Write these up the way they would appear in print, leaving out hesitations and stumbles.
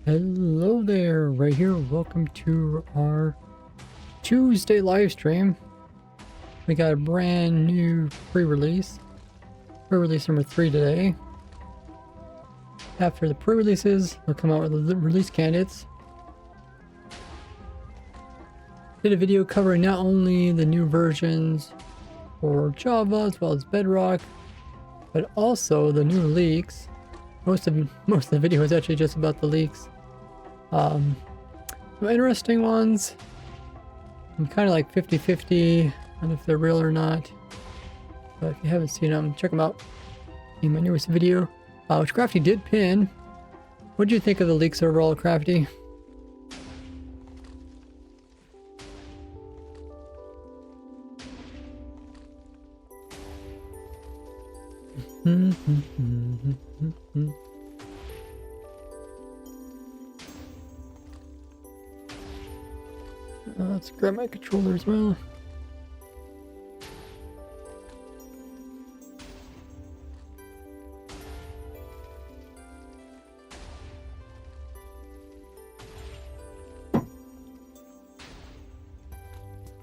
Hello there, right here. Welcome to our Tuesday live stream. We got a brand new pre-release number 3 today. After the pre-releases, we'll come out with the release candidates. Did a video covering not only the new versions for Java as well as Bedrock, but also the new leaks. Most of the video is actually just about the leaks. Some interesting ones. I'm kind of like 50-50 on if they're real or not. But if you haven't seen them, check them out in my newest video, which Crafty did pin. What did you think of the leaks overall, Crafty? Let's grab my controller as well.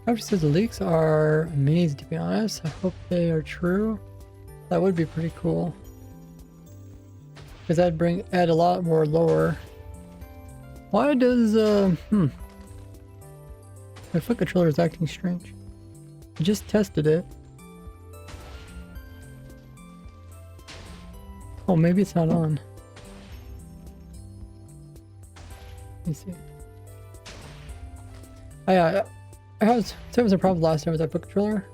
After says the leaks are amazing, to be honest. I hope they are true. That would be pretty cool. Because that'd add a lot more lore. Why does my foot controller is acting strange. I just tested it. Oh, maybe it's not on. Let me see. I was having some problems last time with that foot controller,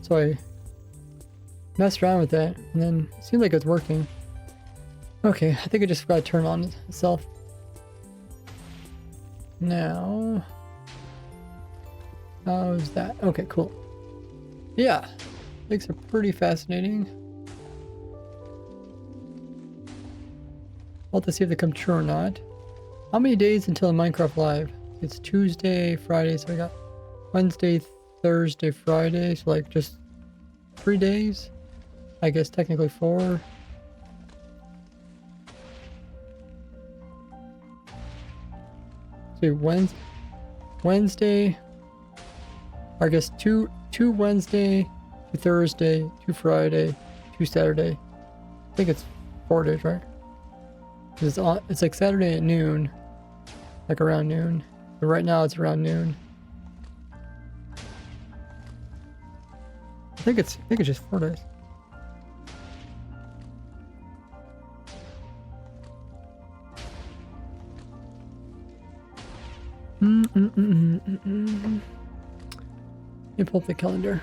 so I messed around with it, and then it seemed like it's working. Okay, I think I just got to turn on itself. Now, how's that? Okay, cool. Yeah, leaks are pretty fascinating. I'll have to see if they come true or not. How many days until Minecraft Live? It's Tuesday, Friday, so I got Wednesday, Thursday, Friday, so like just 3 days. I guess technically 4. See, Wednesday, or I guess two Wednesday, 2 Thursday, 2 Friday, 2 Saturday. I think it's 4 days, right? It's like Saturday at noon, like around noon. But right now it's around noon. I think it's just 4 days. Let me pull up the calendar.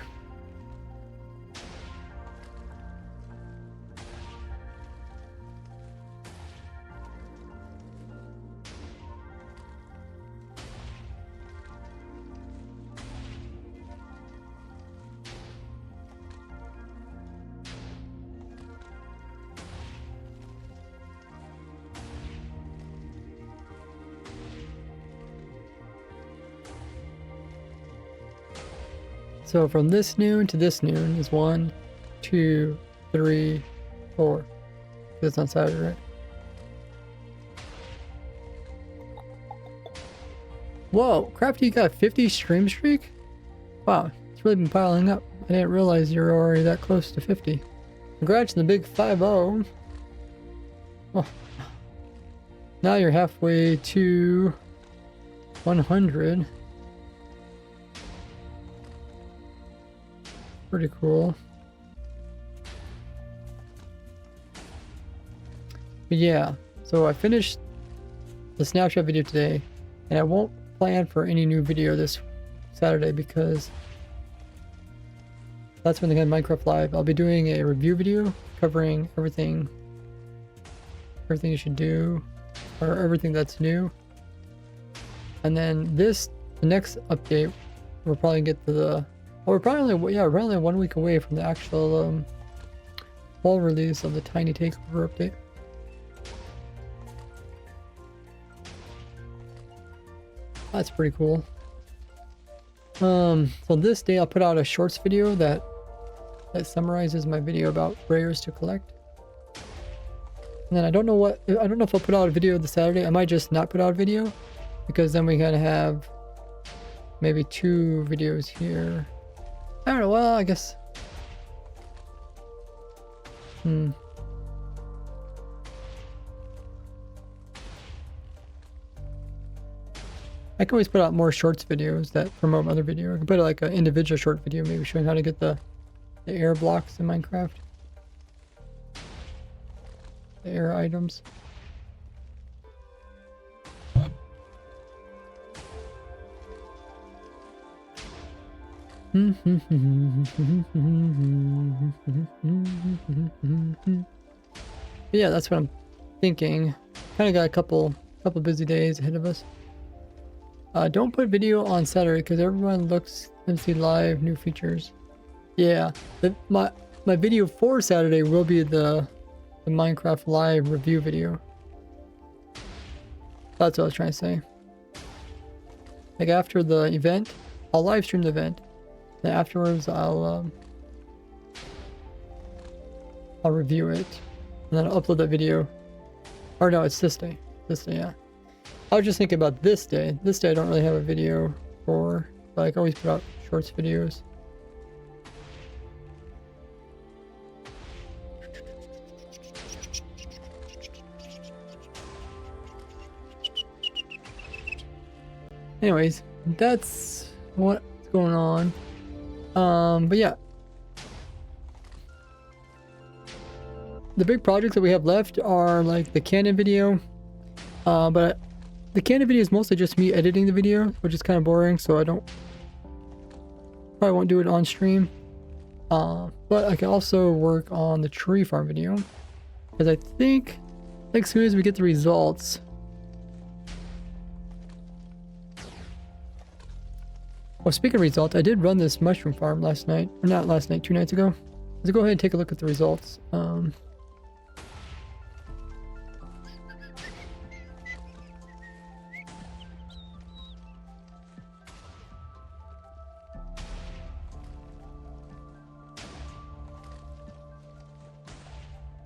So from this noon to this noon is 1, 2, 3, 4. That's on Saturday, right? Whoa, Crafty, you got a 50 stream streak? Wow, it's really been piling up. I didn't realize you were already that close to 50. Congrats on the big 5-0. Oh. Now you're halfway to 100. Pretty cool. But yeah, so I finished the Snapchat video today, and I won't plan for any new video this Saturday because that's when they get Minecraft Live. I'll be doing a review video covering everything you should do, or everything that's new. And then the next update, we'll probably get to the we're probably only 1 week away from the actual full release of the Tiny Takeover update. That's pretty cool. So this day I'll put out a shorts video that summarizes my video about rares to collect. And then I don't know if I'll put out a video this Saturday. I might just not put out a video because then we gotta have maybe 2 videos here. I don't know, well, I guess. I can always put out more shorts videos that promote other video. I can put like an individual short video, maybe showing how to get the air blocks in Minecraft. The air items. Yeah, that's what I'm thinking. Kind of got a couple busy days ahead of us. Don't put video on Saturday because everyone looks and see live new features. Yeah, my video for Saturday will be the Minecraft live review video. That's what I was trying to say. Like after the event, I'll live stream the event. Then afterwards, I'll review it, and then I'll upload that video. Or no, it's this day. This day, yeah. I was just thinking about this day. This day I don't really have a video for, but I can always put out shorts videos. Anyways, that's what's going on. But yeah. The big projects that we have left are like the Canon video. But the Canon video is mostly just me editing the video, which is kind of boring, so I probably won't do it on stream. But I can also work on the tree farm video, because I think as soon as we get the results. Well, speaking of results, I did run this mushroom farm last night, or not last night, 2 nights ago. Let's go ahead and take a look at the results.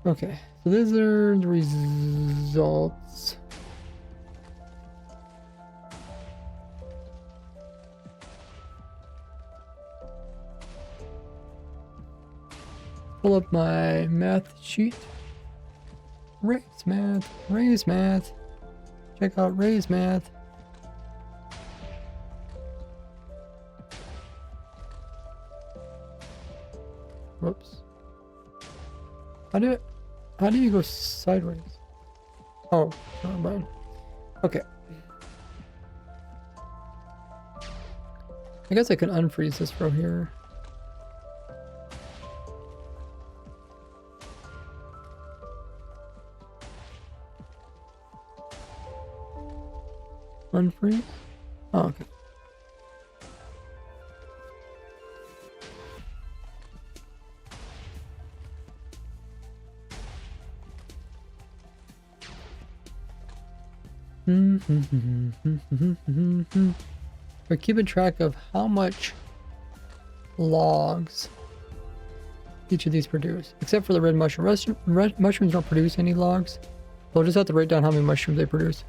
Okay, so these are the results. Pull up my math sheet. Raise math. Check out raise math. Whoops. How do you go sideways? Oh, never mind. Okay. I guess I can unfreeze this row here. Unfreeze? Oh, okay. We're keeping track of how much logs each of these produce, except for the red mushroom. Red mushrooms don't produce any logs. We'll just have to write down how many mushrooms they produce.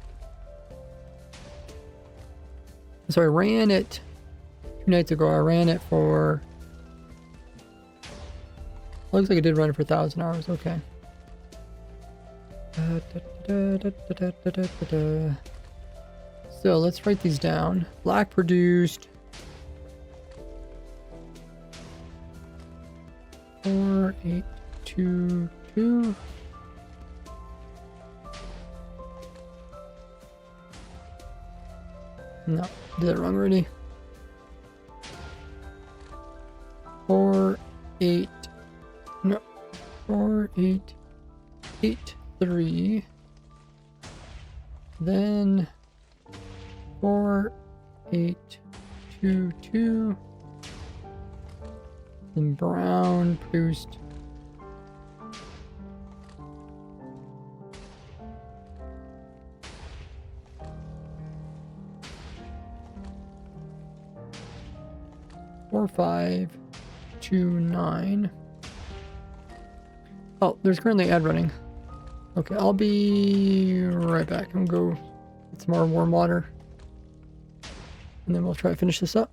So I ran it 2 nights ago. I ran it for... Looks like I did run it for 1,000 hours. Okay. So let's write these down. Black produced 4822. No, did that wrong already. 4883. Then 4822. Then brown produced 4529. Oh, there's currently an ad running. Okay, I'll be right back. I'm gonna go get some more warm water. And then we'll try to finish this up.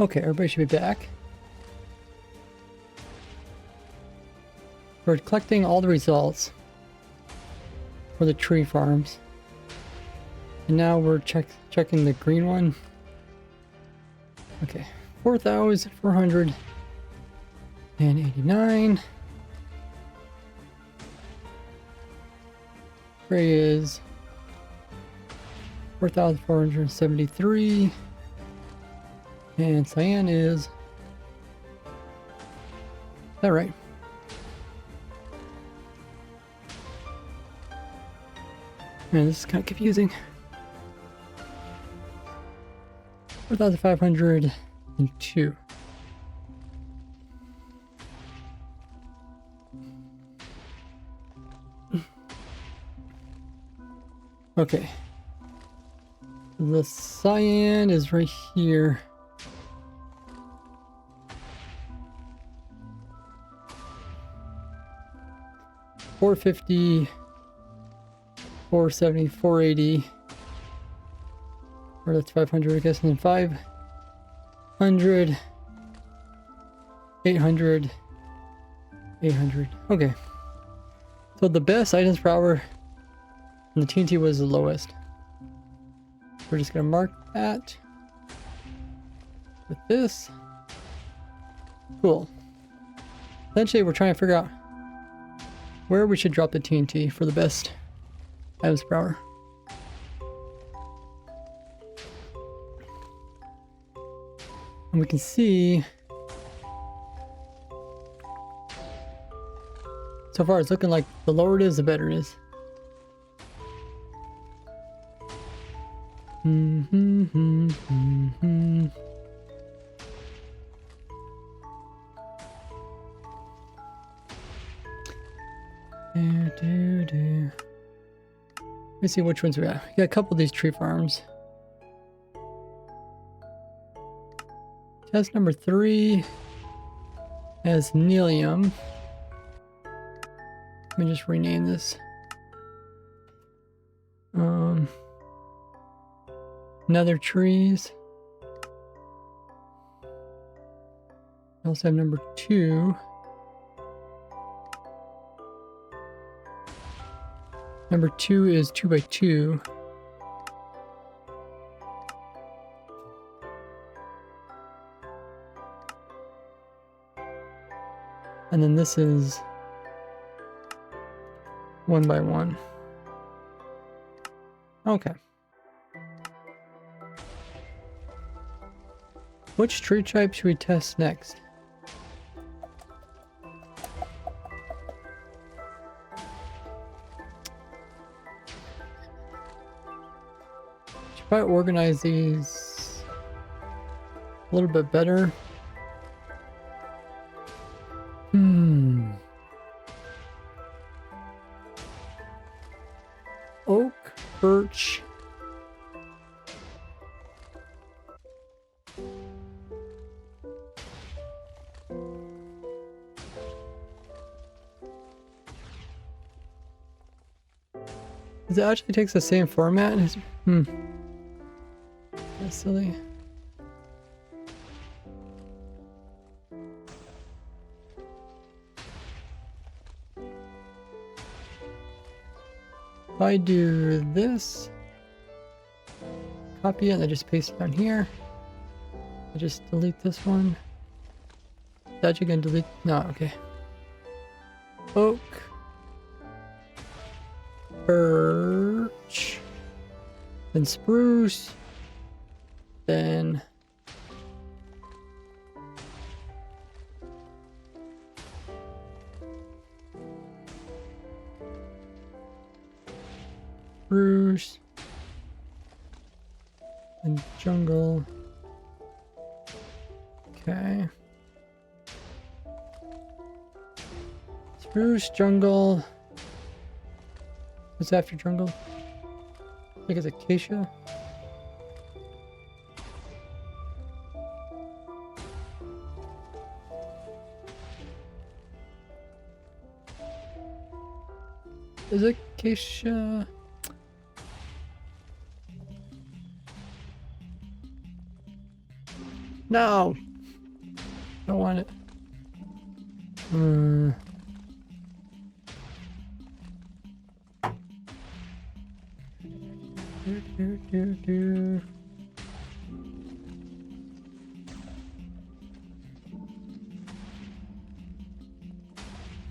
Okay, everybody should be back. We're collecting all the results for the tree farms. And now we're checking the green one. Okay, 4,489. Gray is 4,473. And cyan is that right? Man, this is kind of confusing. 4,502. Okay. The cyan is right here. $450, $470, $480, or that's 500, I guess, and then 500, 800, 800. Okay. So the best items per hour, and the TNT was the lowest. We're just gonna mark that with this. Cool. Essentially, we're trying to figure out where we should drop the TNT for the best items per hour. And we can see so far it's looking like the lower it is, the better it is. Let me see which ones we got. We got a couple of these tree farms. Test number 3 has Nelium. Let me just rename this. Nether trees. I also have number 2. Number 2 is 2x2. And then this is 1x1. Okay. Which tree type should we test next? Probably organize these a little bit better. Oak, birch. Does it actually takes the same format? That's silly. If I do this, copy it and I just paste it down here. I just delete this one. Is that you can delete? No, okay. Oak. Birch. Then spruce. Then spruce. And jungle. Okay. Spruce, jungle. What's after jungle? I think it's acacia. Is it acacia? No! Don't want it.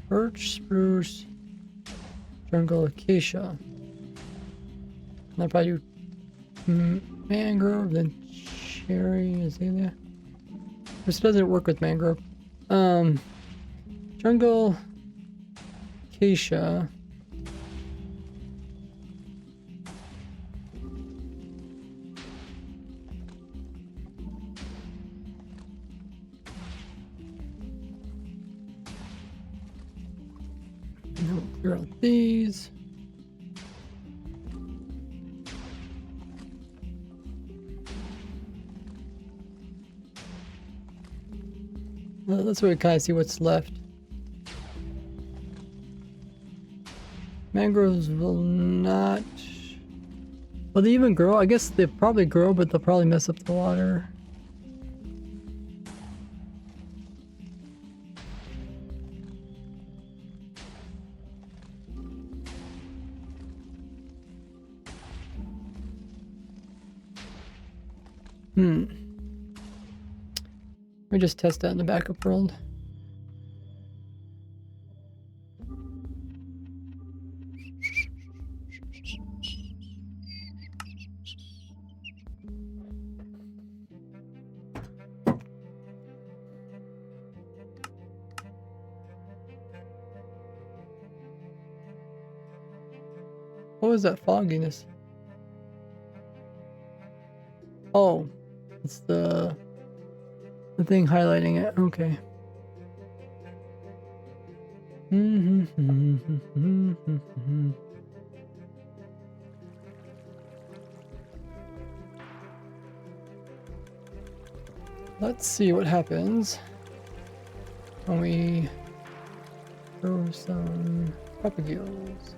Birch, spruce, jungle, acacia. And I'll probably do mangrove, then cherry, azalea. This doesn't work with mangrove. Jungle, acacia. Clear out these. Let's really kind of see what's left. Mangroves will not. Will they even grow? I guess they probably grow, but they'll probably mess up the water. Let me just test that in the backup world. What was that fogginess? Oh, it's the thing highlighting it. Okay. Let's see what happens when we throw some propagules.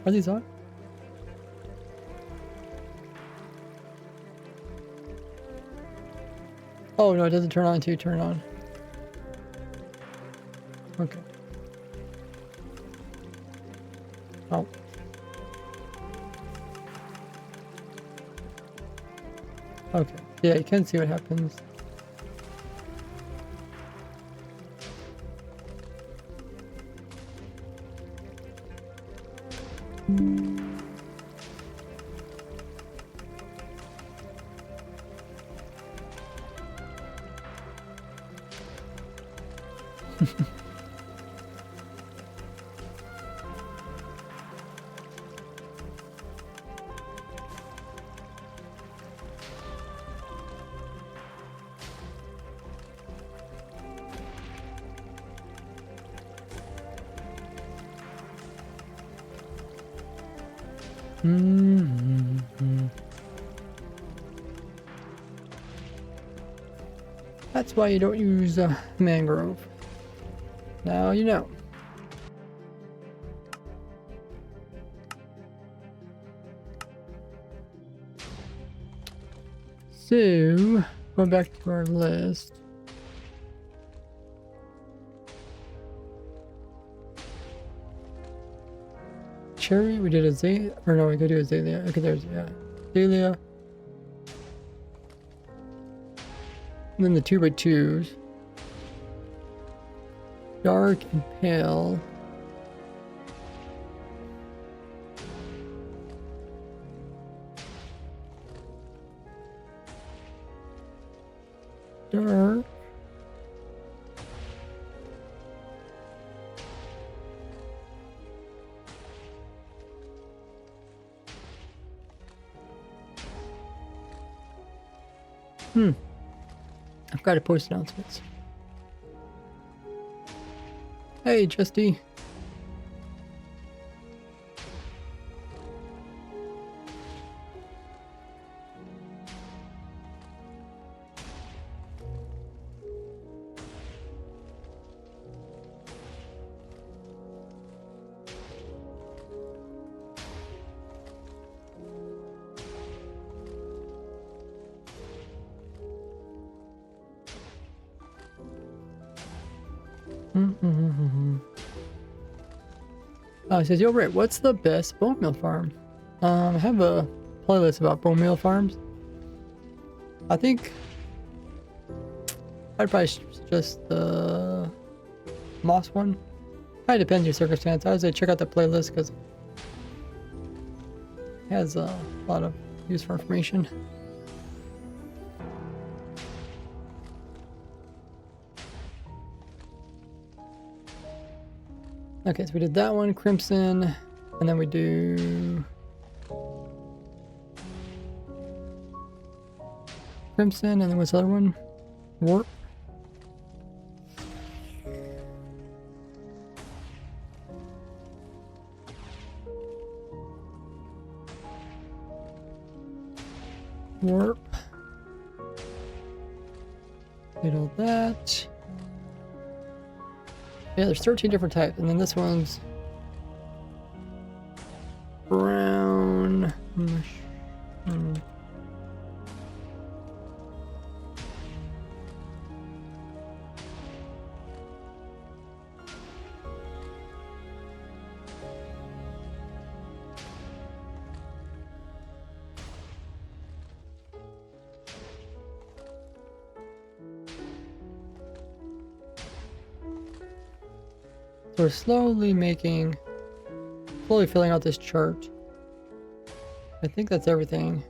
Are these on? Oh no, it doesn't turn on until you turn it on. Okay. Oh. Okay. Yeah, you can see what happens. That's why you don't use mangrove. Now you know. So, going back to our list. Cherry, we did azalea, or no, we could do azalea. Okay, there's, yeah, azalea. And then the 2x2s. Dark and pale. Dark. I've got to post announcements. Hey, Justy. It says, yo, Rit, what's the best bone meal farm? I have a playlist about bone meal farms. I think I'd probably suggest the moss one. Probably depends on your circumstance. I would say check out the playlist because it has a lot of useful information. Okay, so we did that one, Crimson, and then we do Crimson, and then what's the other one? Warp. Warp. Did all that. Yeah, there's 13 different types, and then this one's brown mushroom. So we're slowly filling out this chart. I think that's everything.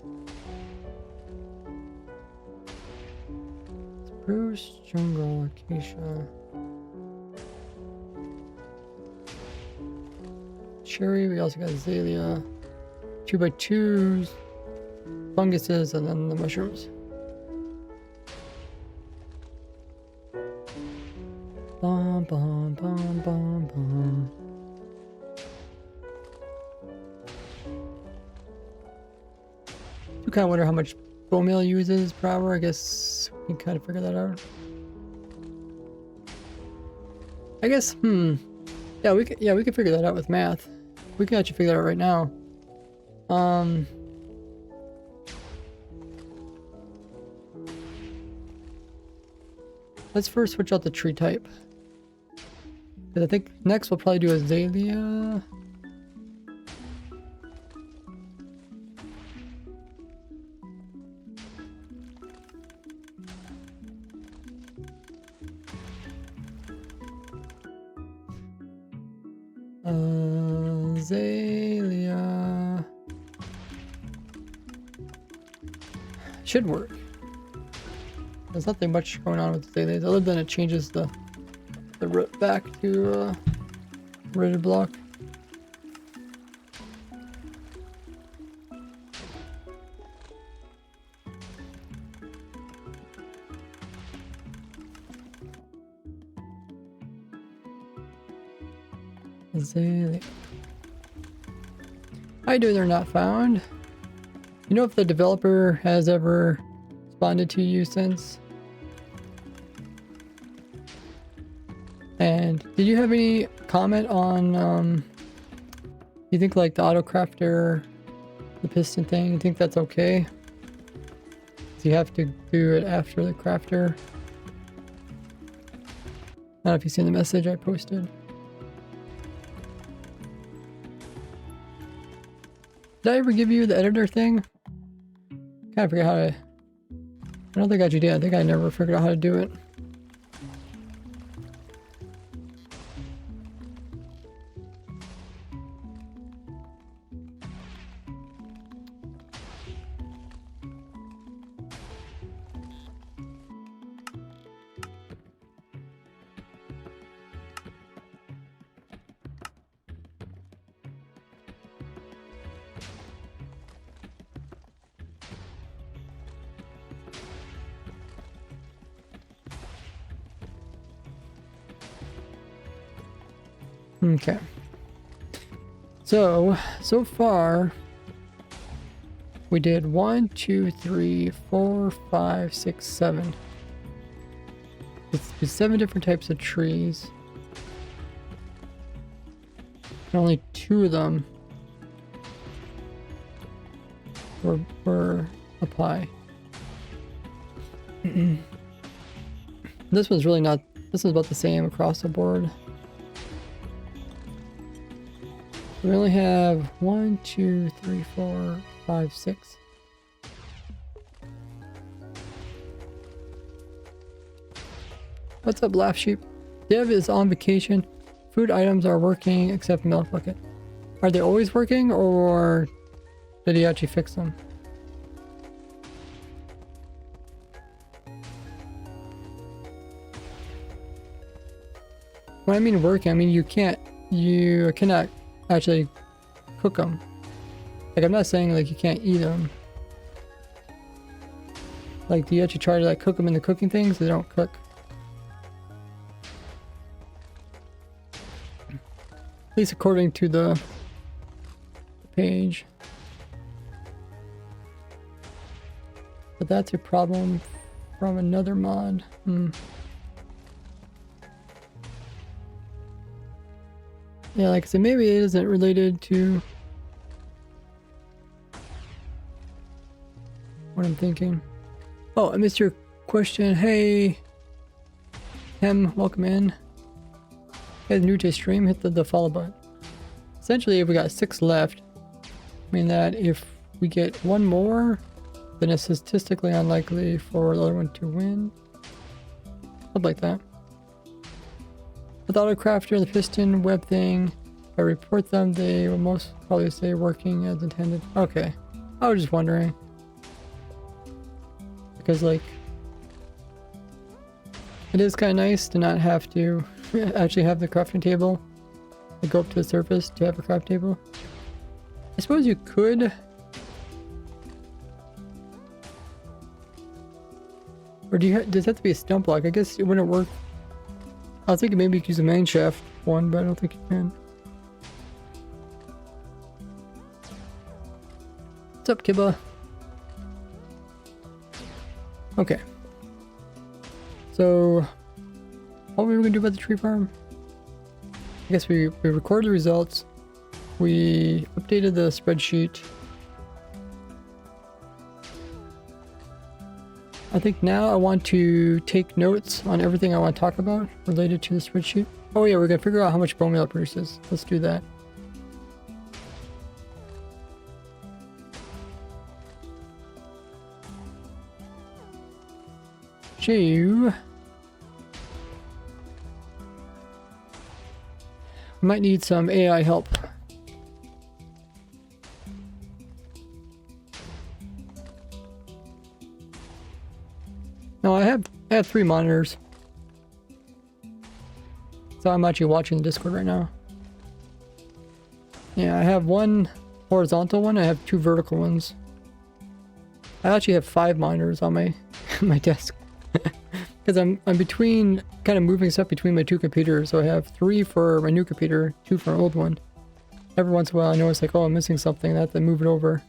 Spruce, jungle, acacia. Cherry, we also got azalea. 2x2s, funguses, and then the mushrooms. Bum, bum, bum, bum, bum. You kind of wonder how much bone meal uses per hour. I guess we can kind of figure that out. I guess, yeah, we could figure that out with math. We can actually figure that out right now. Let's first switch out the tree type. Because I think next we'll probably do azalea. Azalea. Should work. There's nothing much going on with the dailies other than it changes the route back to rigid block. Azalea. How you doing there, not found? You know if the developer has ever responded to you since? And did you have any comment on you think like the auto crafter, the piston thing, you think that's okay? Do you have to do it after the crafter? I don't know if you've seen the message I posted. Did I ever give you the editor thing? Kind of forget how to... I don't think I actually did. I think I never figured out how to do it. Okay. So far, we did 1, 2, 3, 4, 5, 6, 7. It's 7 different types of trees. And only 2 of them were apply. This one's really not, this is about the same across the board. We only have 1, 2, 3, 4, 5, 6. What's up, Laugh Sheep? Dev is on vacation. Food items are working except milk bucket. Are they always working or did he actually fix them? When I mean working, I mean you cannot actually cook them. Like, I'm not saying like you can't eat them. Like, do you actually try to like cook them in the cooking things? They don't cook. At least according to the page. But that's a problem from another mod. Yeah, like I said, maybe it isn't related to what I'm thinking. Oh, I missed your question. Hey, Hem, welcome in. Hey, new to stream, hit the follow button. Essentially, if we got 6 left, I mean that if we get 1 more, then it's statistically unlikely for the other one to win. Something like that. With AutoCrafter, the piston web thing, if I report them, they will most probably stay working as intended. Okay. I was just wondering. Because, like, it is kind of nice to not have to actually have the crafting table. Like, go up to the surface to have a craft table. I suppose you could. Or does it have to be a stump block? I guess it wouldn't work. I was thinking maybe you could use a main shaft one, but I don't think you can. What's up, Kibba? Okay. So, what were we gonna do about the tree farm? I guess we recorded the results. We updated the spreadsheet. I think now I want to take notes on everything I want to talk about related to the spreadsheet. Oh yeah, we're gonna figure out how much bone meal it produces. Let's do that. We might need some AI help. No, I have 3 monitors. So I'm actually watching the Discord right now. Yeah, I have 1 horizontal one. I have 2 vertical ones. I actually have 5 monitors on my my desk. Because I'm between, kind of moving stuff between my 2 computers. So I have 3 for my new computer, 2 for an old one. Every once in a while I know it's like, oh, I'm missing something. I have to move it over.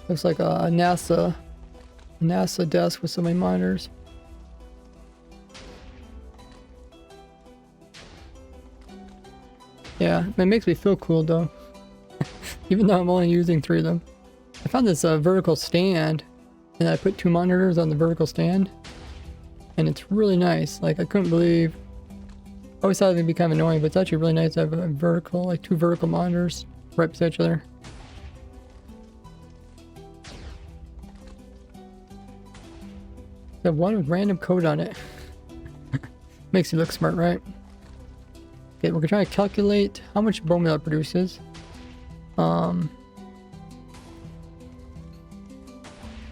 Looks like a NASA desk with so many monitors. Yeah, it makes me feel cool though. Even though I'm only using 3 of them. I found this vertical stand, and I put 2 monitors on the vertical stand, and it's really nice. Like, I couldn't believe. I always thought it'd be kind of annoying, but it's actually really nice to have a vertical, like 2 vertical monitors right beside each other. Have one with random code on it. Makes you look smart, right? Okay, we're gonna try to calculate how much bone meal it produces. So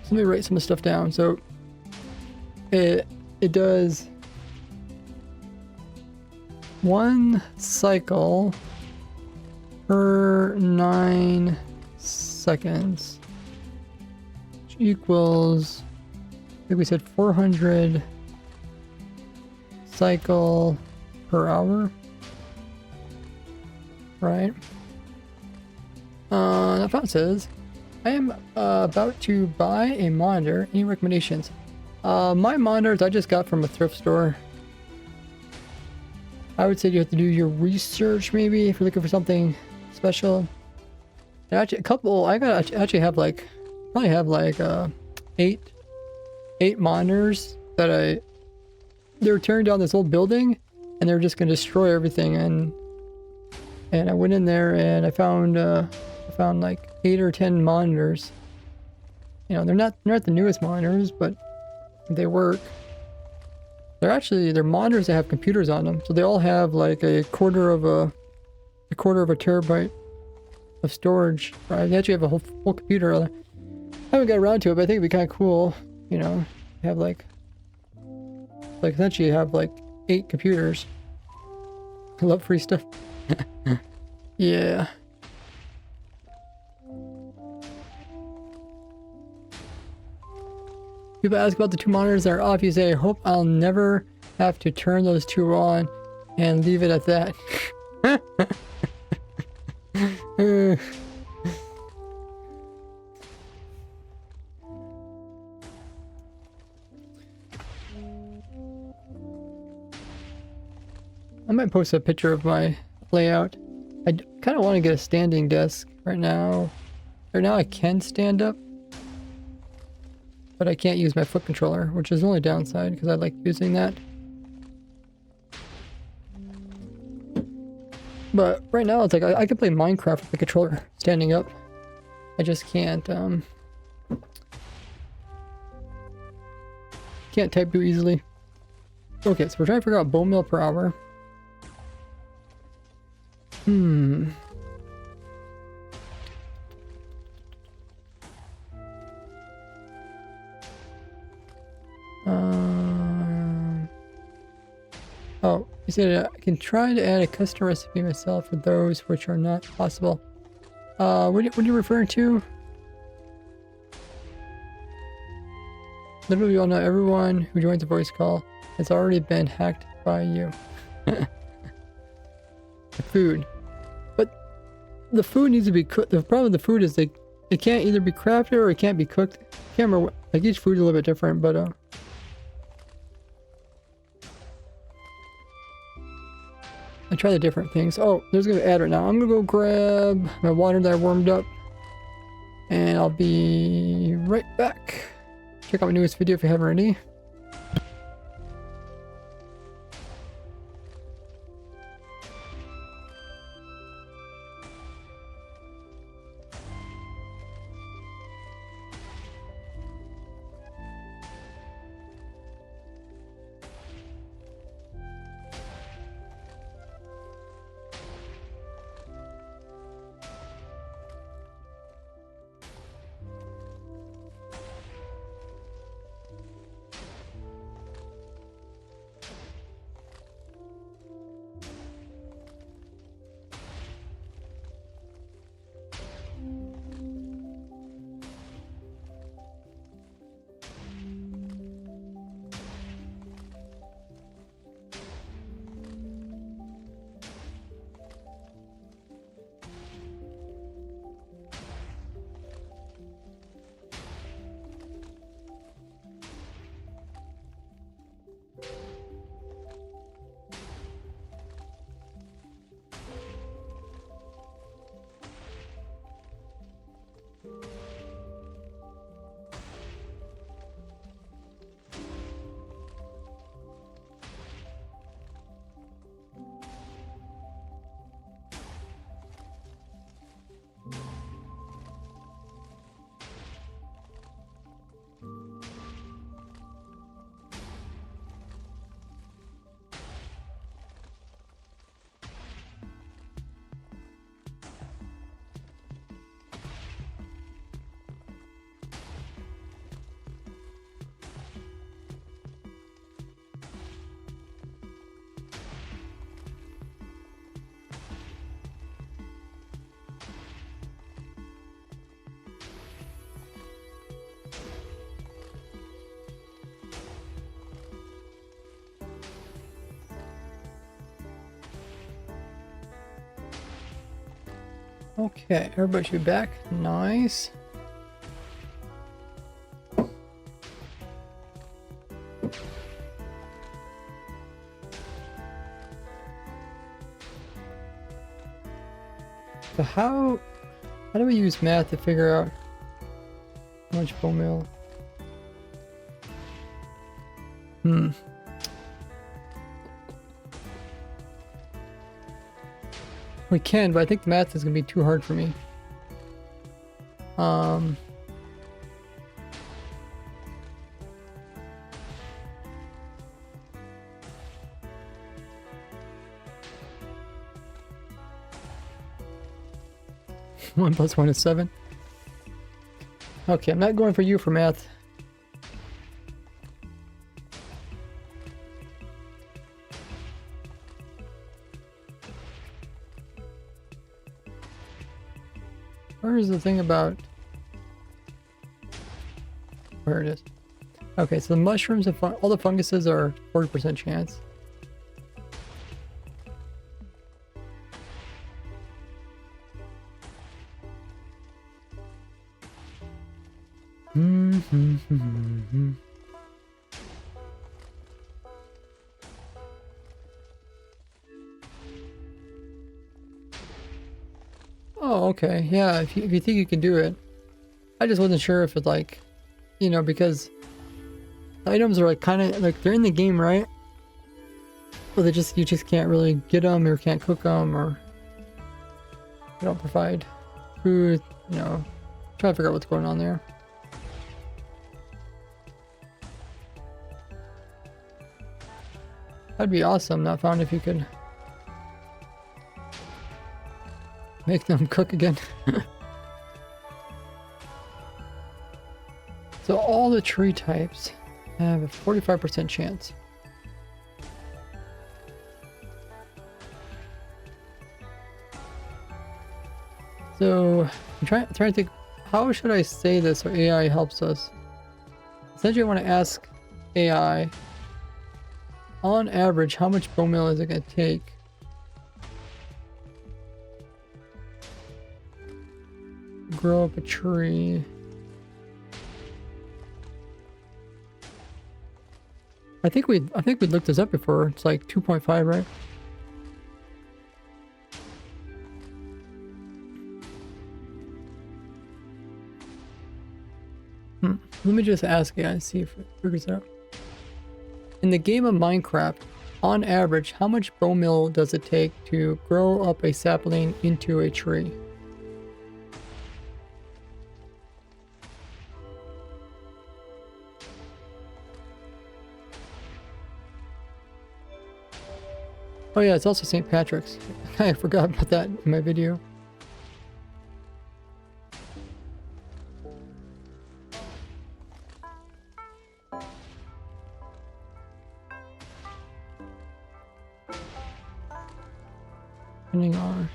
let me write some of the stuff down. So it does 1 cycle per 9 seconds, which equals, I think we said 400 cycle per hour, right? That font says, I am about to buy a monitor. Any recommendations? My monitors I just got from a thrift store. I would say you have to do your research maybe if you're looking for something special. And actually, a couple, I got actually have like, probably have like 8 monitors that they were tearing down this old building and they were just gonna destroy everything, and I went in there and I found like 8 or 10 monitors. You know, they're not the newest monitors, but they work. They're monitors that have computers on them, so they all have like a quarter of a terabyte of storage. Right? They actually have a whole computer. I haven't got around to it, but I think it'd be kind of cool. You know, have like essentially have like 8 computers. I love free stuff. Yeah. People ask about the 2 monitors that are off. You say, I hope I'll never have to turn those 2 on, and leave it at that. I might post a picture of my layout. I kind of want to get a standing desk right now. Right now I can stand up, but I can't use my foot controller, which is the only downside because I like using that. But right now it's like I can play Minecraft with the controller standing up. I just can't type too easily. Okay, so we're trying to figure out bone meal per hour. Oh, you said I can try to add a custom recipe myself for those which are not possible. What are you referring to? Literally, we all know everyone who joins the voice call has already been hacked by you. The food. But the food needs to be cooked. The problem with the food is it can't either be crafted or it can't be cooked. I can't remember like each food is a little bit different, but I try the different things. Oh, there's gonna be an ad right now. I'm gonna go grab my water that I warmed up, and I'll be right back. Check out my newest video if you haven't already. Okay, everybody should be back. Nice. So how do we use math to figure out how much bone meal? We can, but I think the math is gonna be too hard for me. 1 + 1 is 7. Okay, I'm not going for you for math. Where's the thing about... Where it is. Okay, so the mushrooms and all the funguses are 40% chance. Oh, okay. Yeah, if you think you can do it. I just wasn't sure if it's like, you know, because the items are like kind of like they're in the game, right? But they just, you just can't really get them or can't cook them, or they don't provide food, you know. Trying to figure out what's going on there. That'd be awesome. Not found if you could make them cook again. So all the tree types have a 45% chance. So I'm trying to think, how should I say this so AI helps us? Essentially, I want to ask AI, on average, how much bone meal is it going to take to grow up a tree? I think we looked this up before. It's like 2.5, right? Let me just ask AI and see if it figures it out. In the game of Minecraft, on average, how much bone meal does it take to grow up a sapling into a tree? Oh yeah, it's also St. Patrick's. I forgot about that in my video. Depending on...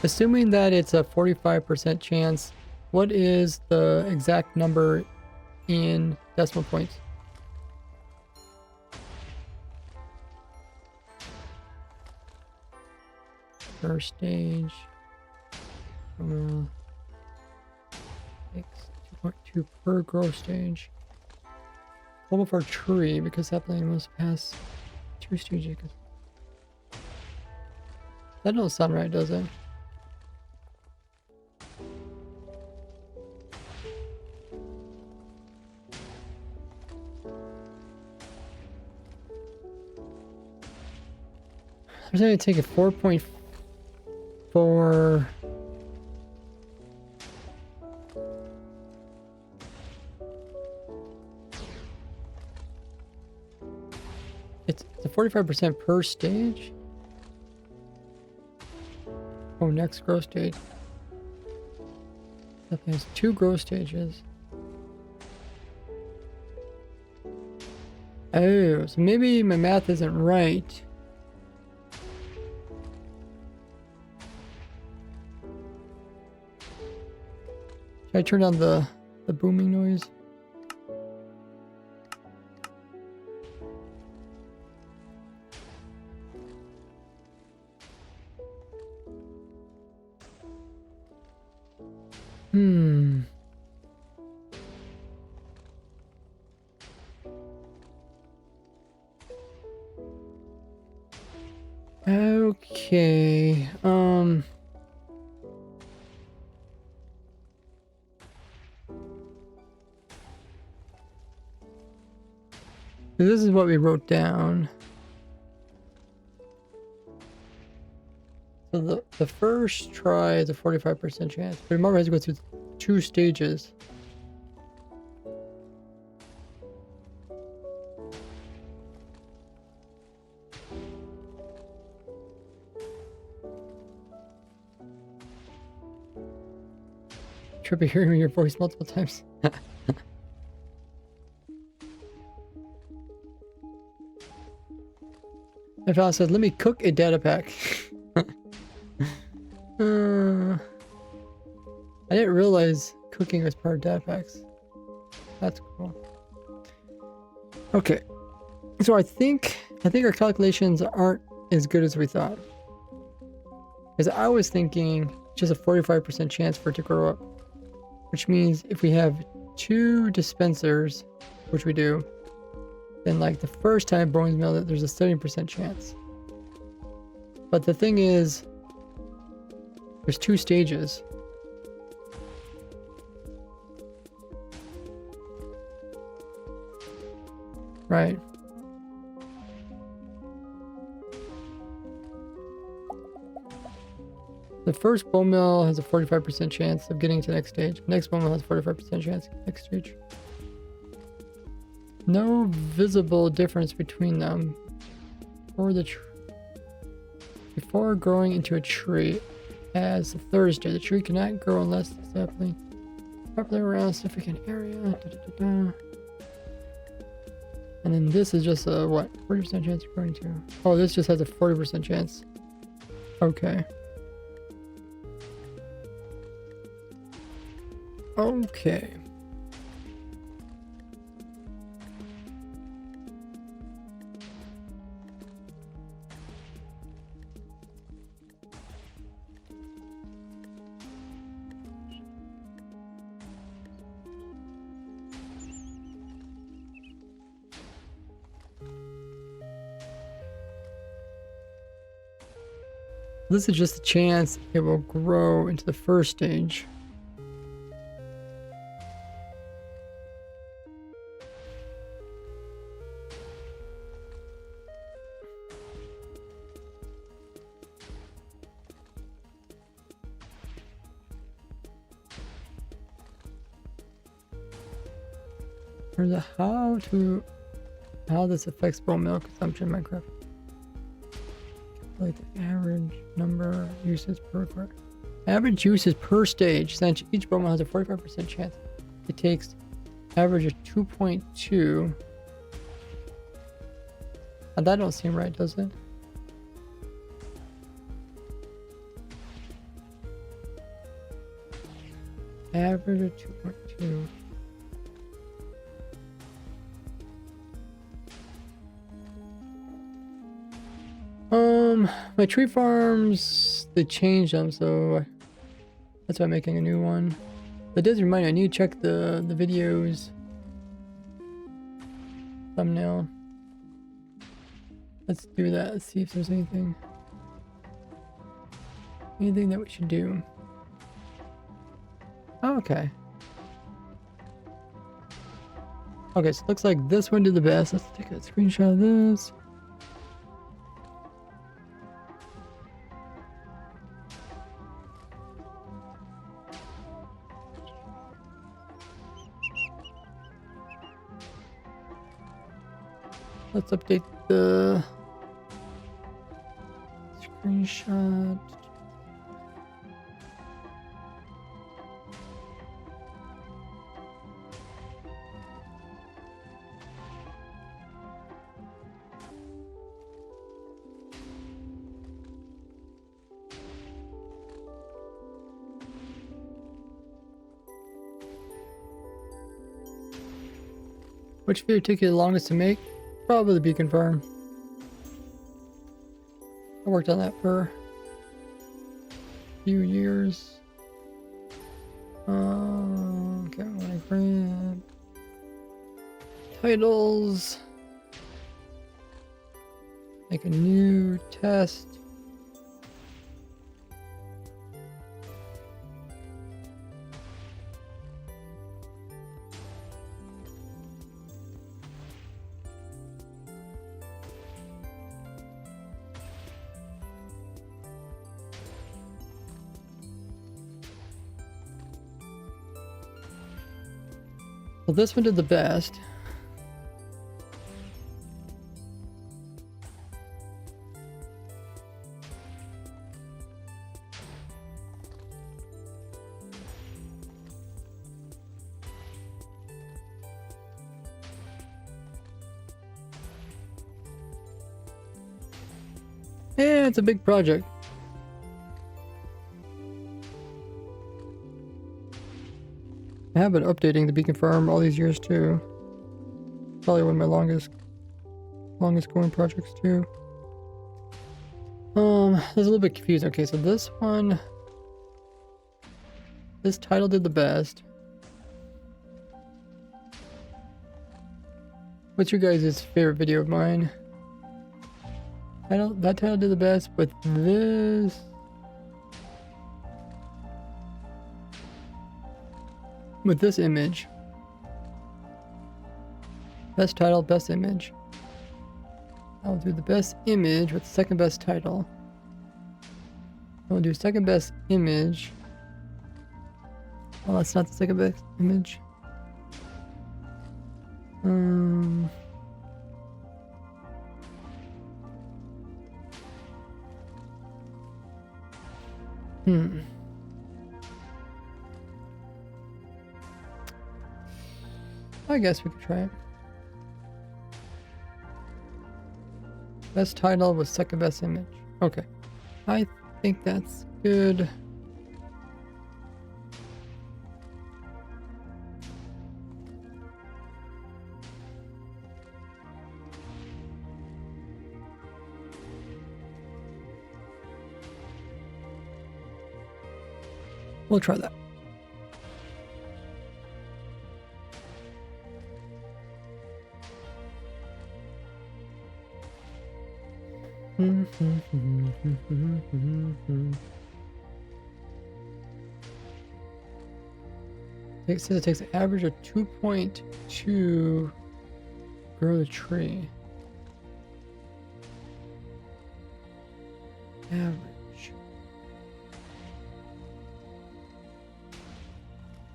Assuming that it's a 45% chance, what is the exact number in decimal points? First stage. Takes 2.2 per growth stage. Level for a tree, because sapling must pass 2 stages. That don't sound right, does it? I'm going to take a 4.4. It's a 45% per stage. Oh, next growth stage. That has 2 growth stages. Oh, so maybe my math isn't right. I turn down the booming noise. Okay. This is what we wrote down. So the first try is a 45% chance, but remember, it has to go through 2 stages. Trippy hearing your voice multiple times. My father said, "Let me cook a data pack." I didn't realize cooking was part of data packs. That's cool. Okay, so I think our calculations aren't as good as we thought. Because I was thinking just a 45% chance for it to grow up, which means if we have 2 dispensers, which we do, then like the first time bones melt it, there's a 70% chance. But the thing is, there's 2 stages. Right. The first bone mill has a 45% chance of getting to the next stage. Next bone mill has a 45% chance of getting to the next stage. No visible difference between them or before growing into a tree. As the third stage, the tree cannot grow unless the sapling properly around a significant area. And then this is just a what? 40% chance of growing to. Oh, this just has a 40% chance. Okay. Okay. This is just a chance it will grow into the first stage. Or the how this affects bone milk consumption in Minecraft. Like the average number of uses per quart. Average uses per stage. Since each bone mill has a 45% chance. It takes average of 2.2. That don't seem right, does it? Average of 2.2. My tree farms, they changed them, so that's why I'm making a new one. That does remind me, I need to check the videos thumbnail. Let's do that. Let's see if there's anything that we should do. Oh, okay. Okay, so it looks like this one did the best. Let's take a screenshot of this. Let's update the screenshot. Which video took you the longest to make? Probably the beacon farm. I worked on that for a few years. Okay, I'm gonna grab titles. Make a new test. Well, this one did the best. Yeah, it's a big project. I have been updating the beacon farm all these years too. Probably one of my longest going projects too. There's a little bit confused. Okay, so this title did the best. What's your guys' favorite video of mine? That title did the best, but this... with this image. Best title, best image. I'll do the best image with the second best title. I'll do second best image. Oh, that's not the second best image. I guess we could try it. Best title with second best image. Okay. I think that's good. We'll try that. It says it takes an average of 2.2 to grow the tree. Average.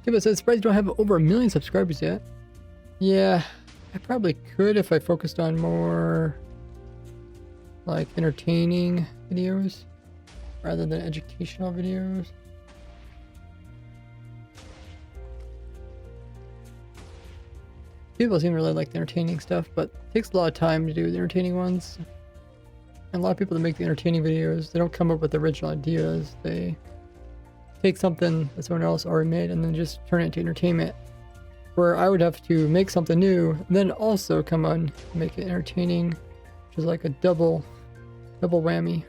Yeah, but it says surprised you don't have over 1 million subscribers yet. Yeah, I probably could if I focused on more like entertaining videos rather than educational videos. People seem to really like the entertaining stuff, but it takes a lot of time to do the entertaining ones. And a lot of people that make the entertaining videos, they don't come up with original ideas. They take something that someone else already made and then just turn it into entertainment. Where I would have to make something new, and then also come on and make it entertaining, which is like a double whammy.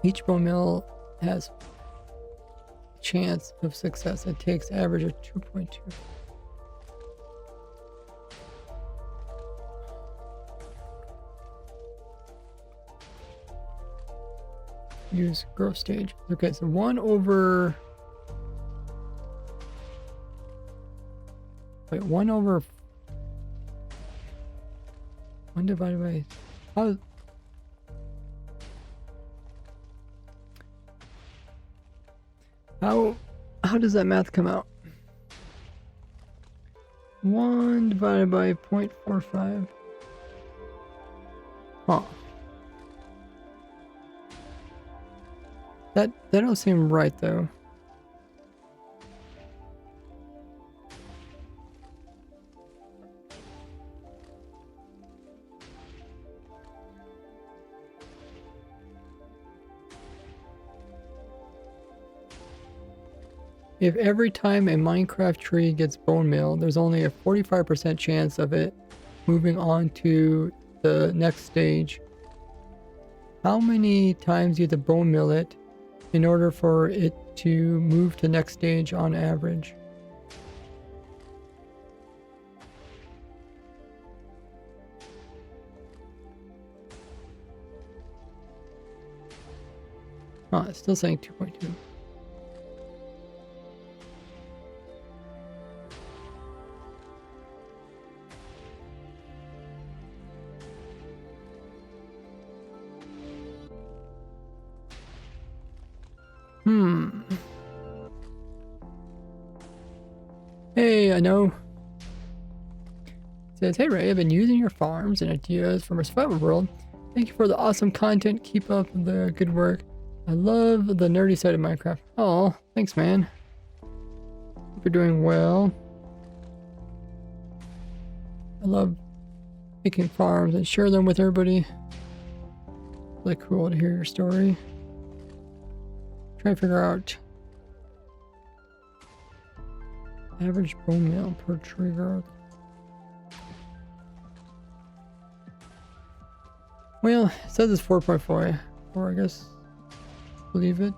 Each bone meal has a chance of success. It takes average of 2.2. Use growth stage. Okay, so 1 over... Wait, 1 over... 1 divided by... How does that math come out? 1 divided by 0.45. Huh. That don't seem right though. If every time a Minecraft tree gets bone meal, there's only a 45% chance of it moving on to the next stage. How many times do you have to bone meal it in order for it to move to the next stage on average? Oh, it's still saying 2.2. Hey, I know. It says, hey Ray, I've been using your farms and ideas from our survival world. Thank you for the awesome content. Keep up the good work. I love the nerdy side of Minecraft. Oh, thanks, man. Hope you're doing well. I love making farms and share them with everybody. Really cool to hear your story. Try to figure out average bone meal per tree growth. Well, it says it's 4.4, or I guess believe it.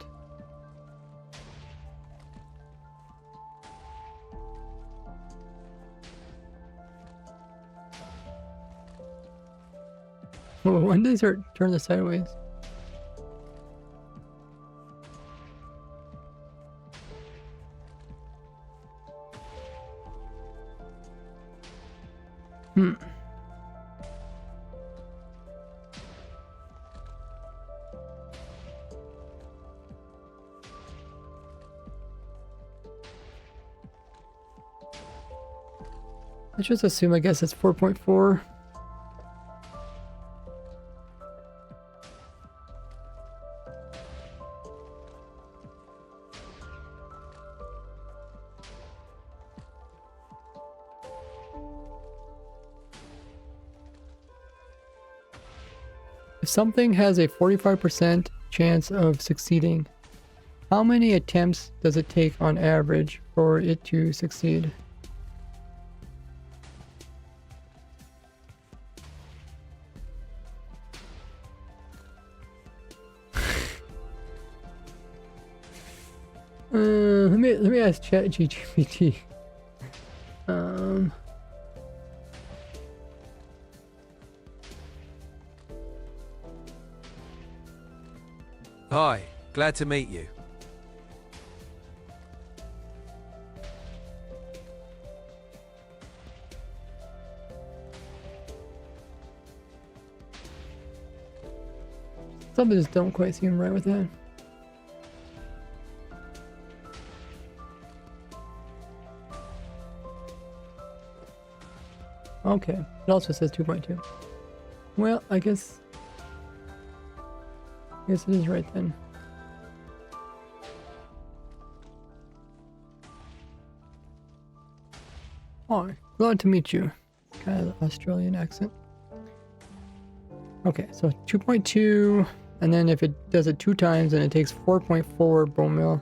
Well, when did they start turn this sideways? Let's just assume, I guess it's 4.4. If something has a 45% chance of succeeding, how many attempts does it take on average for it to succeed? Let me ask ChatGPT. Hi, glad to meet you. Something just don't quite seem right with that. Okay, it also says 2.2. Well, I guess it is right then. Oh, glad to meet you. Kind of Australian accent. Okay, so 2.2, and then if it does it 2 times, then it takes 4.4 bone meal.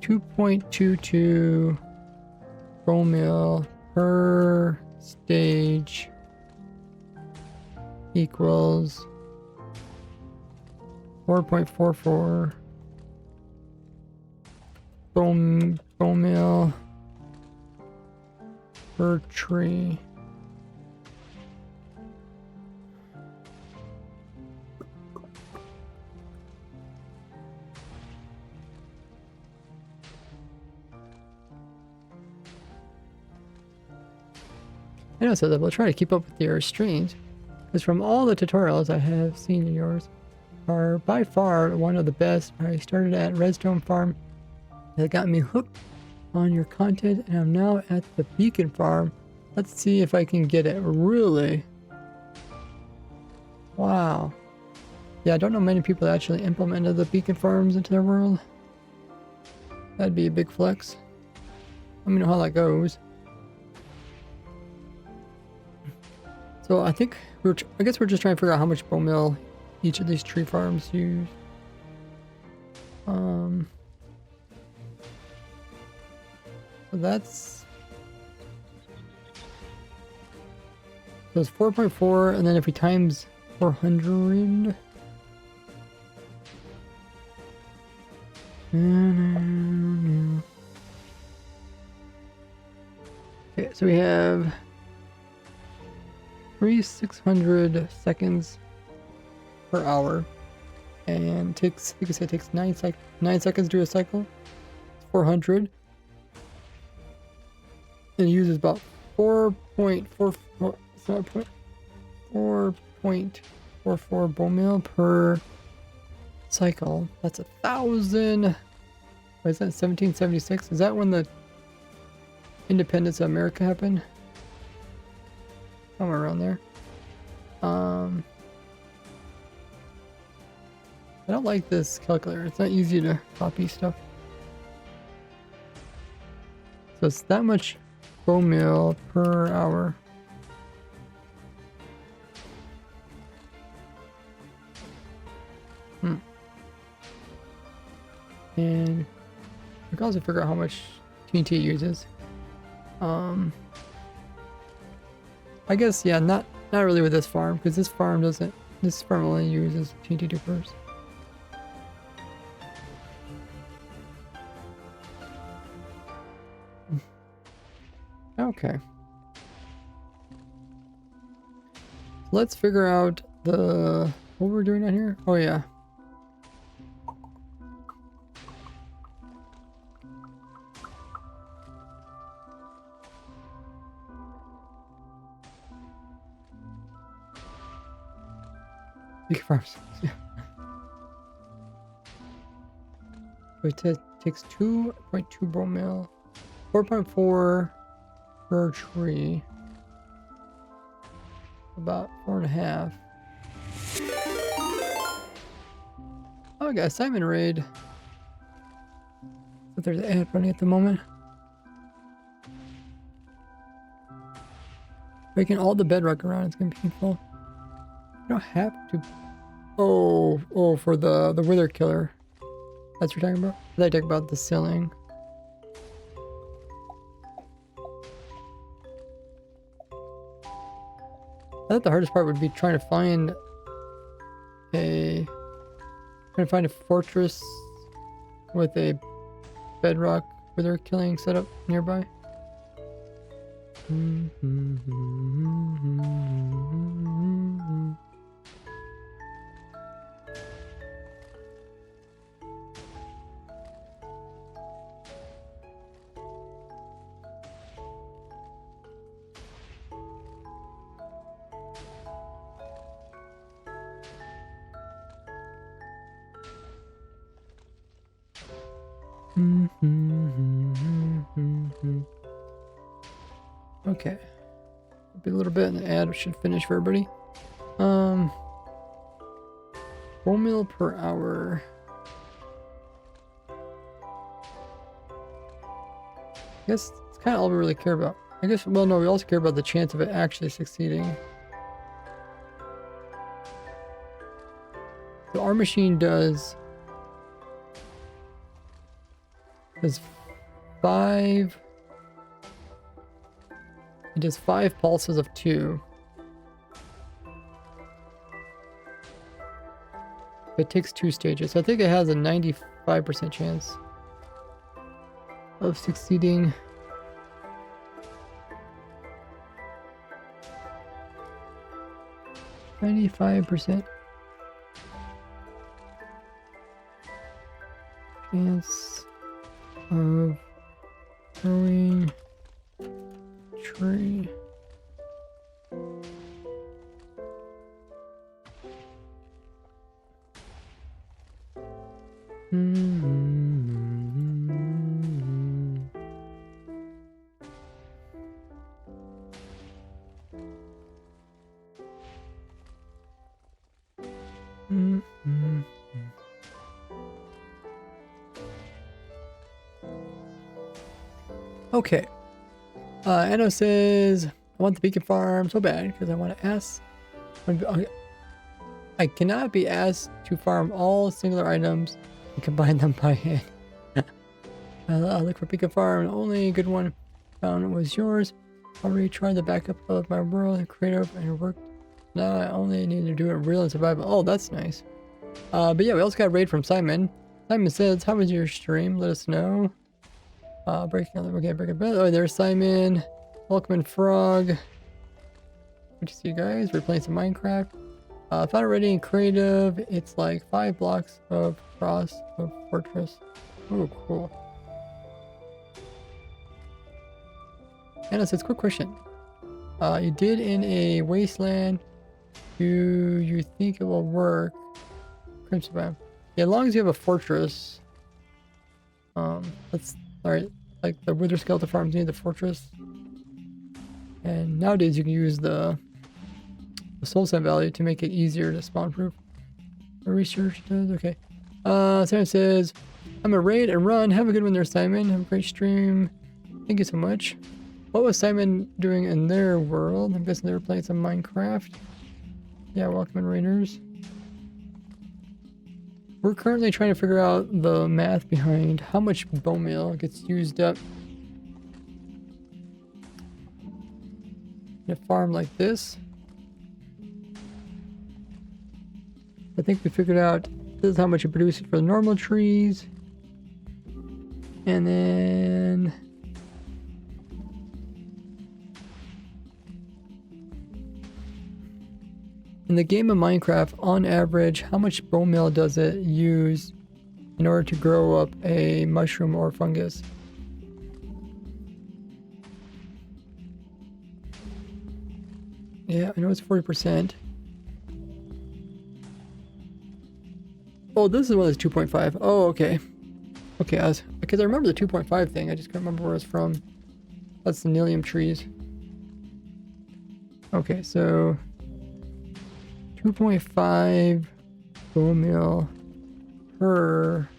.22 bone meal per stage equals 4.44 bone meal per tree. I know, so that we'll try to keep up with your streams, because from all the tutorials I have seen in yours are by far one of the best. I started at Redstone Farm, that got me hooked on your content, and I'm now at the Beacon Farm. Let's see if I can get it. Really? Wow. Yeah, I don't know many people that actually implemented the Beacon Farms into their world. That'd be a big flex. Let me know how that goes. So I think I guess we're just trying to figure out how much bone meal each of these tree farms use. So that's... So it's 4.4, and then if we times 400... Okay, so we have 600 seconds per hour, and takes, you can say it takes 9 seconds to do a cycle. It's 400, and it uses about 4.44 bone meal per cycle. That's 1,000. What is that? 1776? Is that when the independence of America happened? Somewhere around there. I don't like this calculator. It's not easy to copy stuff. So it's that much bone meal per hour. And we can also figure out how much TNT it uses. I guess, yeah, not really with this farm, because this farm only uses TNT dupers. Okay. Let's figure out what we're doing out here. Oh yeah. Big farms. Yeah. It takes 2.2 bone meal, 4.4 per tree, about 4.5. Oh, I got a Simon raid. But there's an ad running at the moment. Breaking all the bedrock around, it's gonna be painful. You don't have to. Oh, for the wither killer. That's what you're talking about? I thought you talking about the ceiling. I thought the hardest part would be trying to find a fortress with a bedrock wither killing setup nearby. Okay. Be a little bit, and the ad should finish for everybody. Bone meal per hour. I guess it's kind of all we really care about. I guess, well, no, we also care about the chance of it actually succeeding. So our machine does 5. It does 5 pulses of 2. It takes 2 stages. So I think it has a 95% chance of succeeding. %. Chance of growing tree. Okay. Anno says, I want the beacon farm so bad because I want to S. I cannot be asked to farm all singular items and combine them by hand. I'll look for pick a farm. The only good one found was yours. Already tried the backup of my world, creative, and it worked. Now I only need to do it real and survival. Oh, that's nice. But yeah, we also got a raid from Simon. Simon says, "How was your stream? Let us know." Breaking. Okay, breaking. Oh, there's Simon. Welcome in, Frog. Good to see you guys. We're playing some Minecraft. Found it ready in creative. It's like 5 blocks of cross of fortress. Oh, cool. Anna says, quick question. You did in a wasteland. Do you think it will work? Crimson Bam. Yeah, as long as you have a fortress. That's alright. Like the Wither Skeleton farms need the fortress. And nowadays you can use the Soul Sand Valley to make it easier to spawn proof. The research does okay. Simon says, I'm a raid and run. Have a good one there, Simon. Have a great stream. Thank you so much. What was Simon doing in their world? I'm guessing they were playing some Minecraft. Yeah, welcome in, raiders. We're currently trying to figure out the math behind how much bone meal gets used up in a farm like this. I think we figured out this is how much it produces for the normal trees. And then in the game of Minecraft, on average, how much bone meal does it use in order to grow up a mushroom or fungus? Yeah, I know it's 40%. Oh, this is one that's 2.5. Oh, okay. Okay, because I remember the 2.5 thing. I just can't remember where it's from. That's the Nilium trees. Okay, so 2.5 bone meal per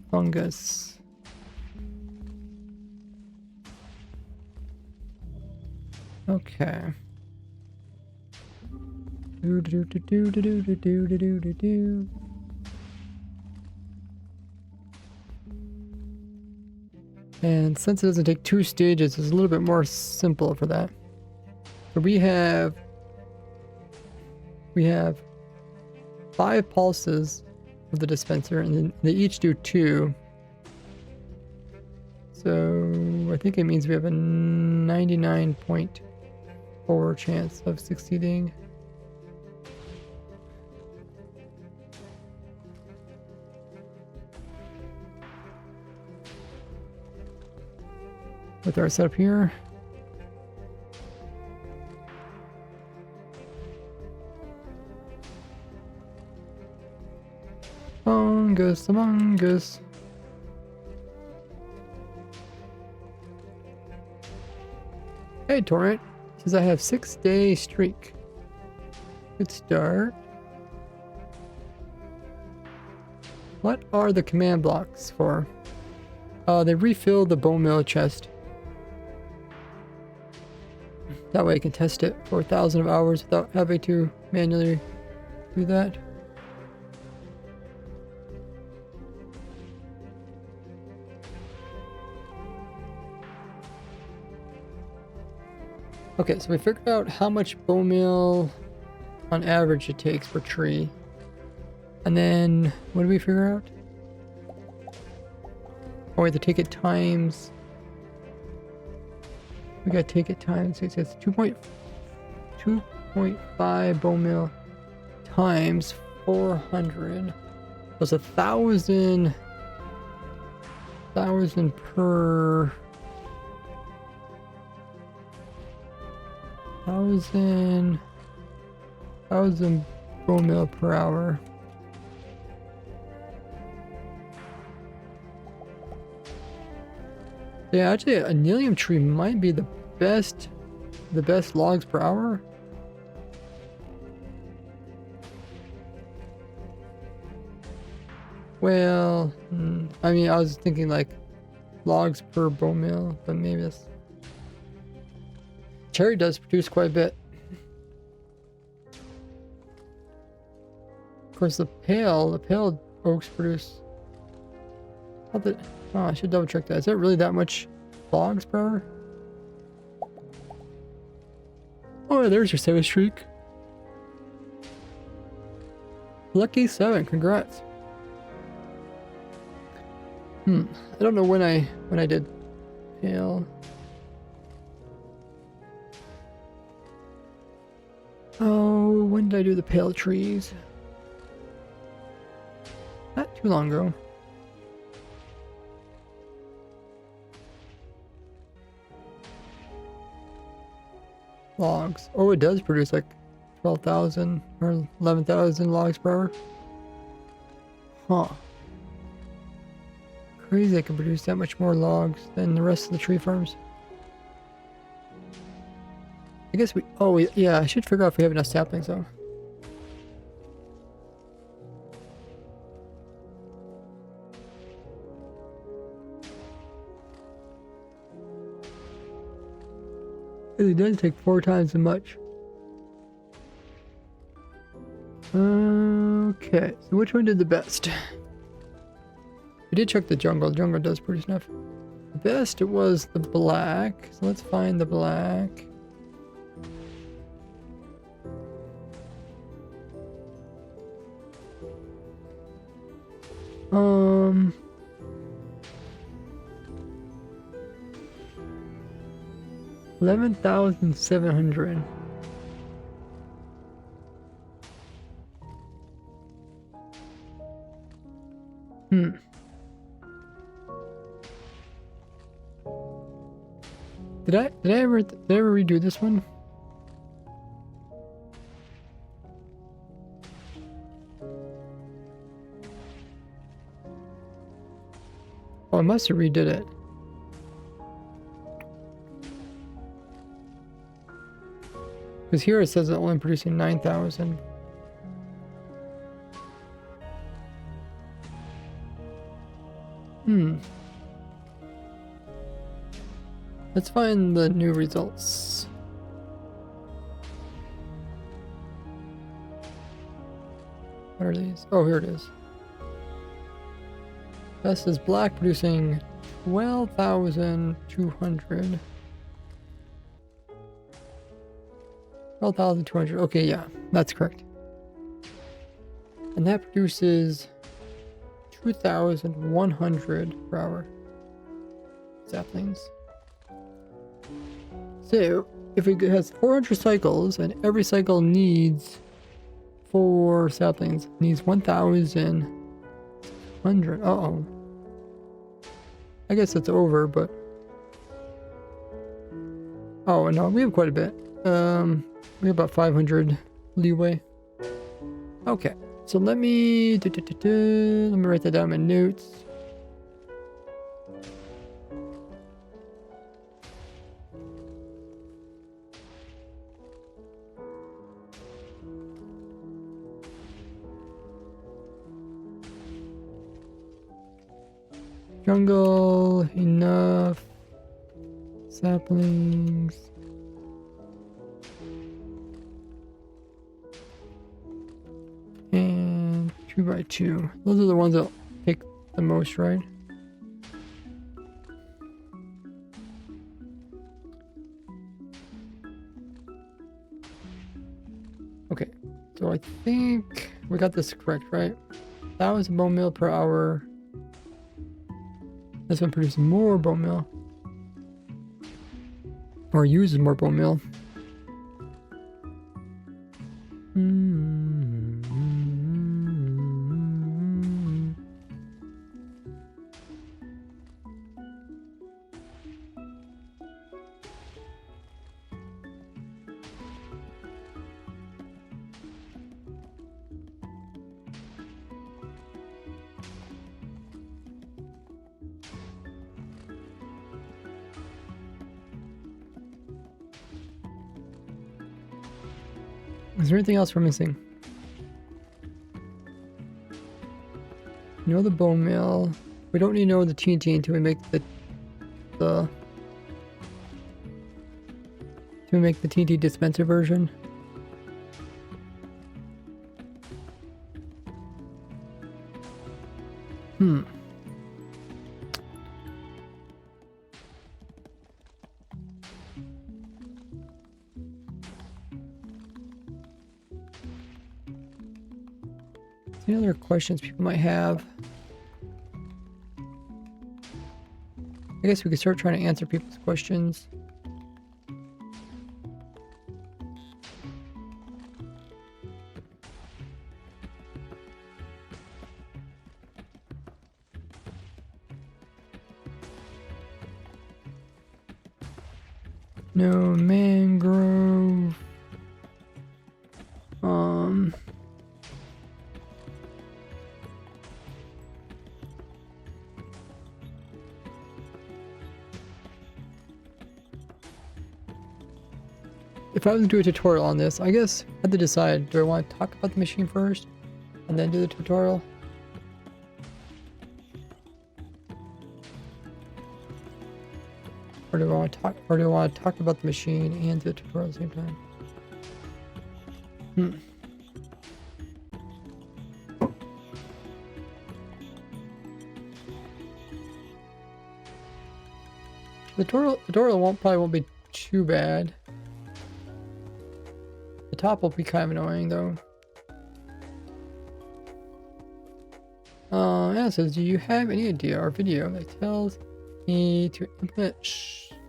fungus. Okay. Do do do do do do do do do do do. And since it doesn't take 2 stages, it's a little bit more simple for that. So we have 5 pulses of the dispenser, and then they each do 2. So I think it means we have a 99.4 chance of succeeding. With our setup here. Among Us. Hey, Torrent. Says I have 6-day streak. Good start. What are the command blocks for? They refill the bone meal chest. That way I can test it for 1,000 hours without having to manually do that. Okay, so we figured out how much bone meal on average it takes per tree. And then, what did we figure out? Oh, we have to take it times. We gotta take it times. It says 2.5 bone meal times 400. That's 1,000 per 1,000 bone meal per hour. Yeah, actually, a Nilium tree might be the best logs per hour. Well, I mean, I was thinking like logs per bone meal, but maybe that's... Cherry does produce quite a bit. course, the pale oaks produce. Oh, I should double check that. Is that really that much logs per hour? Oh, there's your 7 streak. Lucky 7, congrats. I don't know when I did pale. Oh, when did I do the pale trees? Not too long ago. Logs. Oh, it does produce like 12,000 or 11,000 logs per hour. Huh. Crazy I can produce that much more logs than the rest of the tree farms. I guess yeah, I should figure out if we have enough saplings though. It does take 4 times as much. Okay, so which one did the best? We did check the jungle. The jungle does produce enough. The best, it was the black. So let's find the black. Um... 11,700. Did I ever redo this one? Oh, I must have redid it. Because here it says it's only producing 9,000. Let's find the new results. What are these? Oh, here it is. Best is black, producing 12,200. 12,200. Okay, yeah, that's correct. And that produces 2,100 per hour saplings. So, if it has 400 cycles and every cycle needs 4 saplings, needs 1,100. Uh-oh. I guess it's over, but... Oh, no, we have quite a bit. We have about 500 leeway. Okay, so let me write that down in my notes. Jungle, enough. Saplings. And 2 by 2. Those are the ones that take the most, right? Okay, so I think we got this correct, right? 1,000 bone meal per hour. This one produces more bone meal. Or uses more bone meal. Is there anything else we're missing? You know the bone meal. We don't need to know the TNT until we make the TNT dispenser version. Hmm. Any other questions people might have? I guess we could start trying to answer people's questions. No mangrove. If I was to do a tutorial on this, I guess I had to decide, do I want to talk about the machine first and then do the tutorial? Or do I want to talk about the machine and do the tutorial at the same time? The tutorial probably won't be too bad. The top will be kind of annoying though. Yeah, it says, do you have any idea or video that tells me to implement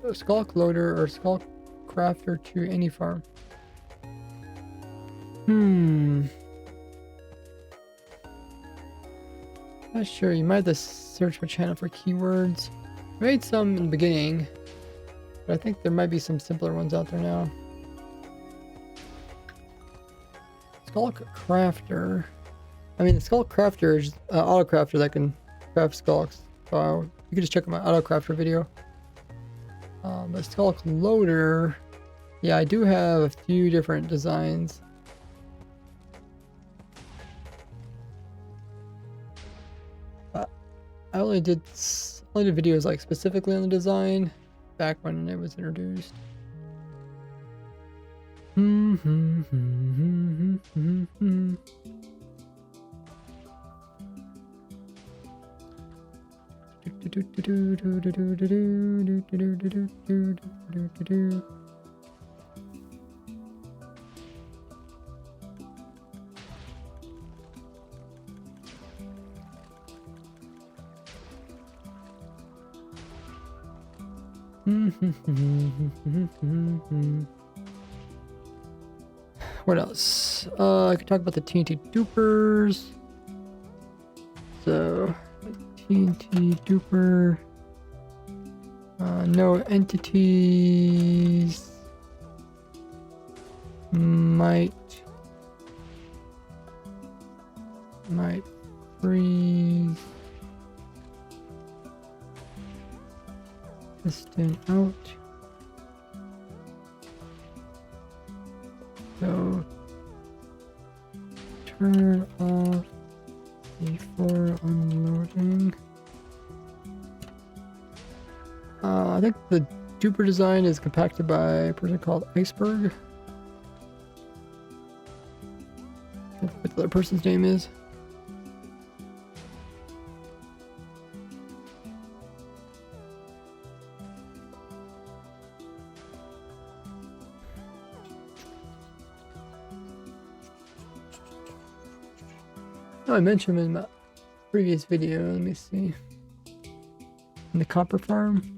a skulk loader or skulk crafter to any farm? Not sure. You might have to search my channel for keywords. I made some in the beginning, but I think there might be some simpler ones out there now. Skulk crafter. I mean, the skulk crafter is auto crafter that can craft skulks. So you can just check out my auto crafter video. The skulk loader, yeah, I do have a few different designs. I only did videos like specifically on the design back when it was introduced. What else? I could talk about the TNT dupers. So, TNT duper. No entities. Might freeze. Piston out. So turn off before unloading. I think the duper design is compacted by a person called Iceberg. I don't know what the other person's name is. Oh, I mentioned him in my previous video. Let me see. In the copper farm.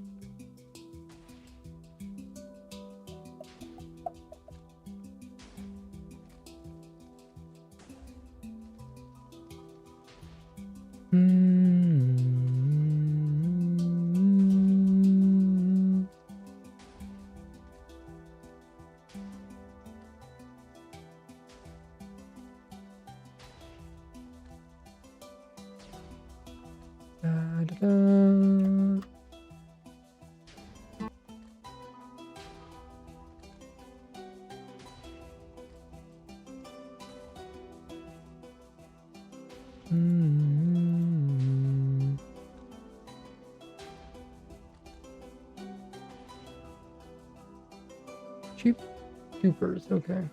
Cheap dupers, okay.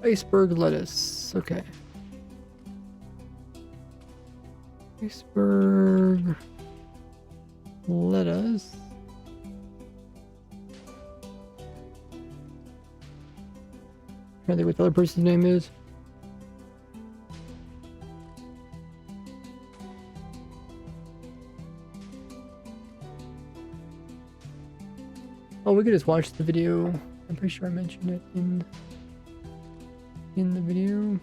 Iceberg lettuce. Okay. Iceberg lettuce. Trying to think what the other person's name is. Oh, we could just watch the video. I'm pretty sure I mentioned it in the video.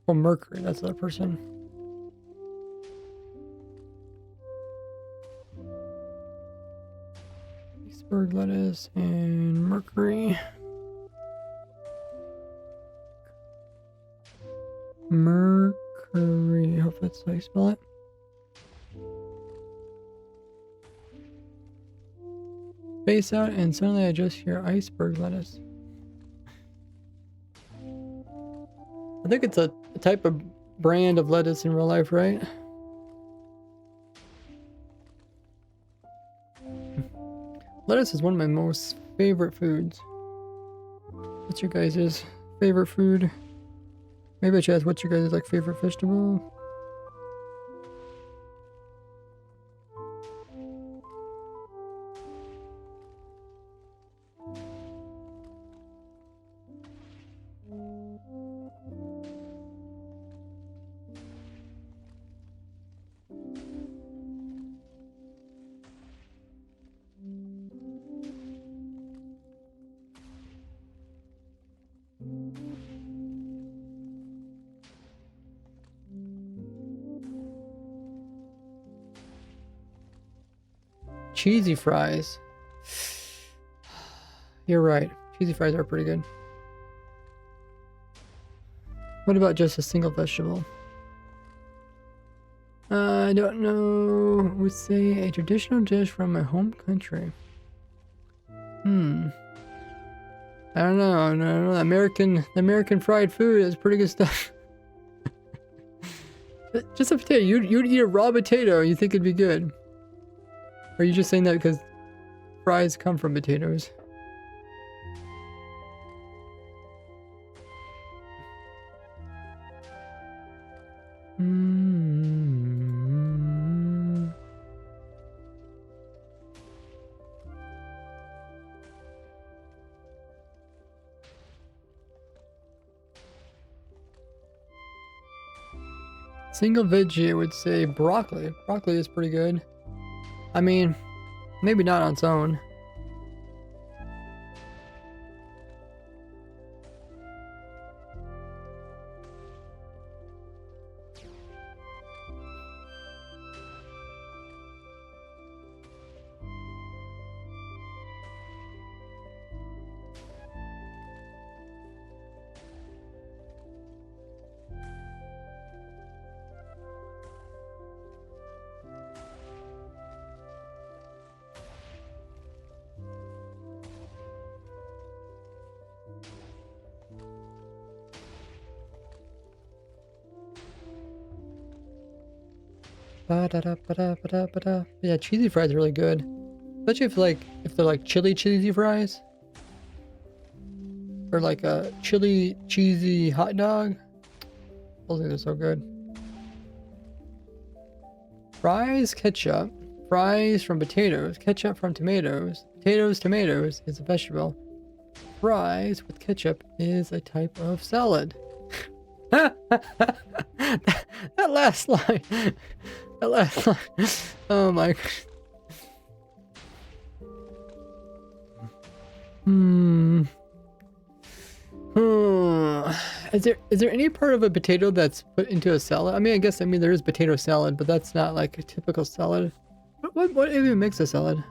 Oh, Mercury, that's that person. Iceberg lettuce and Mercury. Mercury, I hope that's how you spell it. Face out, and suddenly I just hear iceberg lettuce. I think it's a type of brand of lettuce in real life, right? Lettuce is one of my most favorite foods. What's your guys' favorite food? Maybe I should ask what's your guys' like favorite vegetable? Cheesy fries. You're right. Cheesy fries are pretty good. What about just a single vegetable? I don't know. Would say a traditional dish from my home country. I don't know. The American fried food is pretty good stuff. Just a potato. You'd eat a raw potato. You think it'd be good? Or are you just saying that because fries come from potatoes? Single veggie, I would say broccoli. Broccoli is pretty good. I mean, maybe not on its own. Yeah, cheesy fries are really good. Especially if they're like chili cheesy fries. Or like a chili cheesy hot dog. Those things are so good. Fries, ketchup. Fries from potatoes. Ketchup from tomatoes. Tomatoes is a vegetable. Fries with ketchup is a type of salad. that last line. That last line. Oh my god. Hmm. Is there any part of a potato that's put into a salad? I mean there is potato salad, but that's not like a typical salad. What even makes a salad?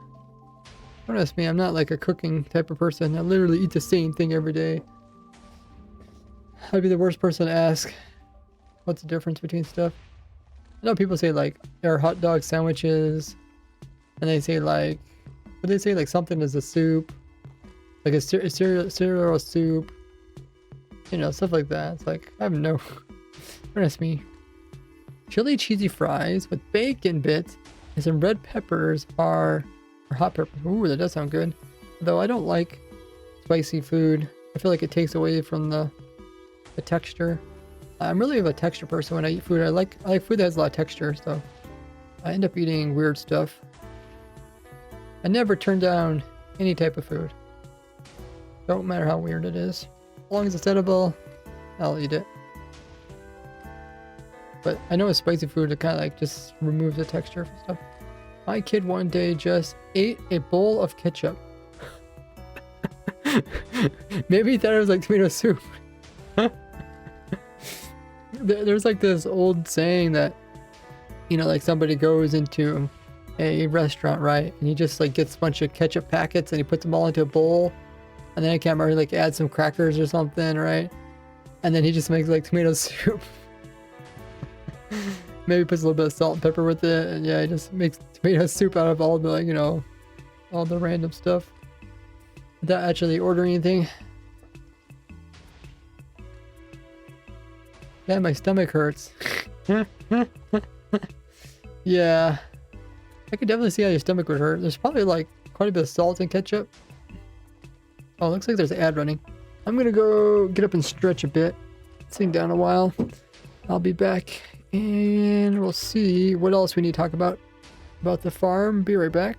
Don't ask me. I'm not like a cooking type of person. I literally eat the same thing every day. I'd be the worst person to ask. What's the difference between stuff? I know people say like there are hot dog sandwiches, and they say like, what do they say, like something is a soup, like a cereal soup, you know, stuff like that. It's like I have no. Don't ask me. Chili cheesy fries with bacon bits and some red peppers or hot peppers. Ooh, that does sound good. Though I don't like spicy food. I feel like it takes away from the texture. I'm really of a texture person when I eat food. I like food that has a lot of texture, so I end up eating weird stuff. I never turn down any type of food. Don't matter how weird it is. As long as it's edible, I'll eat it. But I know with spicy food, it kind of like just removes the texture and stuff. My kid one day just ate a bowl of ketchup. Maybe he thought it was like tomato soup. There's like this old saying that, you know, like somebody goes into a restaurant, right? And he just like gets a bunch of ketchup packets and he puts them all into a bowl. And then I can't remember, like add some crackers or something, right? And then he just makes like tomato soup. Maybe puts a little bit of salt and pepper with it. And yeah, he just makes tomato soup out of all the, like, you know, all the random stuff. Without actually ordering anything. Yeah, my stomach hurts. Yeah. I could definitely see how your stomach would hurt. There's probably like quite a bit of salt and ketchup. Oh, looks like there's an ad running. I'm gonna go get up and stretch a bit. Sitting down a while. I'll be back and we'll see what else we need to talk about the farm. Be right back.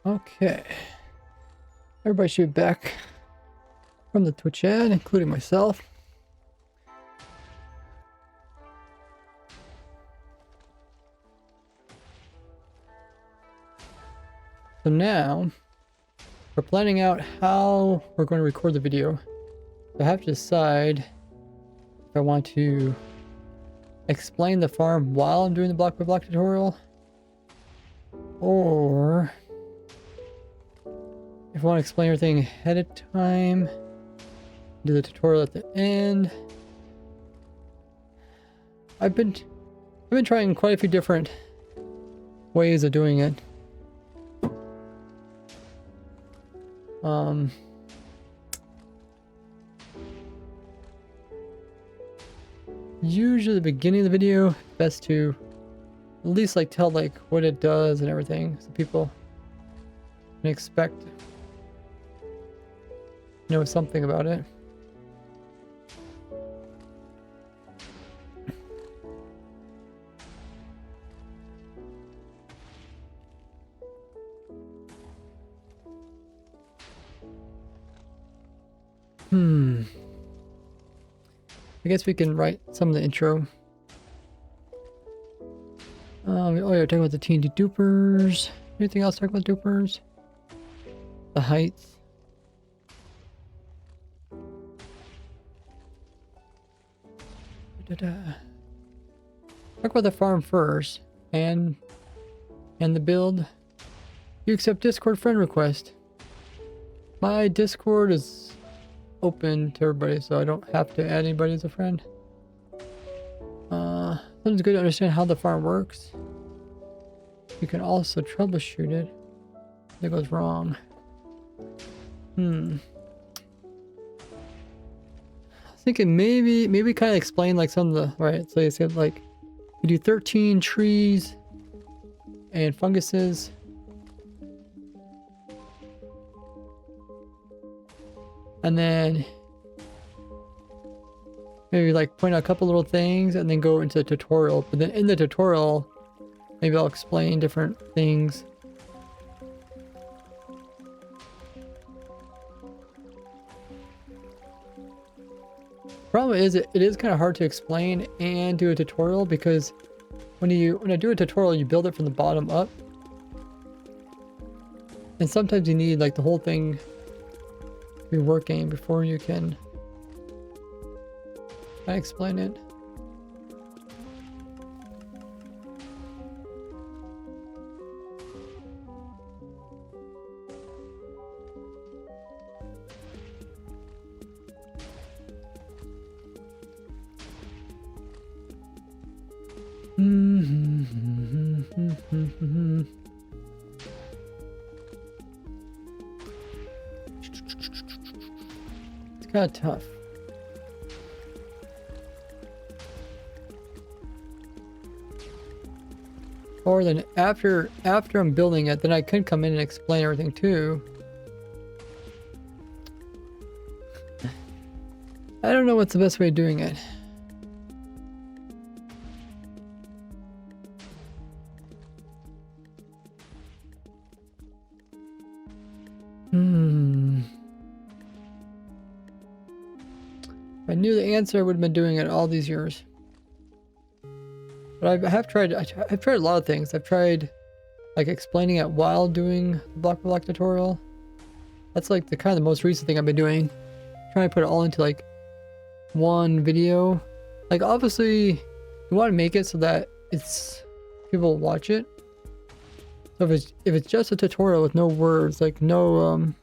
Okay. Everybody should be back from the Twitch ad, including myself. So now we're planning out how we're going to record the video. So I have to decide if I want to explain the farm while I'm doing the block by block tutorial, or if I want to explain everything ahead of time, do the tutorial at the end. I've been trying quite a few different ways of doing it. Usually the beginning of the video, best to at least like tell like what it does and everything, so people can expect know something about it. I guess we can write some of the intro. Oh yeah, talking about the TNT dupers. Anything else talk about dupers? The heights. Talk about the farm first, and the build. You accept Discord friend request. My Discord is open to everybody, so I don't have to add anybody as a friend. Sometimes good to understand how the farm works. You can also troubleshoot it if it goes wrong. I was thinking maybe kind of explain like some of the so you said like you do 13 trees and funguses. And then maybe like point out a couple little things and then go into the tutorial. But then in the tutorial, maybe I'll explain different things. Problem is, it is kind of hard to explain and do a tutorial, because when I do a tutorial, you build it from the bottom up. And sometimes you need like the whole thing be working before you can explain it. It's kind of tough. Or then after I'm building it, then I could come in and explain everything too. I don't know what's the best way of doing it. If I knew the answer, I would have been doing it all these years. But I've tried a lot of things. I've tried like explaining it while doing the block by block tutorial. That's like the kind of the most recent thing I've been doing. Trying to put it all into like one video. Like obviously you want to make it so that people watch it. So if it's just a tutorial with no words, like no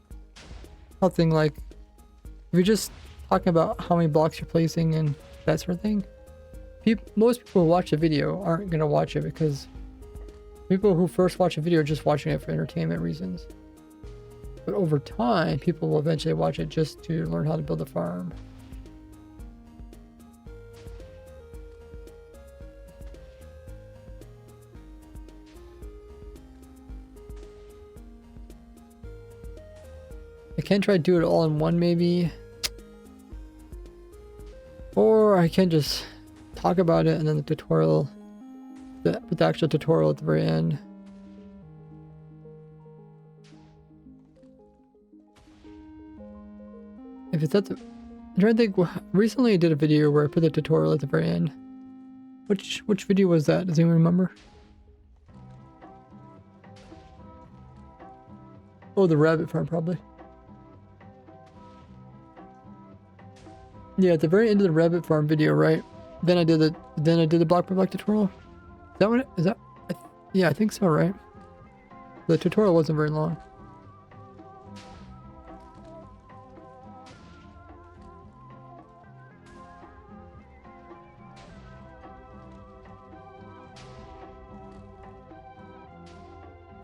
nothing, like if you're just talking about how many blocks you're placing and that sort of thing, most people who watch the video aren't going to watch it, because people who first watch a video are just watching it for entertainment reasons. But over time, people will eventually watch it just to learn how to build a farm. I can try to do it all in one maybe. Or I can just talk about it and then the tutorial, put the actual tutorial at the very end. If it's at the, I'm trying to think, recently I did a video where I put the tutorial at the very end. Which video was that? Does anyone remember? Oh, the rabbit farm probably. Yeah, at the very end of the rabbit farm video, right? Then I did the block by block tutorial. Is that what it is? That yeah, I think so, right? The tutorial wasn't very long.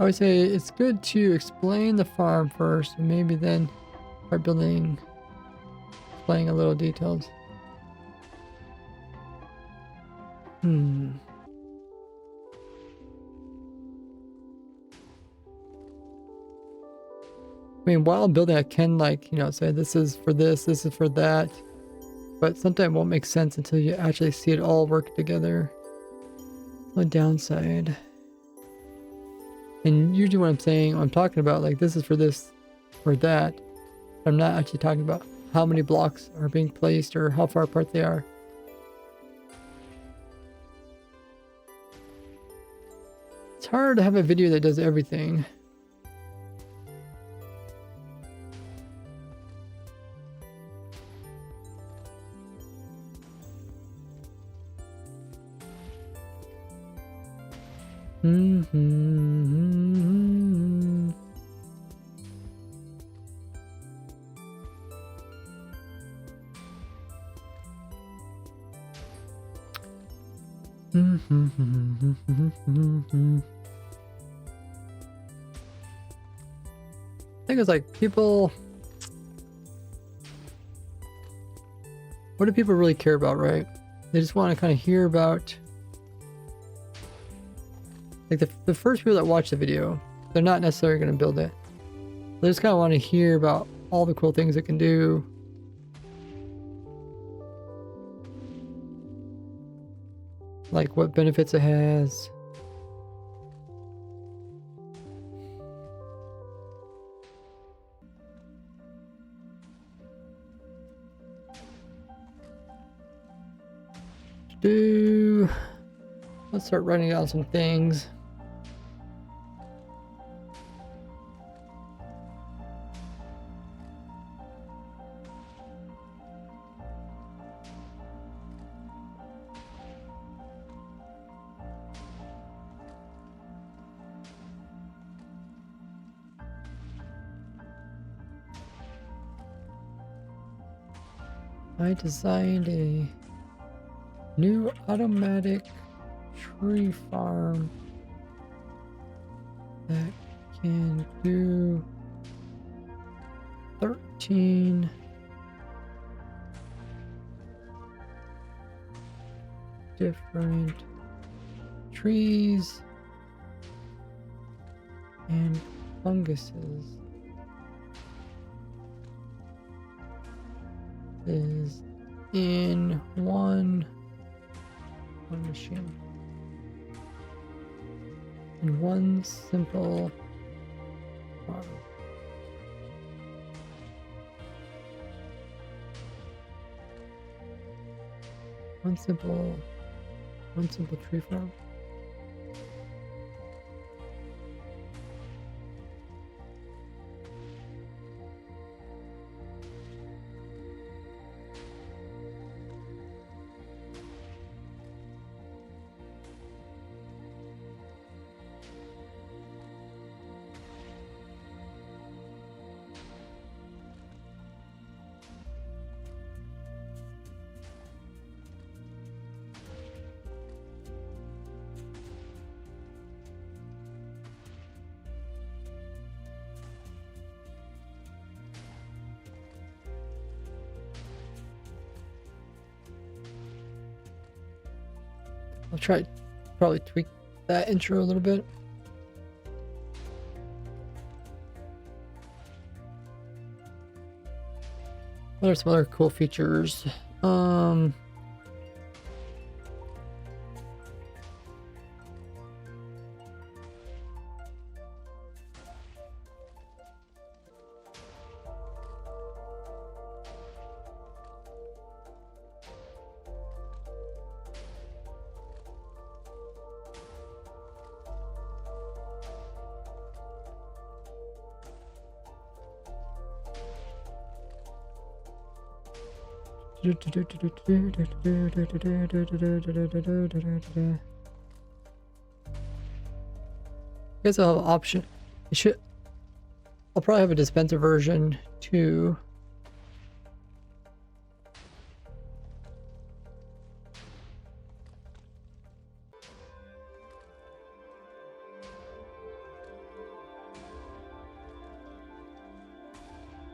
I would say it's good to explain the farm first, and maybe then start explaining a little details. I mean, while building, I can, like, you know, say this is for this is for that, but sometimes it won't make sense until you actually see it all work together. The downside. And usually when I'm talking about, like, this is for this or that, I'm not actually talking about how many blocks are being placed or how far apart they are. It's hard to have a video that does everything. I think it's like people. What do people really care about, right? They just want to kind of hear about. Like the first people that watch the video, they're not necessarily going to build it. They just kind of want to hear about all the cool things it can do. Like what benefits it has. Let's start writing down some things. I designed a new automatic tree farm that can do 13 different trees and funguses. Is in one machine. In one simple farm. One simple tree farm. I'll probably tweak that intro a little bit. What are some other cool features? guess I'll have an option. I'll probably have a dispenser version too.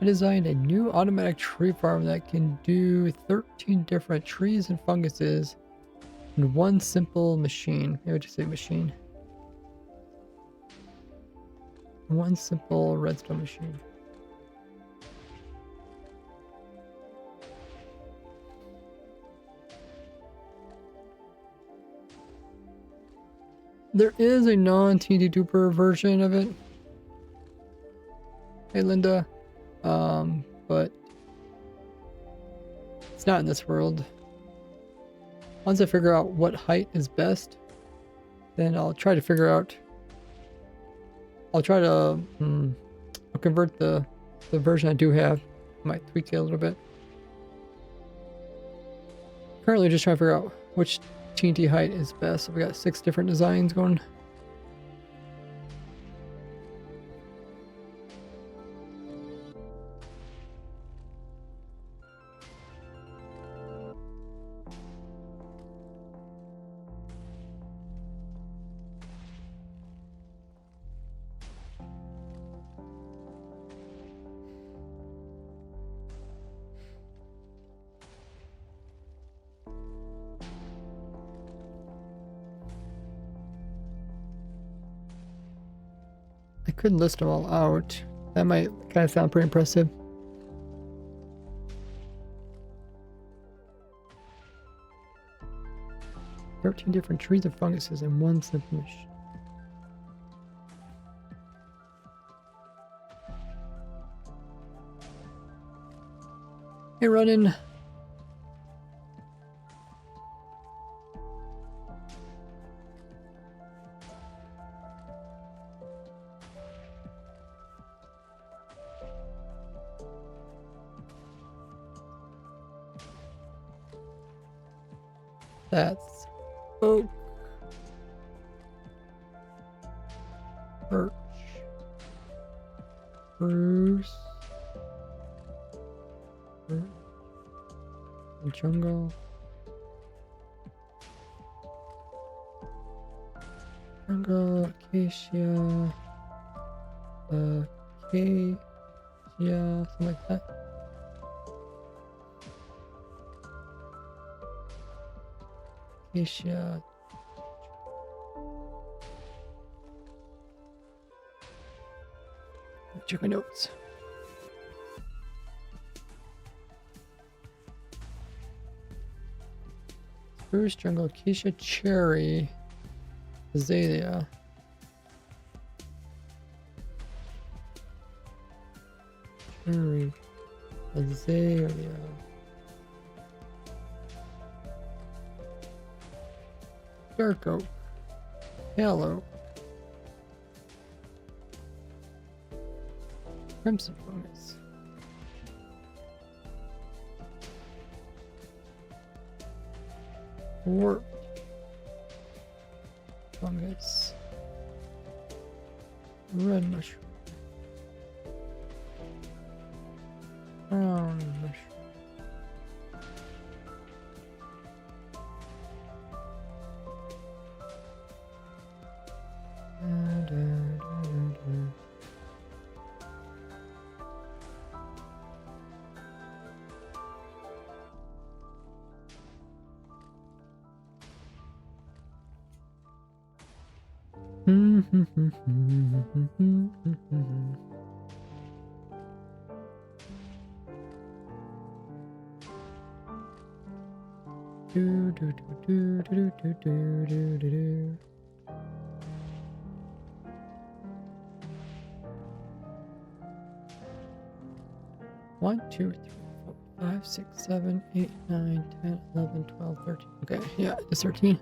I designed a new automatic tree farm that can do 13 different trees and funguses in one simple machine. Maybe I just say machine. One simple redstone machine. There is a non-TD duper version of it. Hey Linda. But it's not in this world. Once I figure out what height is best, then I'll try to figure out. I'll try to I'll convert the version I do have. I might tweak it a little bit. Currently, just trying to figure out which TNT height is best. So we got 6 different designs going. I could list them all out. That might kind of sound pretty impressive. "13 different trees and funguses in one simple machine." Hey, running. That's oak, birch, spruce, jungle, acacia, something like that. Acacia. Check my notes. Spruce, jungle, acacia, cherry, azalea. Cherry, azalea. Dark oak, yellow, crimson fungus, wart fungus, red mushroom, brown mushroom. One, two, three, 4, 5, 6, 7, 8, 9, 10, 11, 12, 13. Okay, yeah, it's 13.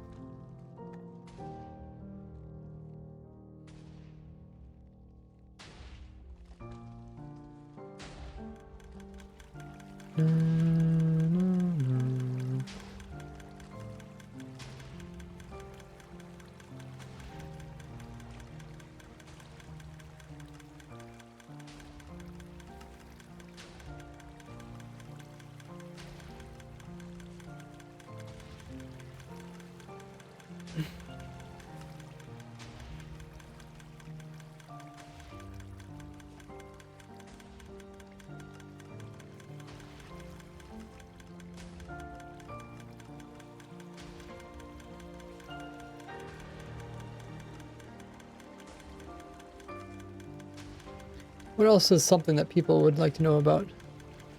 What else is something that people would like to know about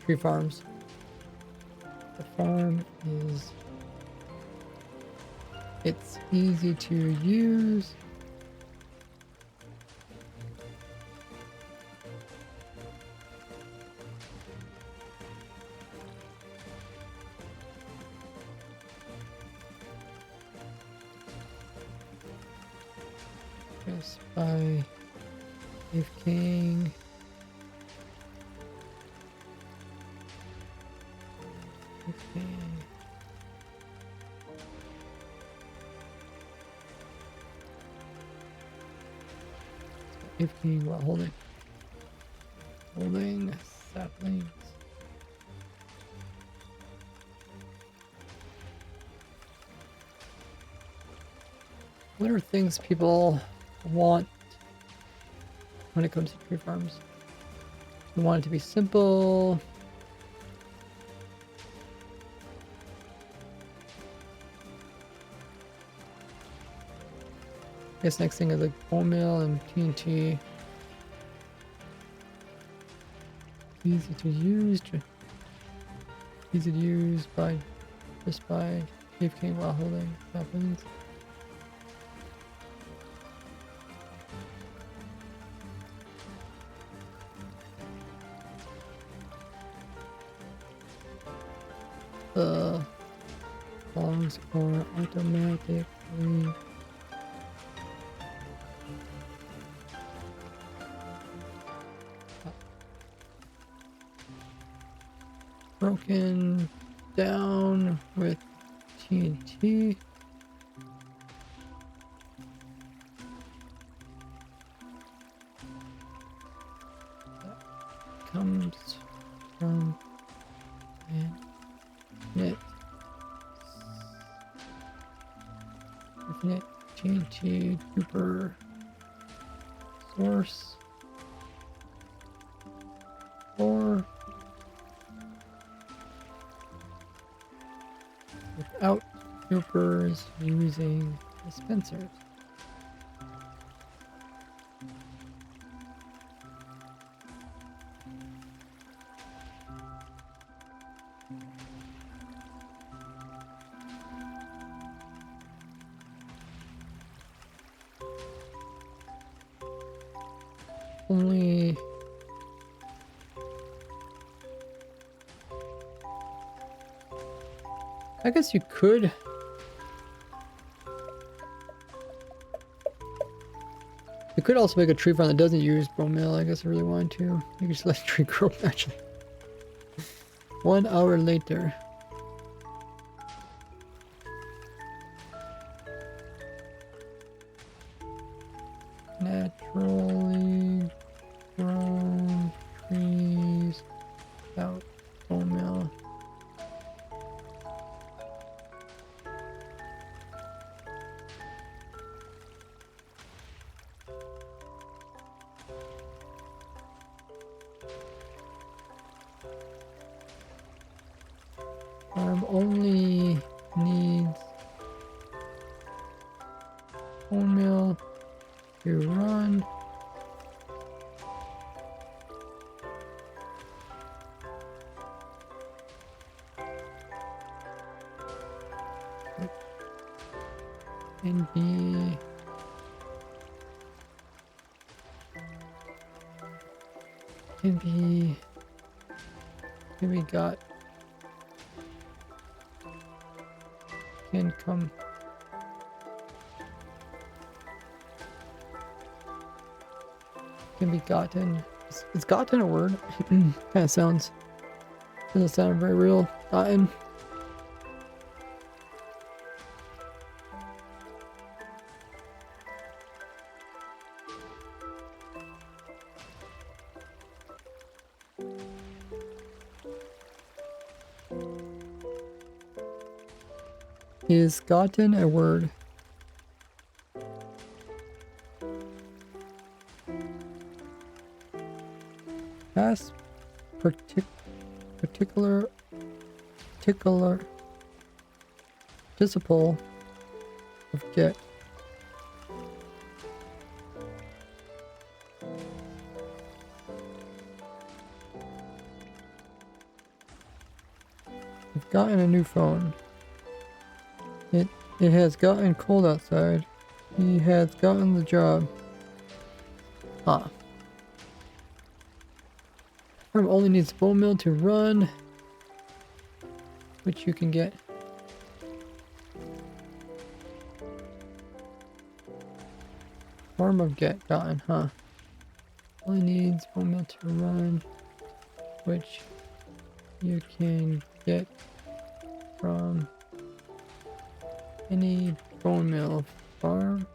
tree farms? The farm is... It's easy to use. Just by Cave King. Okay. Cave King while holding saplings. What are things people want when it comes to tree farms? We want it to be simple. I guess next thing is like bone meal and TNT. Easy to use. Easy to use by just by Cave King while holding saplings. Longs are automatically broken down with TNT. That comes from infinite TNT duper source or without dupers using dispensers. Only I guess you could also make a tree farm that doesn't use bone meal. I guess I really wanted to. You could just let the tree grow naturally. 1 hour later. Naturally grown trees without bone meal. Farm only needs bone meal to run. And can be got can come can be gotten. Is gotten a word? Kind of sounds doesn't sound very real. Gotten. Is gotten a word? last particular disciple of get. I've gotten a new phone. It has gotten cold outside. He has gotten the job. Huh. Farm only needs bone meal to run, which you can get. Farm of gotten, huh? Only needs bone meal to run, which you can get from any bone meal farm.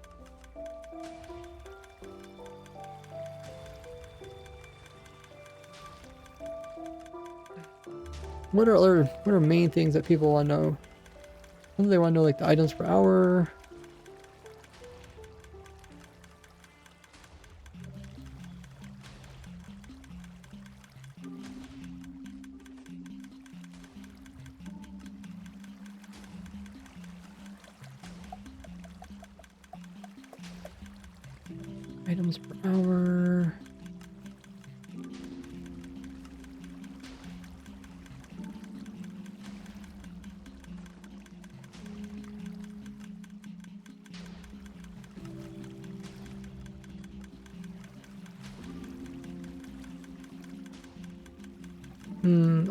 What are main things that people want to know? What do they want to know, like the items per hour? Items per hour.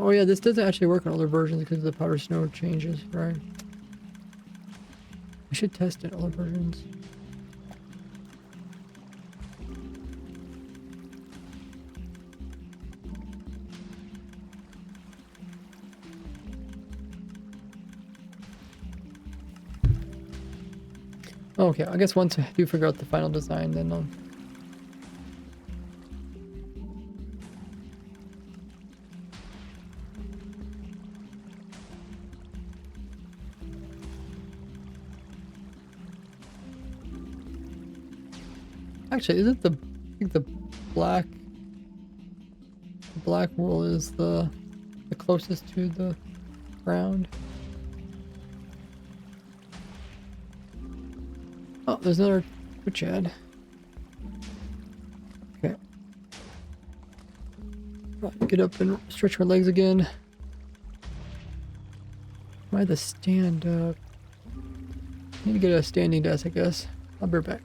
Oh yeah, this doesn't actually work on older versions because the powder snow changes, right? I should test it on older versions. Okay, I guess once I do figure out the final design, then actually, is it I think the black wool is the closest to the ground. Oh, there's another twitch ad. Okay. Right, get up and stretch my legs again. Why the stand up? Need to get a standing desk, I guess. I'll be right back.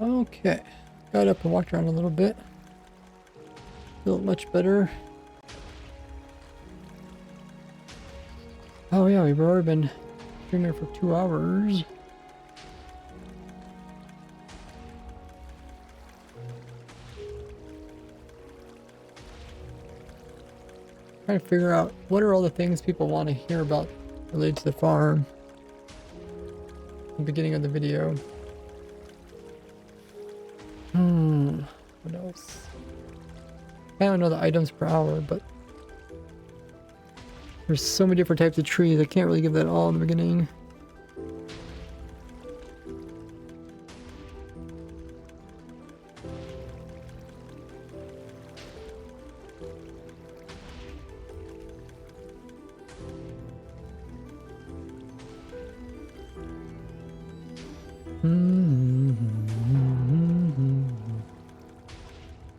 Okay, got up and walked around a little bit. Feel much better. Oh yeah, we've already been streaming for 2 hours. Trying to figure out what are all the things people want to hear about related to the farm. At the beginning of the video. What else? I don't know the items per hour, but there's so many different types of trees. I can't really give that all in the beginning.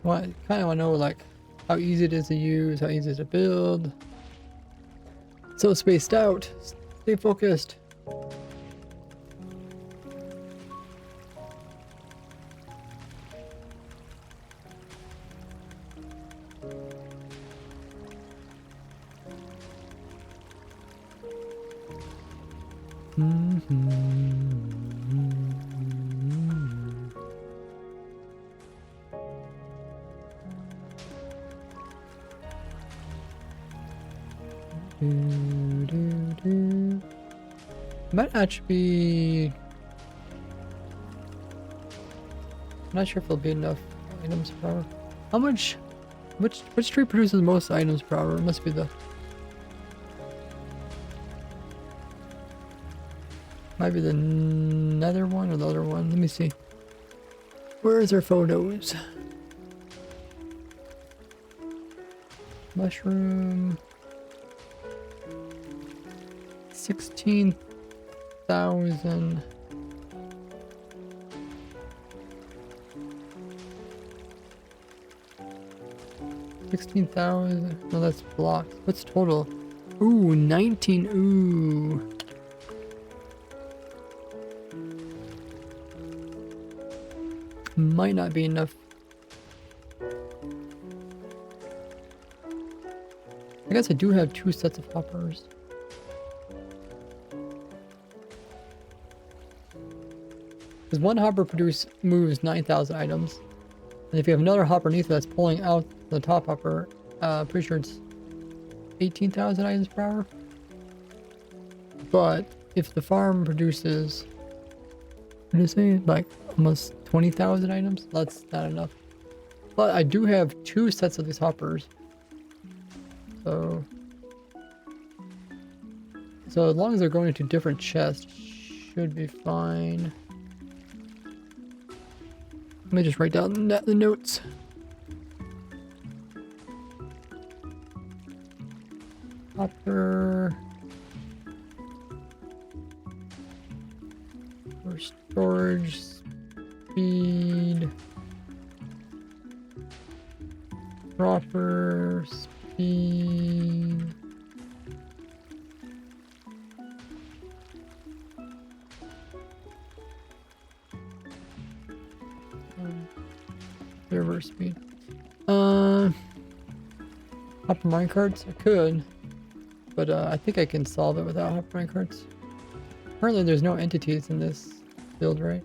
Well, I kind of want to know like how easy it is to use, how easy it is to build. So spaced out. Stay focused. Might actually be... I'm not sure if there'll be enough items per hour. How much... Which tree produces the most items per hour? It must be the... Might be the nether one or the other one. Let me see. Where is our photos? Mushroom... 16,000. No, that's blocks. What's total? Ooh, 19. Ooh. Might not be enough. I guess I do have 2 sets of hoppers. Because one hopper moves 9,000 items. And if you have another hopper underneath that's pulling out the top hopper, pretty sure it's 18,000 items per hour. But if the farm produces, what did I say, like almost 20,000 items, that's not enough. But I do have 2 sets of these hoppers. So as long as they're going into different chests, should be fine. Let me just write down the notes. Hopper. For storage speed. Proper speed. Server speed. Hopper minecarts? I could, but I think I can solve it without hopper minecarts. Apparently there's no entities in this build, right?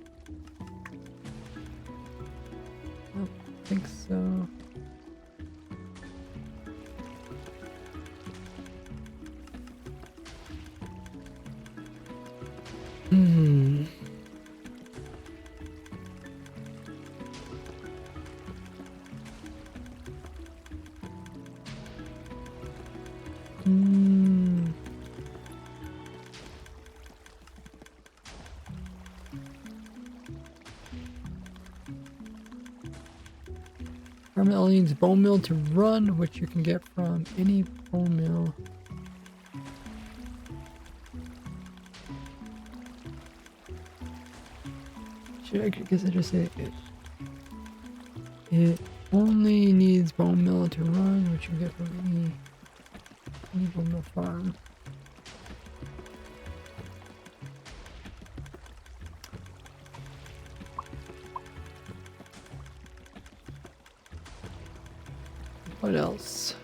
I don't think so. Farm only needs bone meal to run, which you can get from any bone meal. I guess I just say it. It only needs bone meal to run, which you can get from any bone meal farm. What else?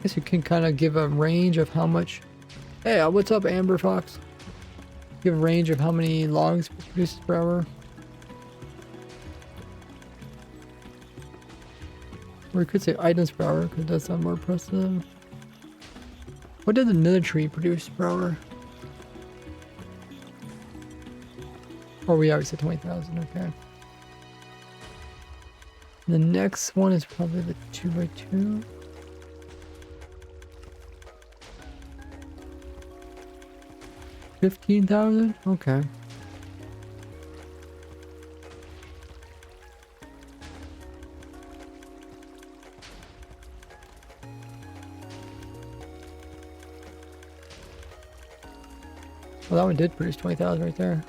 Guess you can kind of give a range of how much. Hey, what's up, Amber Fox? Give a range of how many logs it produces per hour. Or we could say items per hour, because that sounds more impressive. What did the nether tree produce per hour? Oh, we already said 20,000, okay. The next one is probably the 2x2. $15,000? Okay. Well, that one did produce 20,000 right there.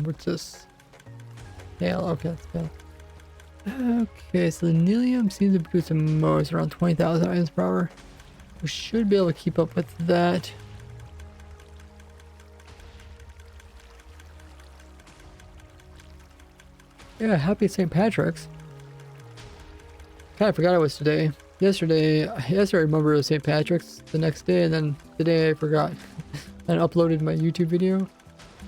What's this? Hail. Okay, that's good. Okay, so the Nelium seems to produce the most, around 20,000 items per hour. We should be able to keep up with that. Yeah, happy St. Patrick's. Kind of forgot it was today. Yesterday I remember it was St. Patrick's. The next day, and then today I forgot. And uploaded my YouTube video.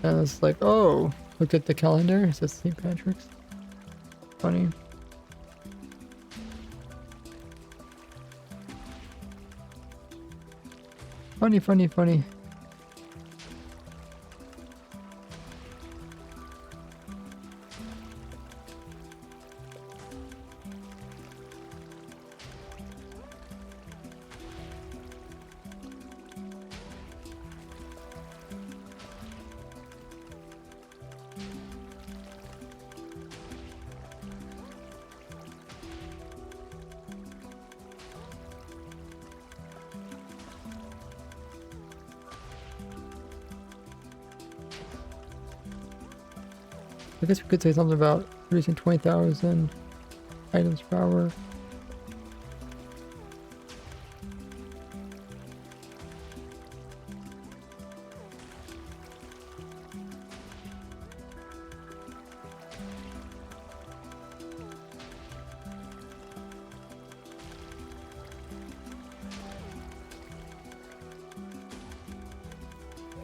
And I was like, oh, looked at the calendar. It says St. Patrick's. Funny. Funny, funny, funny. I guess we could say something about producing 20,000 items per hour.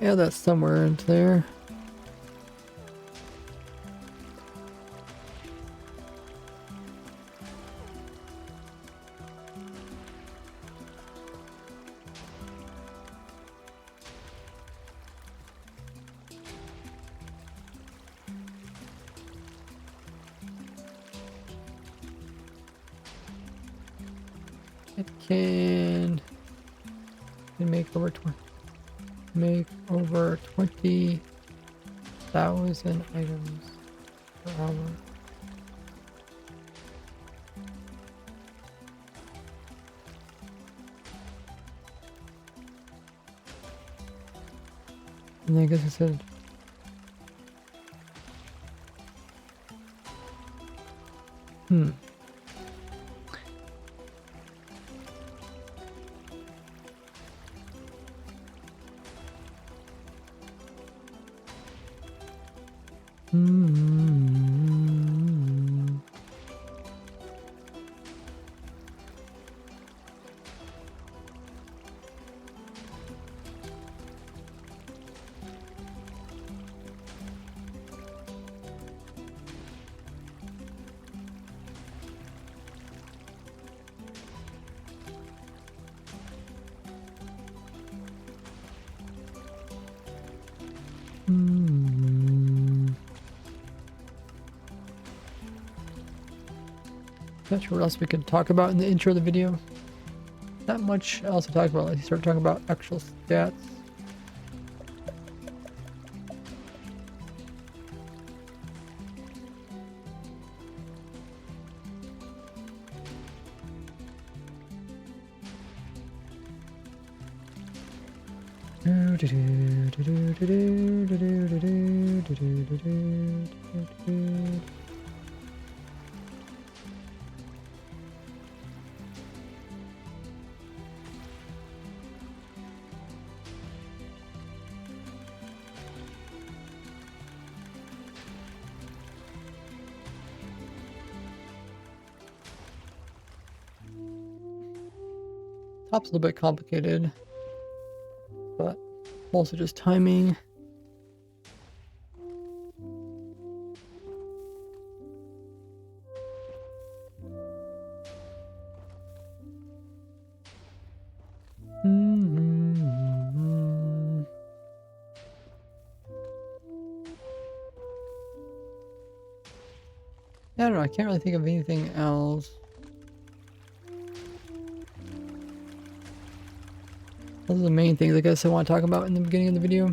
Yeah, that's somewhere into there. It can make over 20,000 items per hour. And I guess I said not sure what else we could talk about in the intro of the video. Not much else to talk about. Let's start talking about actual stats. Top's a little bit complicated, but mostly just timing. I don't know, I can't really think of anything else. Those are the main things I guess I want to talk about in the beginning of the video.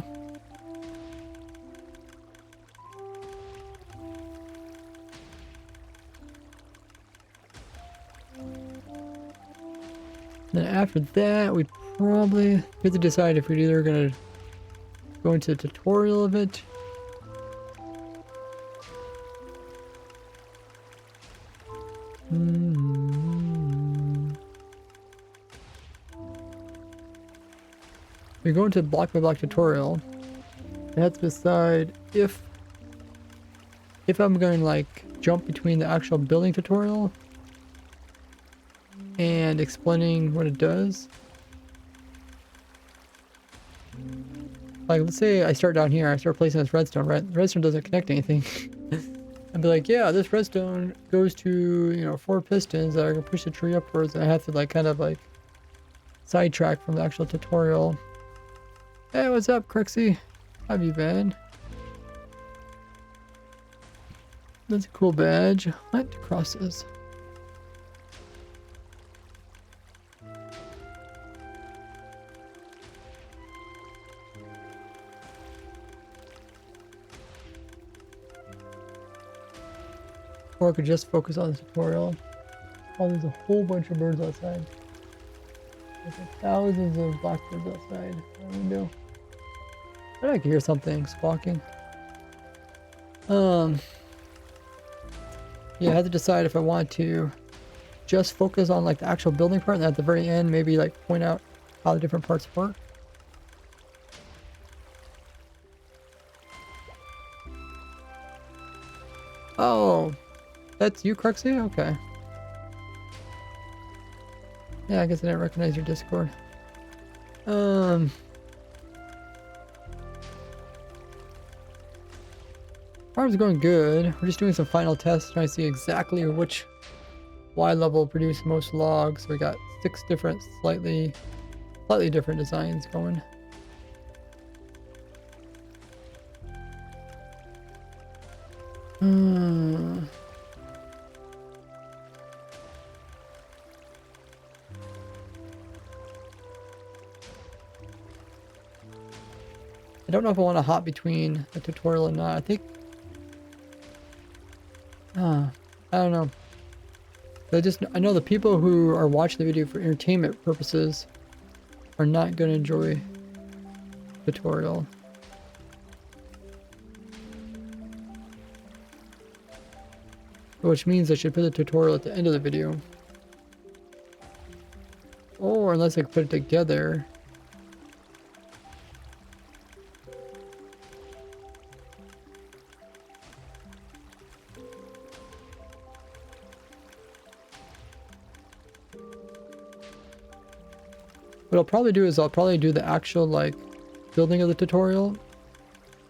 Then after that, we probably have to decide if we're either gonna go into the tutorial of it. We go into block by block tutorial. I have to decide if I'm going to like jump between the actual building tutorial and explaining what it does. Like, let's say I start down here, I start placing this redstone, right? Redstone doesn't connect to anything. I'd be like, yeah, this redstone goes to, you know, 4 pistons that are gonna push the tree upwards, and I have to like kind of like sidetrack from the actual tutorial. Hey, what's up, Crixie? How have you been? That's a cool badge. Hunt crosses. Or I could just focus on the tutorial. Oh, there's a whole bunch of birds outside. There's like thousands of blackbirds outside my window. I can hear something squawking. Yeah, I had to decide if I want to just focus on like the actual building part, and at the very end maybe like point out how the different parts work. Oh, that's you, Cruxy? Okay. Yeah, I guess I didn't recognize your Discord. Farm's going good. We're just doing some final tests, trying to see exactly which Y level produce most logs. We got 6 different, slightly different designs going. I don't know if I want to hop between the tutorial or not. I think... I don't know. I know the people who are watching the video for entertainment purposes are not going to enjoy the tutorial. Which means I should put the tutorial at the end of the video. Or unless I can put it together. What I'll probably do is I'll probably do the actual like building of the tutorial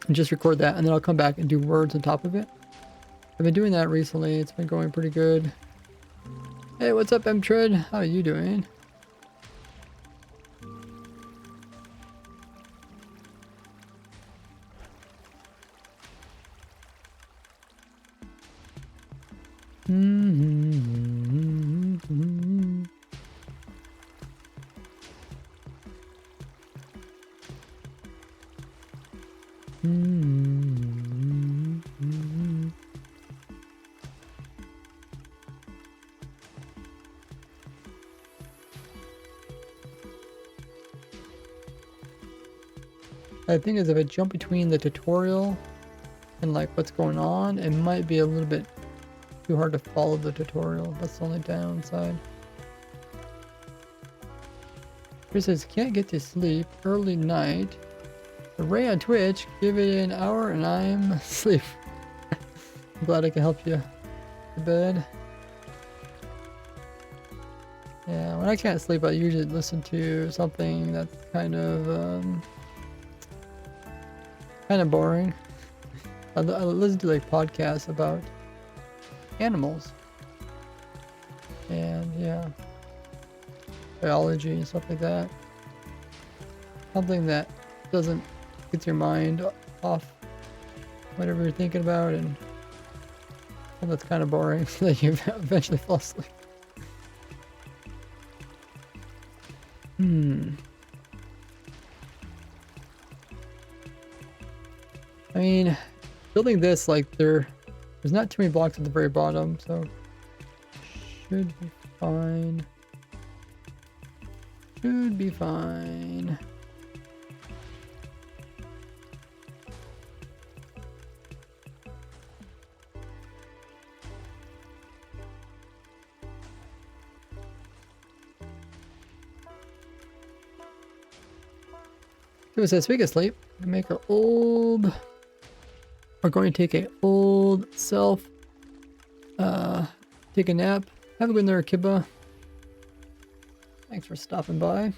and just record that, and then I'll come back and do words on top of it. I've been doing that recently. It's been going pretty good. Hey, what's up, M-Tread? How are you doing? The thing is, if I jump between the tutorial and like what's going on, it might be a little bit too hard to follow the tutorial. That's the only downside. Chris says, can't get to sleep. Early night. The Ray on Twitch, give it an hour and I'm asleep. I'm glad I can help you to bed. Yeah, when I can't sleep, I usually listen to something that's kind of boring. I listen to like podcasts about animals and yeah, biology and stuff like that. Something that doesn't get your mind off whatever you're thinking about, and well, that's kind of boring so that you eventually fall asleep. I mean, building this, like, there's not too many blocks at the very bottom, so should be fine. Should be fine. It says, speak of sleep, make our old. We're going to take a old self. Take a nap. Have a good night, Kibba. Thanks for stopping by.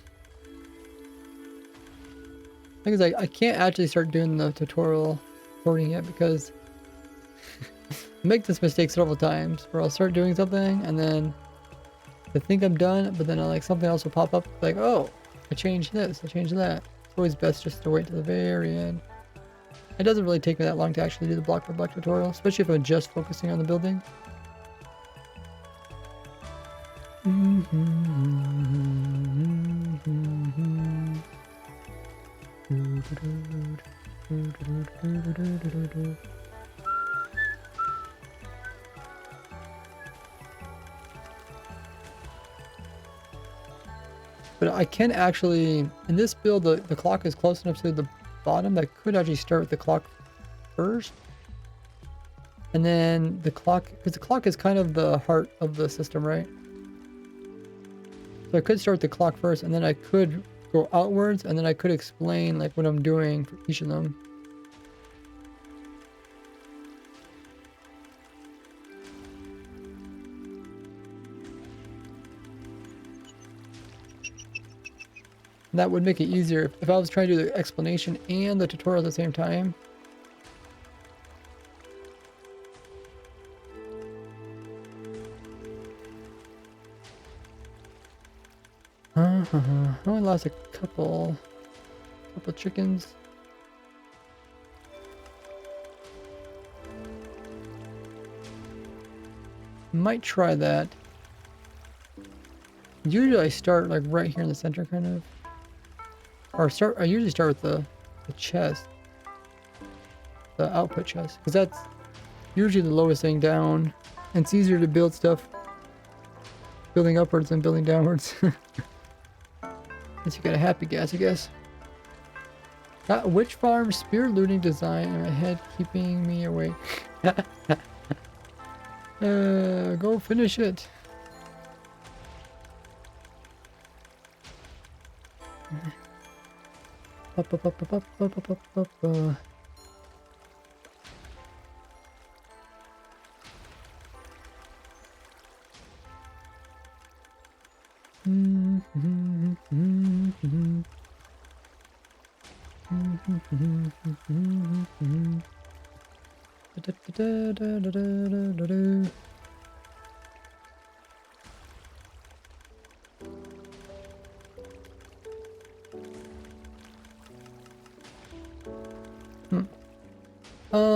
Thing is, I can't actually start doing the tutorial recording yet because I make this mistake several times where I'll start doing something and then I think I'm done, but then like something else will pop up like, oh, I changed this, I changed that. It's always best just to wait to the very end. It doesn't really take me that long to actually do the block by block tutorial, especially if I'm just focusing on the building. But I can actually, in this build, the clock is close enough to the bottom that I could actually start with the clock first. And then the clock, because the clock is kind of the heart of the system, right? So I could start with the clock first, and then I could go outwards, and then I could explain like what I'm doing for each of them. And that would make it easier if I was trying to do the explanation and the tutorial at the same time. I only lost a couple chickens. Might try that. Usually I start like right here in the center, kind of. Or I usually start with the chest. The output chest. Because that's usually the lowest thing down. And it's easier to build stuff building upwards than building downwards. Unless you got a happy gas, I guess. Got witch farm spear looting design in my head, keeping me awake. Go finish it.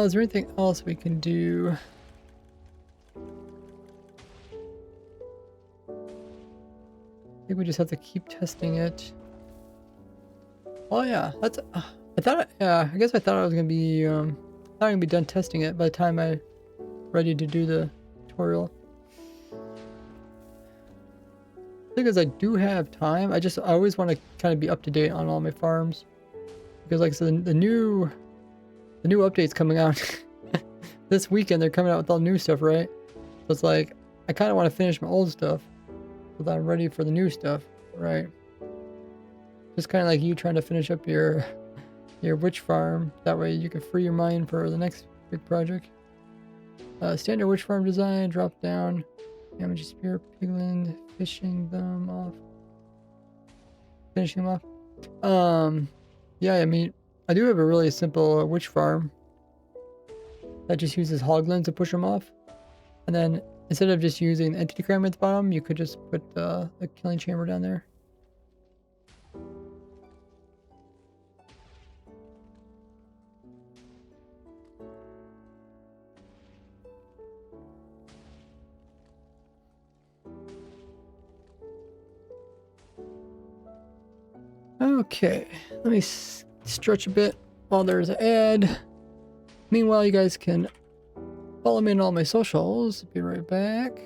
Is there anything else we can do? I think we just have to keep testing it. Oh yeah, that's. I thought. Yeah, I guess I thought I was gonna be. Thought I'm gonna be done testing it by the time I'm ready to do the tutorial. Because I do have time. I always want to kind of be up to date on all my farms. because like I said, the new update's coming out this weekend. They're coming out with all new stuff, right? So it's like I kind of want to finish my old stuff so that I'm ready for the new stuff, right? Just kind of like you trying to finish up your witch farm. That way you can free your mind for the next big project. Standard witch farm design, drop down, damage spear piglin, finishing them off. Yeah, I mean, I do have a really simple witch farm that just uses hoglins to push them off. And then instead of just using entity cram at the bottom, you could just put a killing chamber down there. Okay, let me stretch a bit while there's an ad. Meanwhile, you guys can follow me on all my socials. Be right back.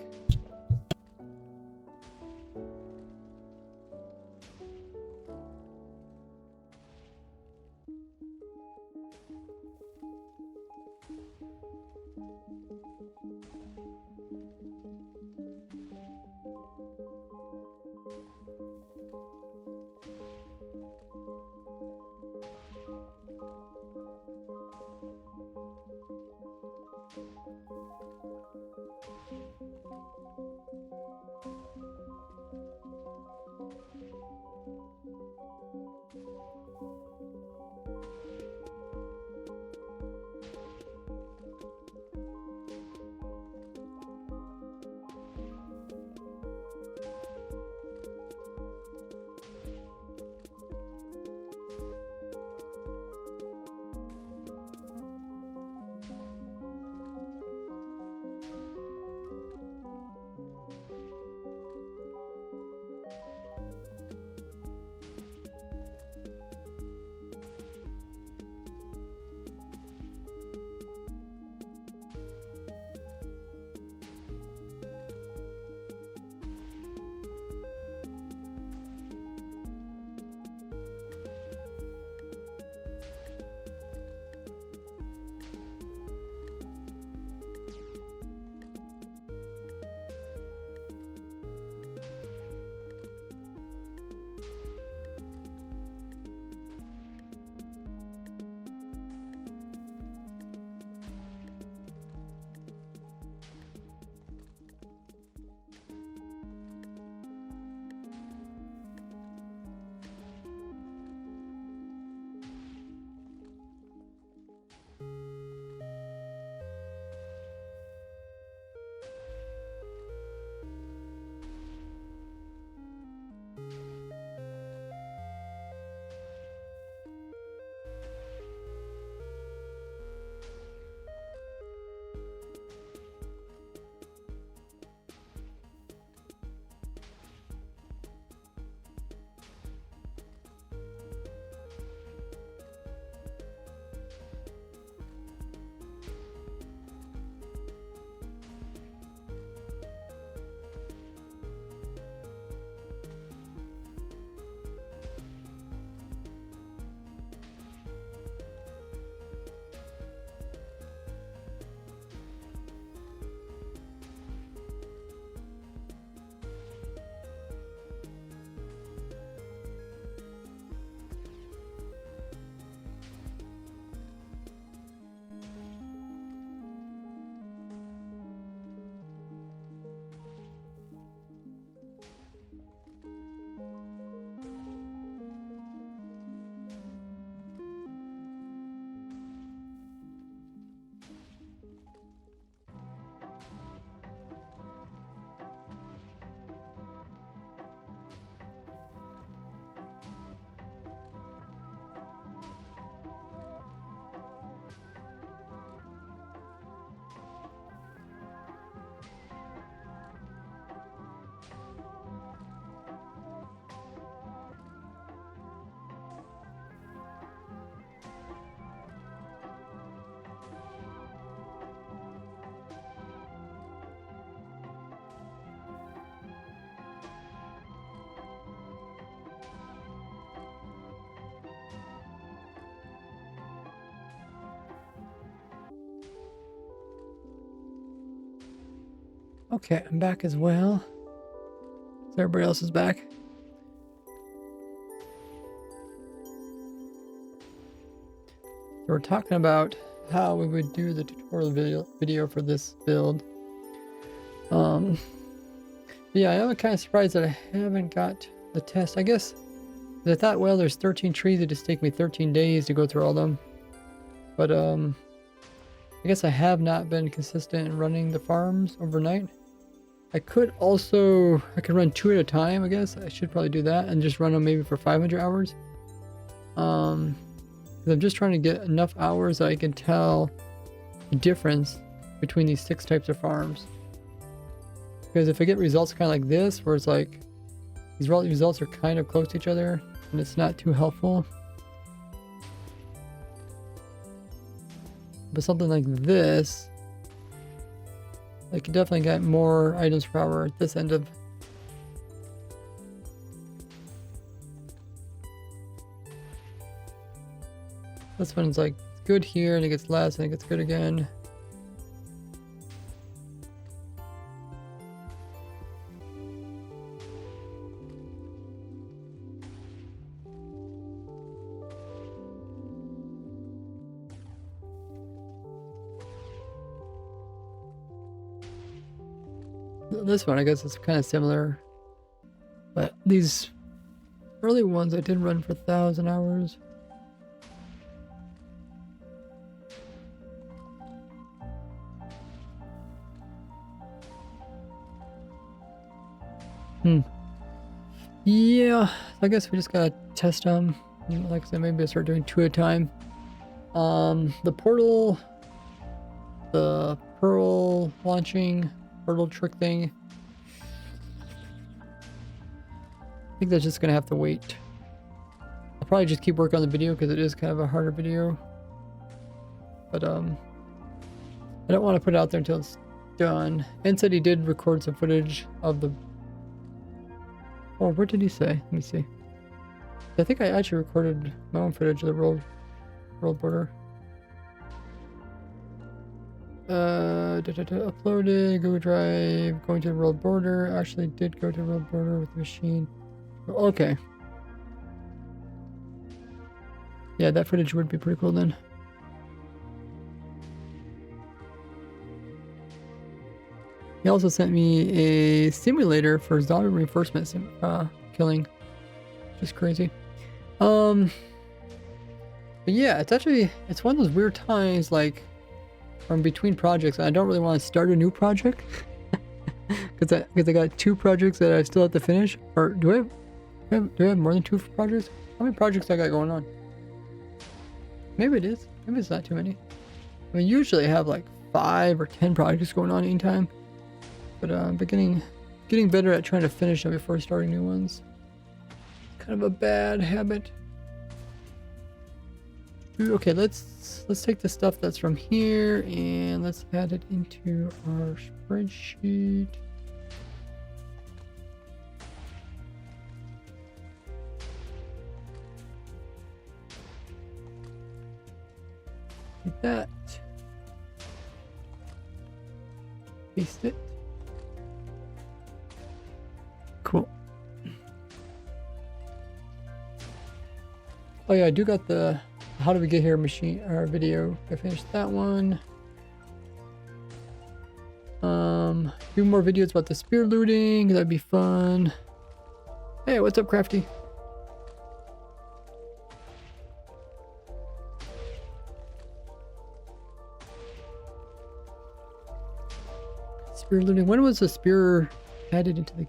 Okay, I'm back as well. So everybody else is back. So we're talking about how we would do the tutorial video for this build. Yeah, I am kind of surprised that I haven't got the test. I guess I thought, well, there's 13 trees. It just take me 13 days to go through all of them. But I guess I have not been consistent in running the farms overnight. I could run 2 at a time. I guess I should probably do that and just run them maybe for 500 hours. 'Cause I'm just trying to get enough hours that I can tell the difference between these 6 types of farms. Because if I get results kind of like this, where it's like these results are kind of close to each other, and it's not too helpful. But something like this, I could definitely get more items per hour at this end of. This one's like good here, and it gets less, and it gets good again. This one, I guess, is kind of similar, but these early ones I did run for 1,000 hours. Yeah, I guess we just gotta test them. Like I said, maybe I'll start doing 2 at a time. The portal, the pearl launching, portal trick thing. I think that's just gonna have to wait. I'll probably just keep working on the video because it is kind of a harder video. But I don't want to put it out there until it's done. And said he did record some footage of the. Oh, what did he say? Let me see. I think I actually recorded my own footage of the world border. Uploaded Google Drive, going to the world border. Actually did go to the world border with the machine. Okay. Yeah, that footage would be pretty cool then. He also sent me a simulator for zombie reinforcement killing. Just crazy. But yeah, it's one of those weird times, like from between projects. I don't really want to start a new project because I got 2 projects that I still have to finish. Or do I have more than 2 projects? How many projects I got going on? Maybe it is. Maybe it's not too many. I mean, usually I have like 5 or 10 projects going on anytime. But getting better at trying to finish them before starting new ones. Kind of a bad habit. Okay, let's take the stuff that's from here and let's add it into our spreadsheet. Like that. Paste it. Cool. Oh yeah, I do got the how do we get here machine or video. I finished that one. Do more videos about the spear looting. That'd be fun. Hey, what's up, Crafty? Spear looting. When was the spear added into the?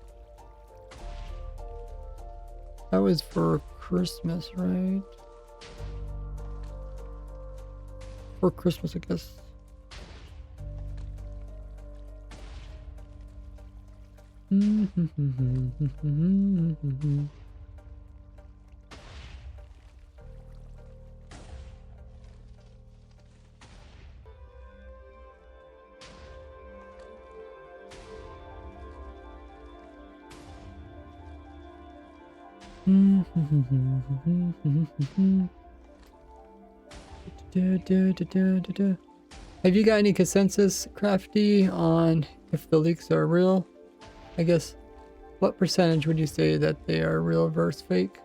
That was for Christmas, right? For Christmas, I guess. Have you got any consensus, Crafty, on if the leaks are real. I guess, what percentage would you say that they are real versus fake?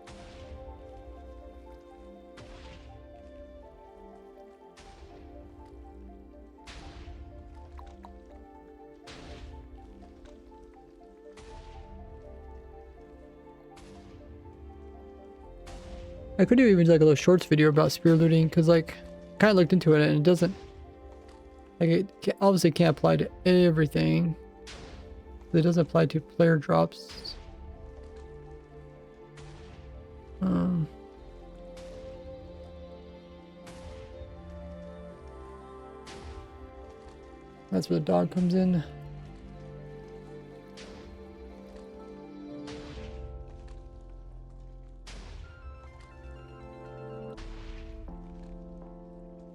I could do even like a little shorts video about spear looting, because like I kind of looked into it and it doesn't, like it obviously can't apply to everything. It doesn't apply to player drops. That's where the dog comes in.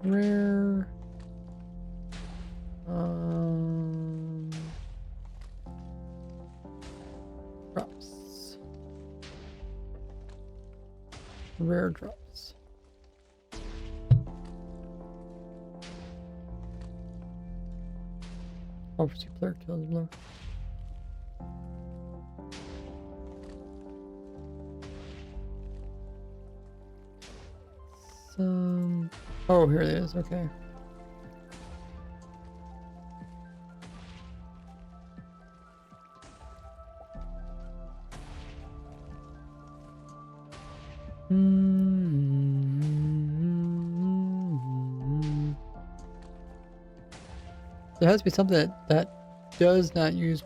Rare. Drops. Rare drops. Oversee player kills below. Oh, here it is. Okay. There has to be something that does not use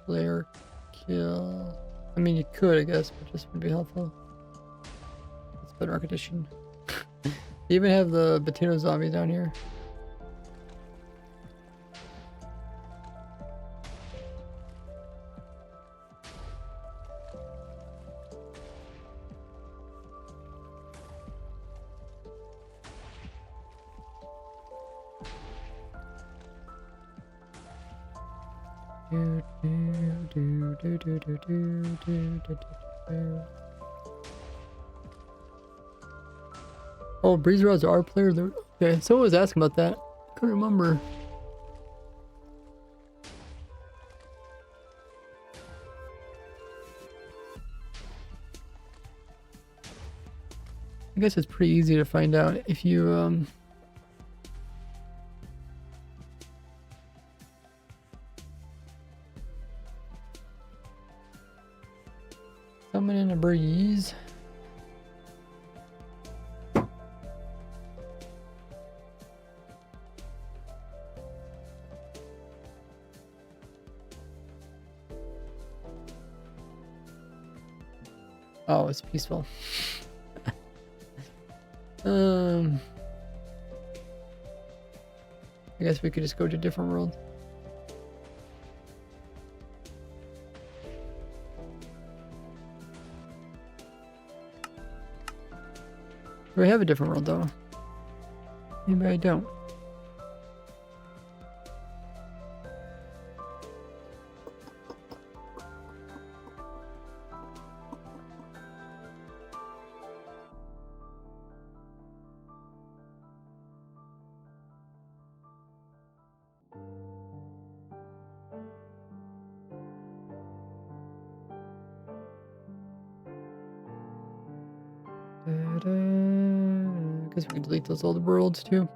player kill. I mean, you could, I guess, but just would be helpful. It's Bedrock Edition. They even have the potato zombie down here. Oh, Breeze Rods are player. Okay, someone was asking about that. I couldn't remember. I guess it's pretty easy to find out if you summon in a breeze. Oh, it's peaceful. I guess we could just go to a different world. We have a different world though. Maybe I don't. I guess we can delete those old worlds too.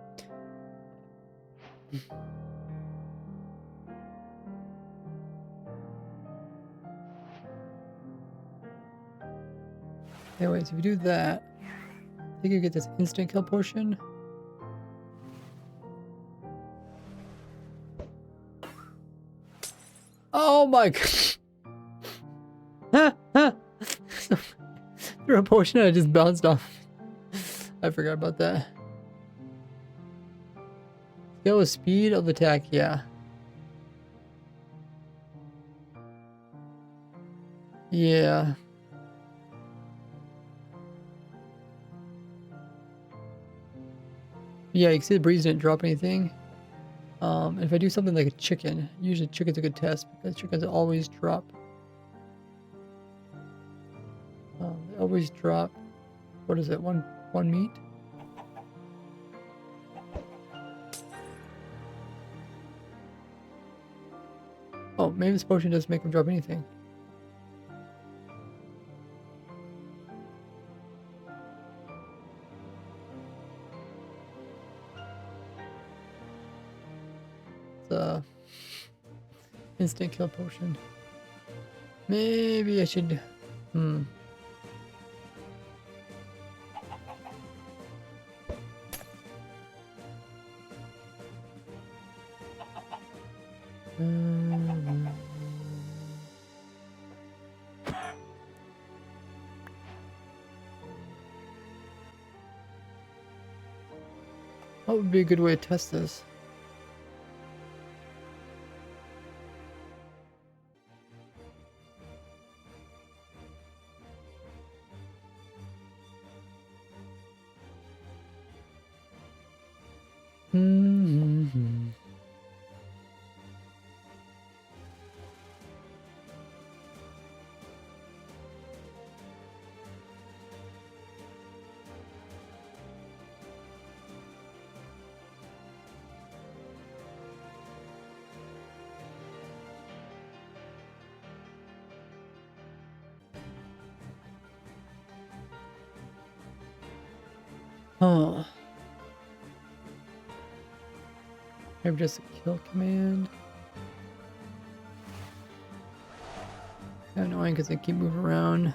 Anyways, if you do that, I think you get this instant kill potion. Oh my god. Threw a potion and I just bounced off. I forgot about that. Scale with speed of attack, yeah. Yeah. Yeah, you can see the breeze didn't drop anything. If I do something like a chicken, usually chicken's a good test because chickens always drop. They always drop. What is it? One meat. maybe this potion doesn't make him drop anything. It's instant kill potion. Maybe I should. What would be a good way to test this? Huh. Maybe just a kill command. Kind of annoying because they keep moving around.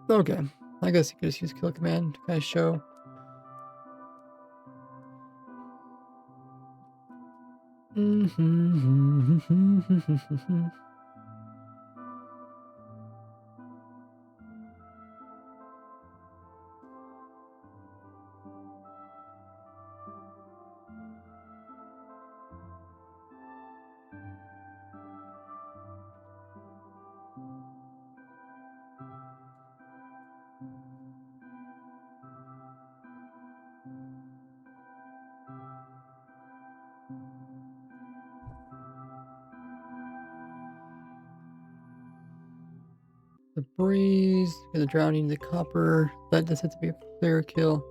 Okay, I guess you could just use kill command to kind of show. The breeze, the drowning, the copper. That does have to be a player kill.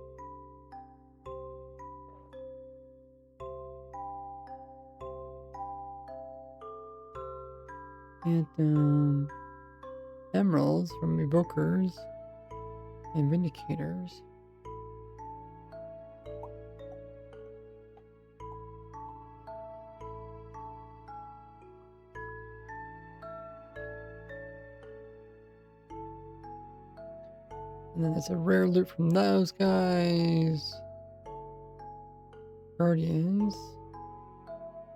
And emeralds from evokers and vindicators. And then there's a rare loot from those guys. Guardians.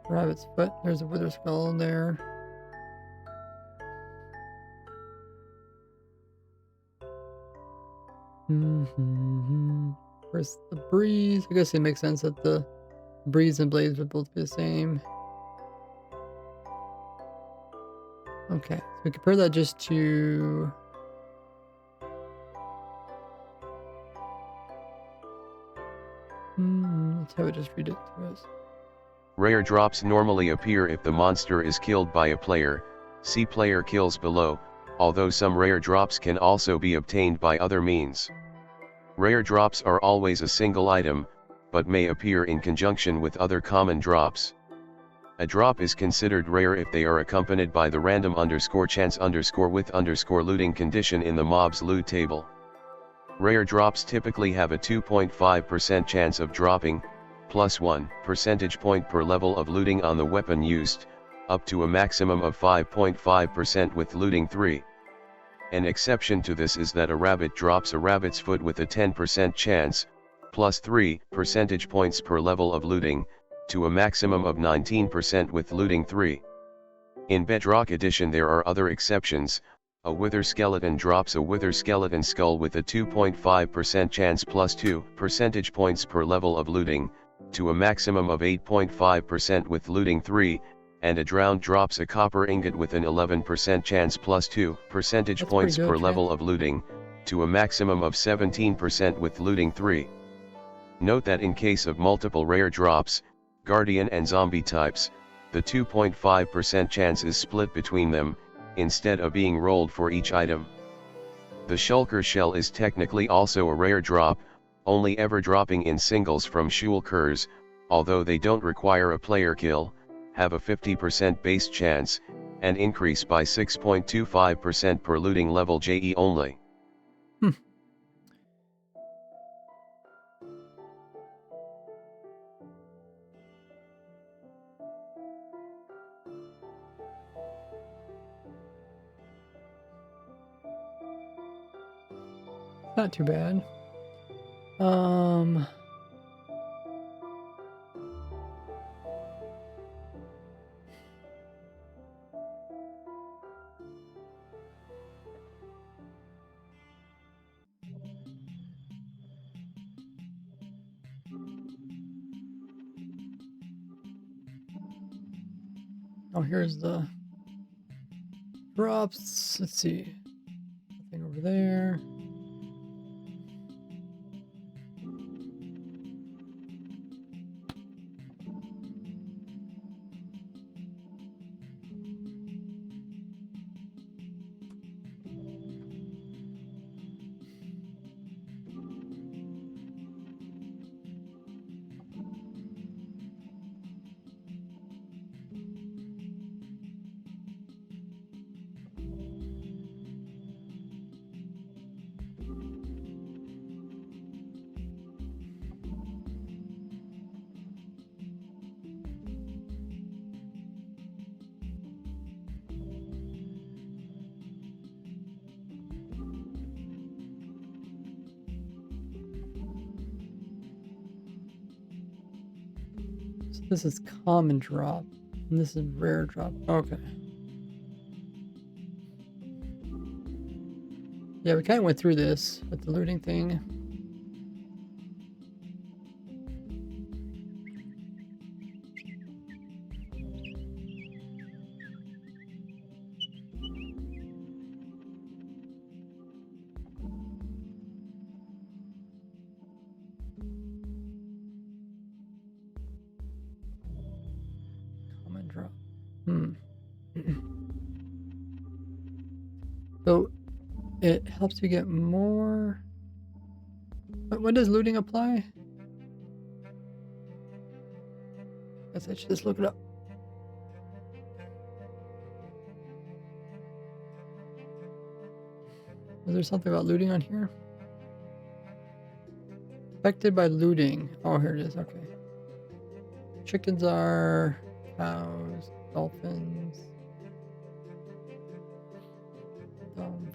Rabbit's foot. There's a wither skull there. Where's the breeze? I guess it makes sense that the breeze and blaze would both be the same. Okay, so we compare that just to... let's have it just read it to us. Rare drops normally appear if the monster is killed by a player. See player kills below, although some rare drops can also be obtained by other means. Rare drops are always a single item, but may appear in conjunction with other common drops. A drop is considered rare if they are accompanied by the random_chance_with_looting condition in the mob's loot table. Rare drops typically have a 2.5% chance of dropping, plus 1 percentage point per level of looting on the weapon used, up to a maximum of 5.5% with looting 3. An exception to this is that a rabbit drops a rabbit's foot with a 10% chance, plus 3 percentage points per level of looting, to a maximum of 19% with looting 3. In Bedrock Edition there are other exceptions. A wither skeleton drops a wither skeleton skull with a 2.5% chance plus 2 percentage points per level of looting, to a maximum of 8.5% with looting 3, and a drowned drops a copper ingot with an 11% chance plus 2 percentage points per level of looting, to a maximum of 17% with looting 3. Note that in case of multiple rare drops, Guardian and Zombie types, the 2.5% chance is split between them, instead of being rolled for each item. The Shulker Shell is technically also a rare drop, only ever dropping in singles from Shulkers, although they don't require a player kill, have a 50% base chance, and increase by 6.25% per looting level JE only. Not too bad. Oh, here's the drops. Let's see. Nothing over there. So this is common drop, and this is rare drop. Okay. Yeah, we kind of went through this with the looting thing. Common drop. So it helps you get more. When does looting apply? Guess I should just look it up. Is there something about looting on here? Affected by looting. Oh, here it is. Okay. Chickens are cows, dolphins,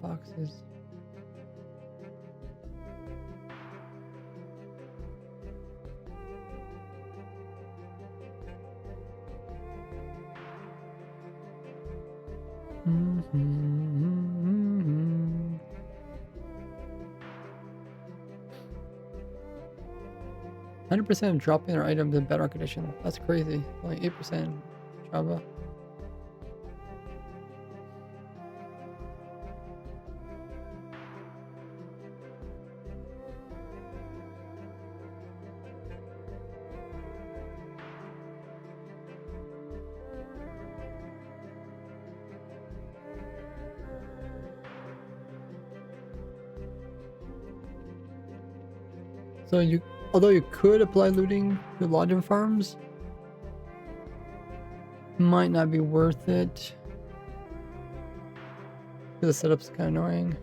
foxes. Mm-hmm. 100% of dropping their items in Bedrock Edition. That's crazy. Only 8% Java. So although you could apply looting to lodging farms, might not be worth it. The setup's kind of annoying.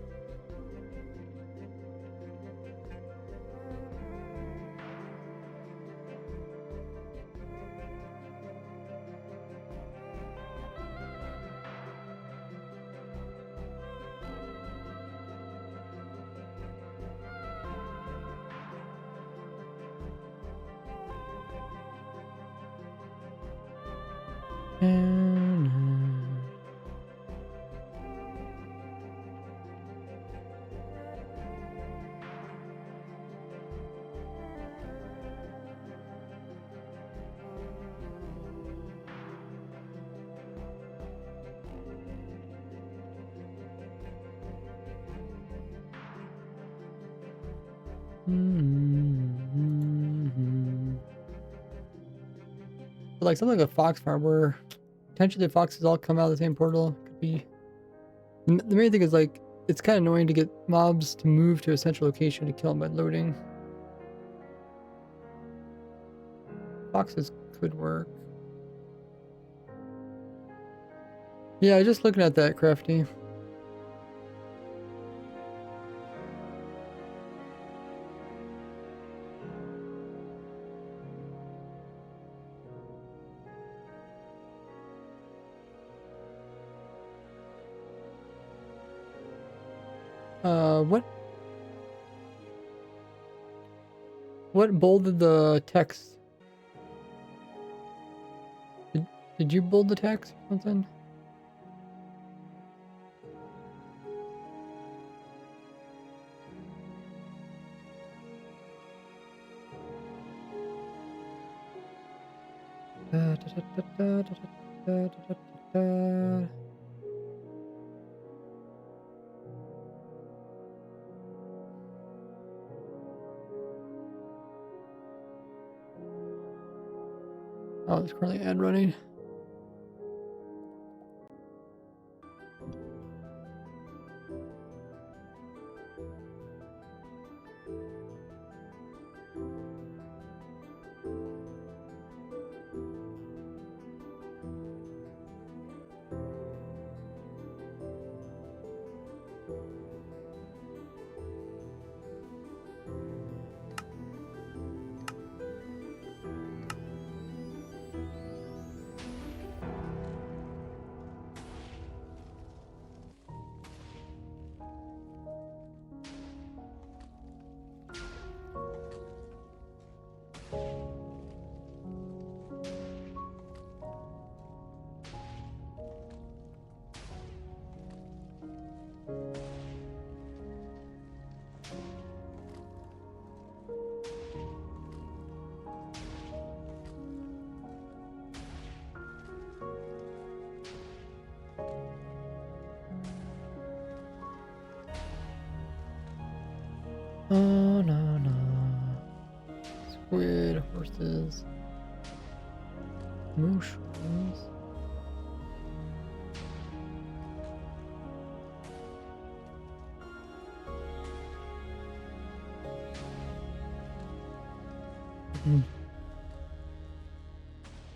But like something like a fox farm where potentially the foxes all come out of the same portal could be. The main thing is like it's kind of annoying to get mobs to move to a central location to kill them by loading. Foxes could work. Yeah, just looking at that, Crafty. What? What bolded the text? Did you bold the text or something? Oh, there's currently an ad running. Oh no no. Squid, horses, mushrooms.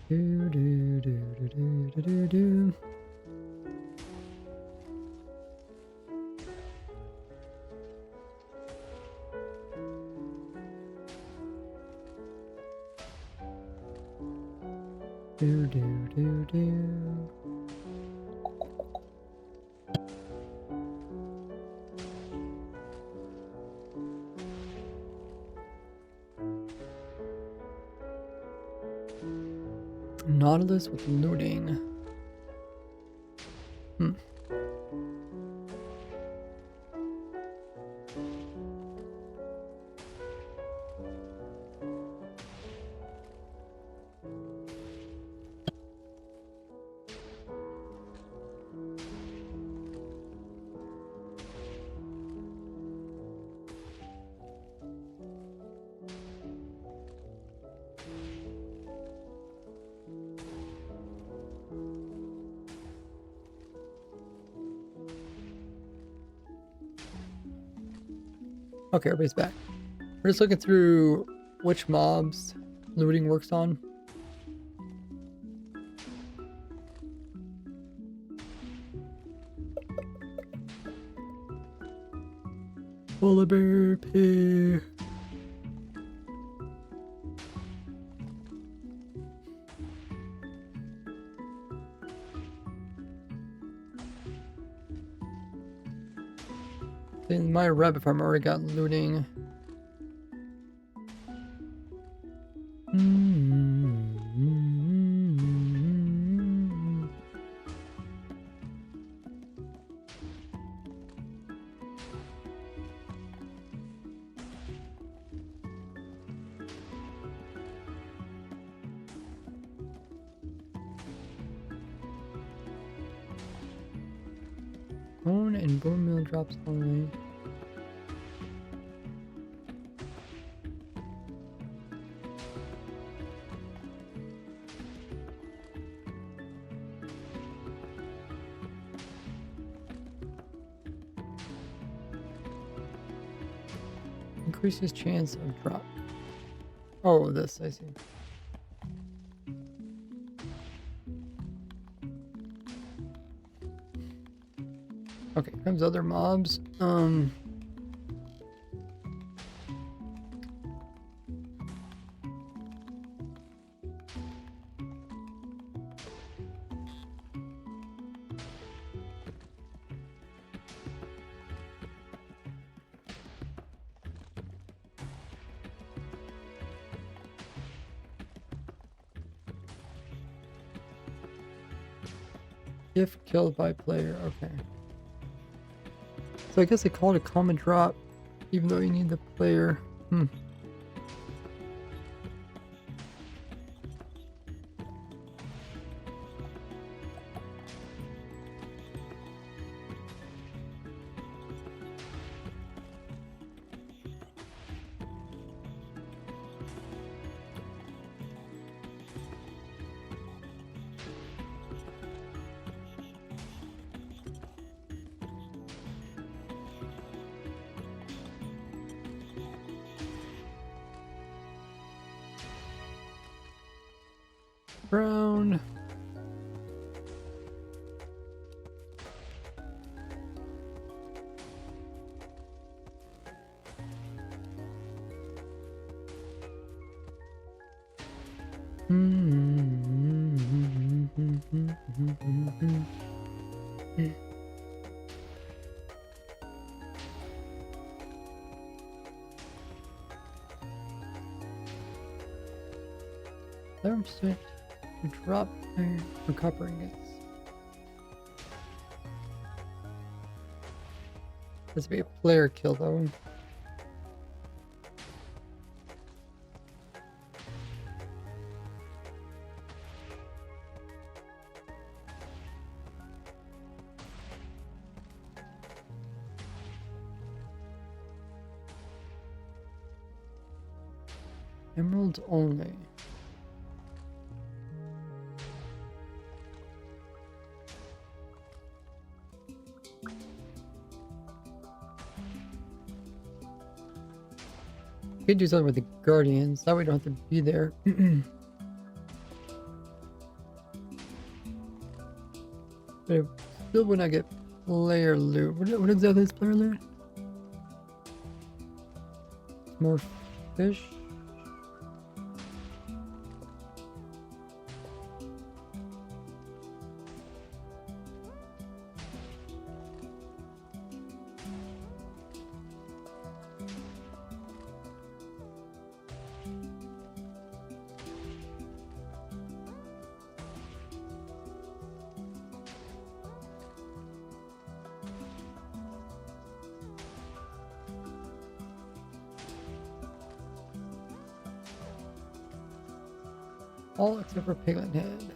Do do do do do do do do. Do do do do. Nautilus with looting. Okay, everybody's back. We're just looking through which mobs looting works on. Polar bear pig. In my rabbit farm already got looting. Bone and bone meal drops only. increases chance of drop. Oh, this, I see. Okay, comes other mobs. If killed by player, okay. So I guess they call it a common drop, even though you need the player. Brown. Percent drop for copper ingots. This would be a player kill though. Emeralds only. You could do something with the Guardians. That way we don't have to be there. But it still would not get player loot. What exactly is player loot? More fish? All except for Piglet Head.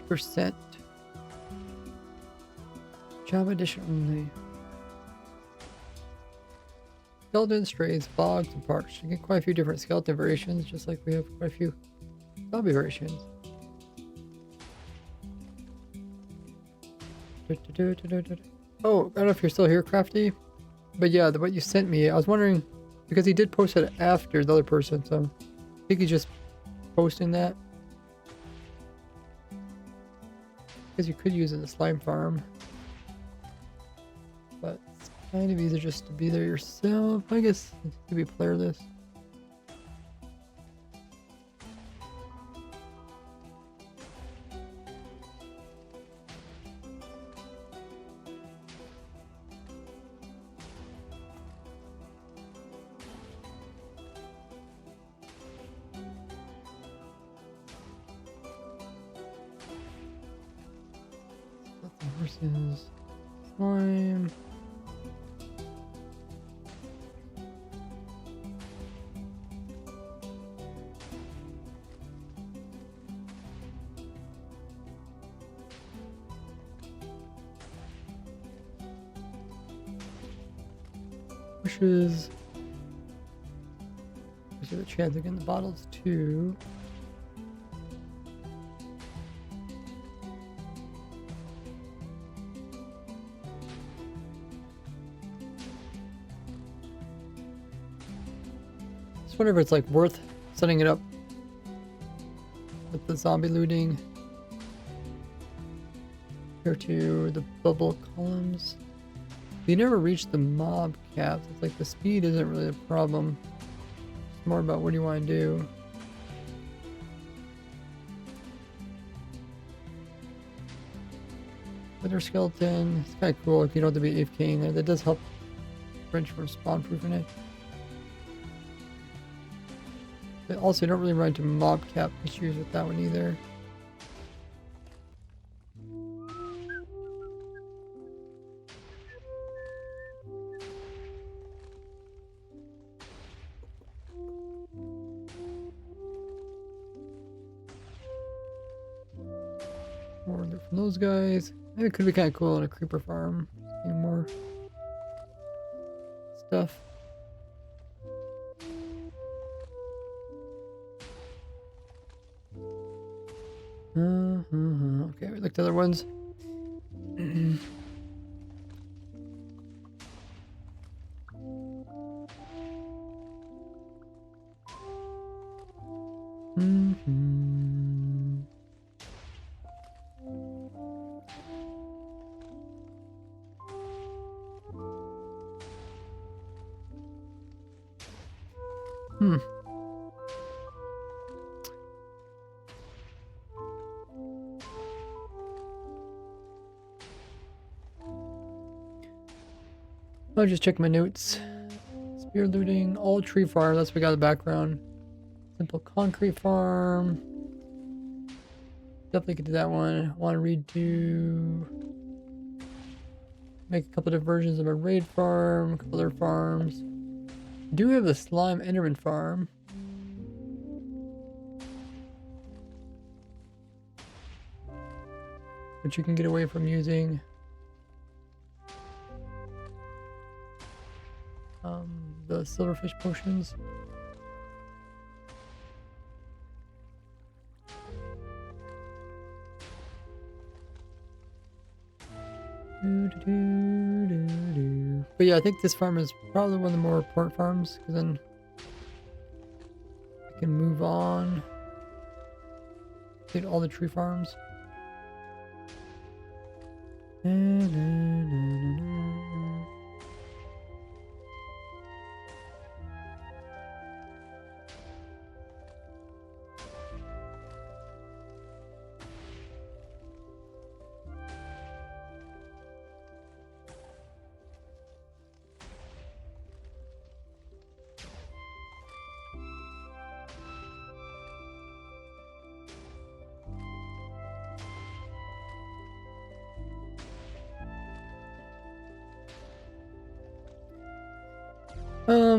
%. Java edition only. Skeleton, strays, bogs, and parks. You get quite a few different skeleton variations, just like we have quite a few zombie variations. Oh, I don't know if you're still here, Crafty. But yeah, what you sent me, I was wondering, because he did post it after the other person, so I think he's just posting that. Because you could use it in the slime farm. But it's kind of easier just to be there yourself. I guess it could be player this. Versus slime. Pushes. There's the chance of getting the bottles too. Just wonder if it's like worth setting it up with the zombie looting. Here to the bubble columns. You never reach the mob caps. It's like the speed isn't really a problem. It's more about what do you want to do. Wither skeleton. It's kind of cool if you don't have to be AFKing there. That does help French from spawn proofing it. But also, you don't really run into mob cap issues with that one either. More loot from those guys. Maybe it could be kind of cool on a creeper farm. Getting more stuff. Okay, we looked at other ones. I'll just check my notes. Spear looting, all tree farm. That's what we got in the background. Simple concrete farm. Definitely could do that one. Want to redo. Make a couple different versions of a raid farm, a couple other farms. Do have the slime enderman farm. Which you can get away from using. The silverfish potions. But yeah, I think this farm is probably one of the more important farms, because then I can move on. Get all the tree farms.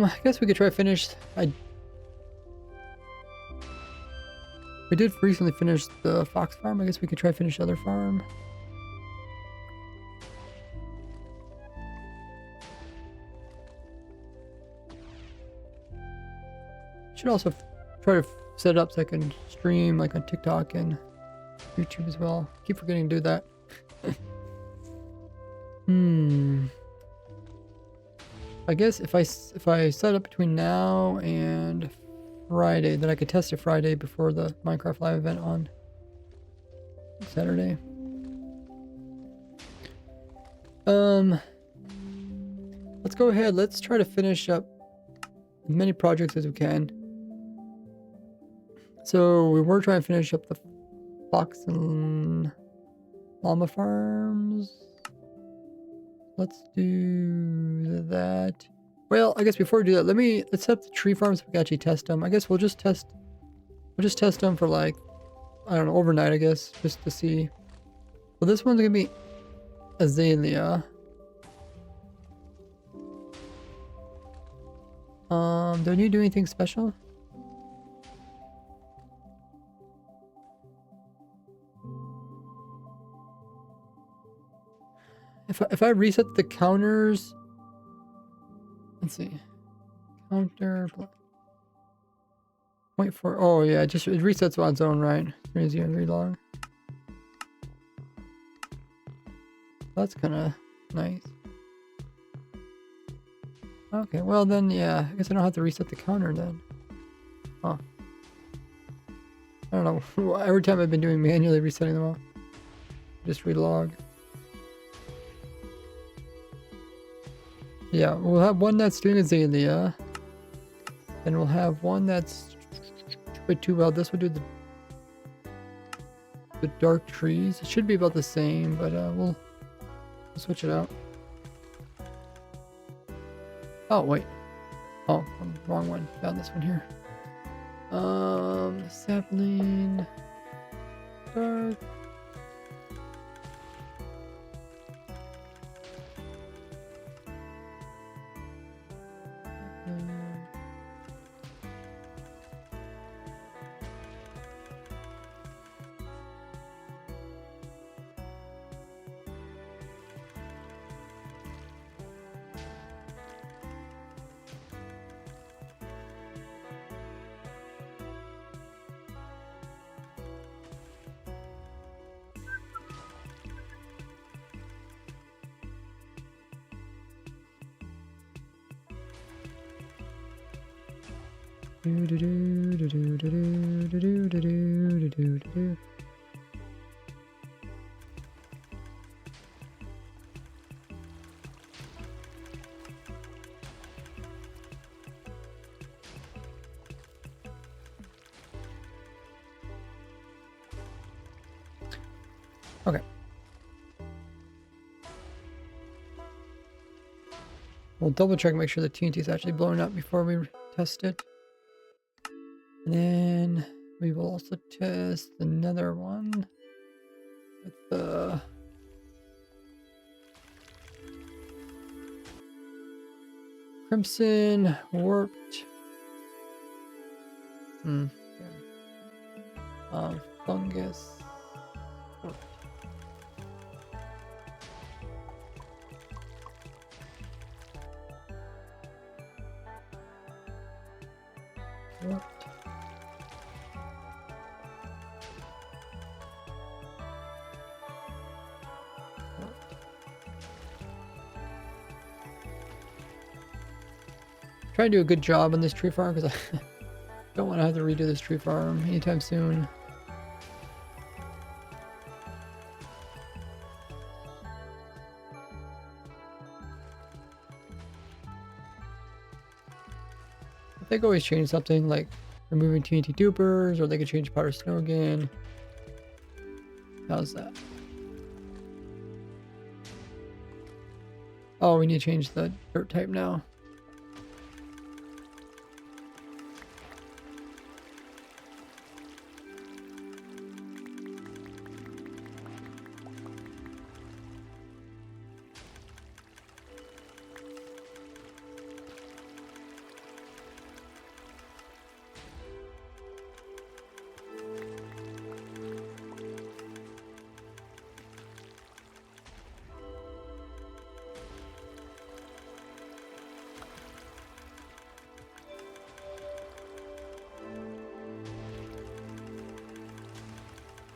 I guess we could try finish. We did recently finish the fox farm. I guess we could try finish the other farm. Should also try to set it up so I can stream like on TikTok and YouTube as well. Keep forgetting to do that. I guess if I set up between now and Friday, then I could test it Friday before the Minecraft live event on Saturday. Let's go ahead. Let's try to finish up as many projects as we can. So we were trying to finish up the fox and llama farms. Let's do that. Well, I guess before we do that, let's set up the tree farms so we can actually test them. I guess we'll just test them for like, I don't know, overnight, I guess, just to see. Well, this one's gonna be azalea. Do I need to do anything special? If I reset the counters, Let's see. Counter. 0.4. Oh yeah, it resets on its own, right? As soon as you relog. That's kind of nice. Okay, well then, yeah, I guess I don't have to reset the counter then. Huh. I don't know. Every time I've been doing manually resetting them all. Just relog. Yeah, we'll have one that's doing azalea. And we'll have one that's too well. This will do the dark trees. It should be about the same, but we'll switch it out. Oh wait. Oh, I'm wrong one. Found this one here. Sapling. Dark. Okay. We'll double check, make sure the TNT is actually blowing up before we test it. And then we will also test another one with the crimson warped fungus warped. Warped. Try to do a good job on this tree farm because I don't want to have to redo this tree farm anytime soon. They could always change something like removing TNT dupers, or they could change powder snow again. How's that? Oh, we need to change the dirt type now.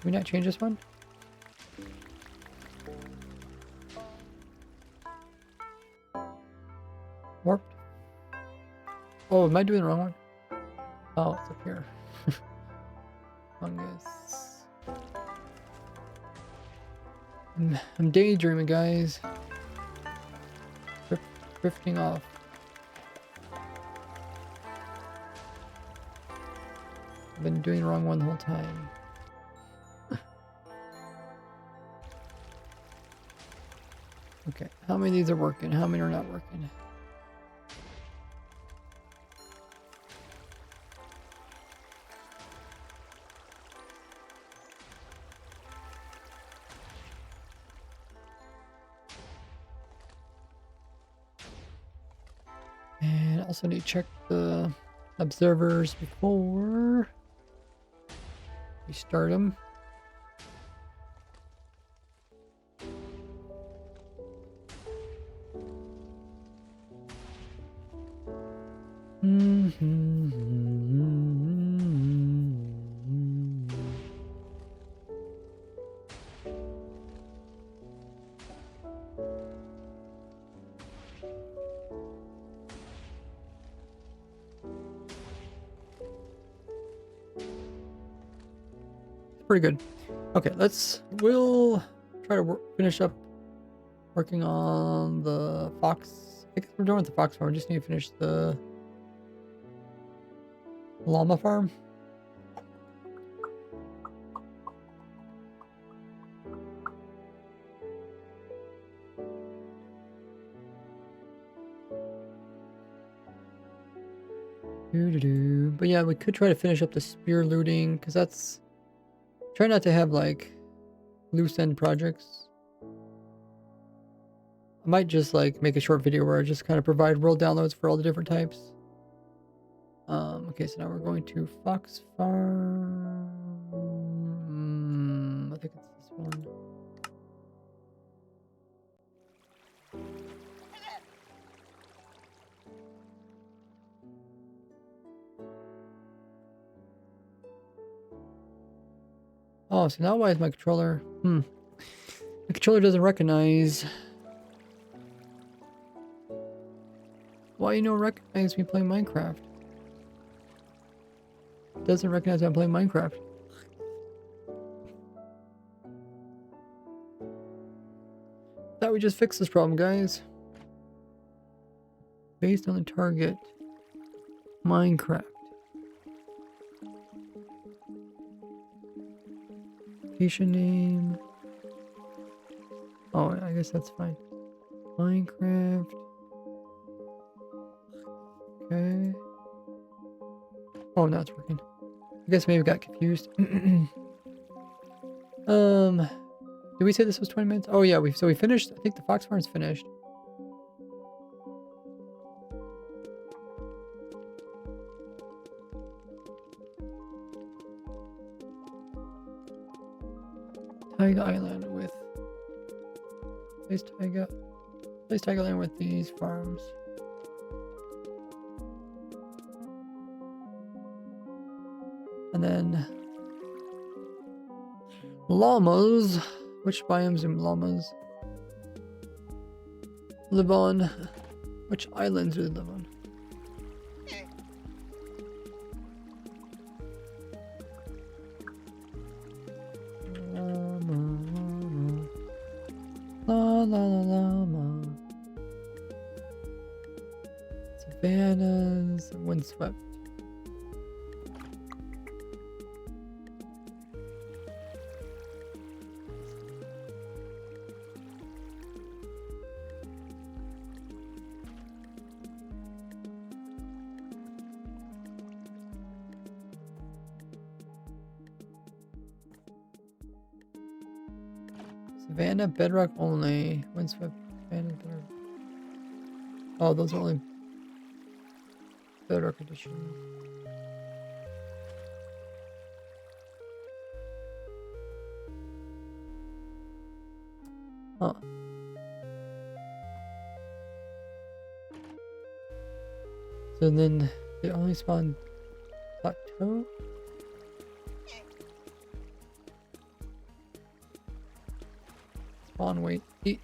Can we not change this one? Warped? Oh, am I doing the wrong one? Oh, it's up here. Fungus. I'm daydreaming, guys. Drifting off. I've been doing the wrong one the whole time. Okay, how many of these are working? How many are not working? And I also need to check the observers before we start them. pretty good. Okay, we'll try to finish up working on the fox. I guess we're done with the fox farm. We just need to finish the llama farm. But yeah, we could try to finish up the spear looting, because that's... Try not to have, like, loose end projects. I might just, like, make a short video where I just kind of provide world downloads for all the different types. Okay, so now we're going to Fox Farm. I think it's this one. Oh, so now why is my controller... My controller doesn't recognize... Why you don't recognize me playing Minecraft? It doesn't recognize I'm playing Minecraft. Thought we just fixed this problem, guys. Based on the target. Minecraft. Location name. Oh, I guess that's fine. Minecraft. Okay. Oh, now it's working. I guess maybe got confused. Did we say this was 20 minutes? Oh yeah, we finished. I think the fox farm's finished. Taiga Island with place Taiga Island with these farms. And then llamas. Which biomes do llamas live on? Which islands do they live on? Llama. Savannas, windswept. Savannah, bedrock only. Windswept, Savannah, bedrock. Oh, those are only bedrock edition. Huh. So then they only spawn plateau? Spawn weight 8.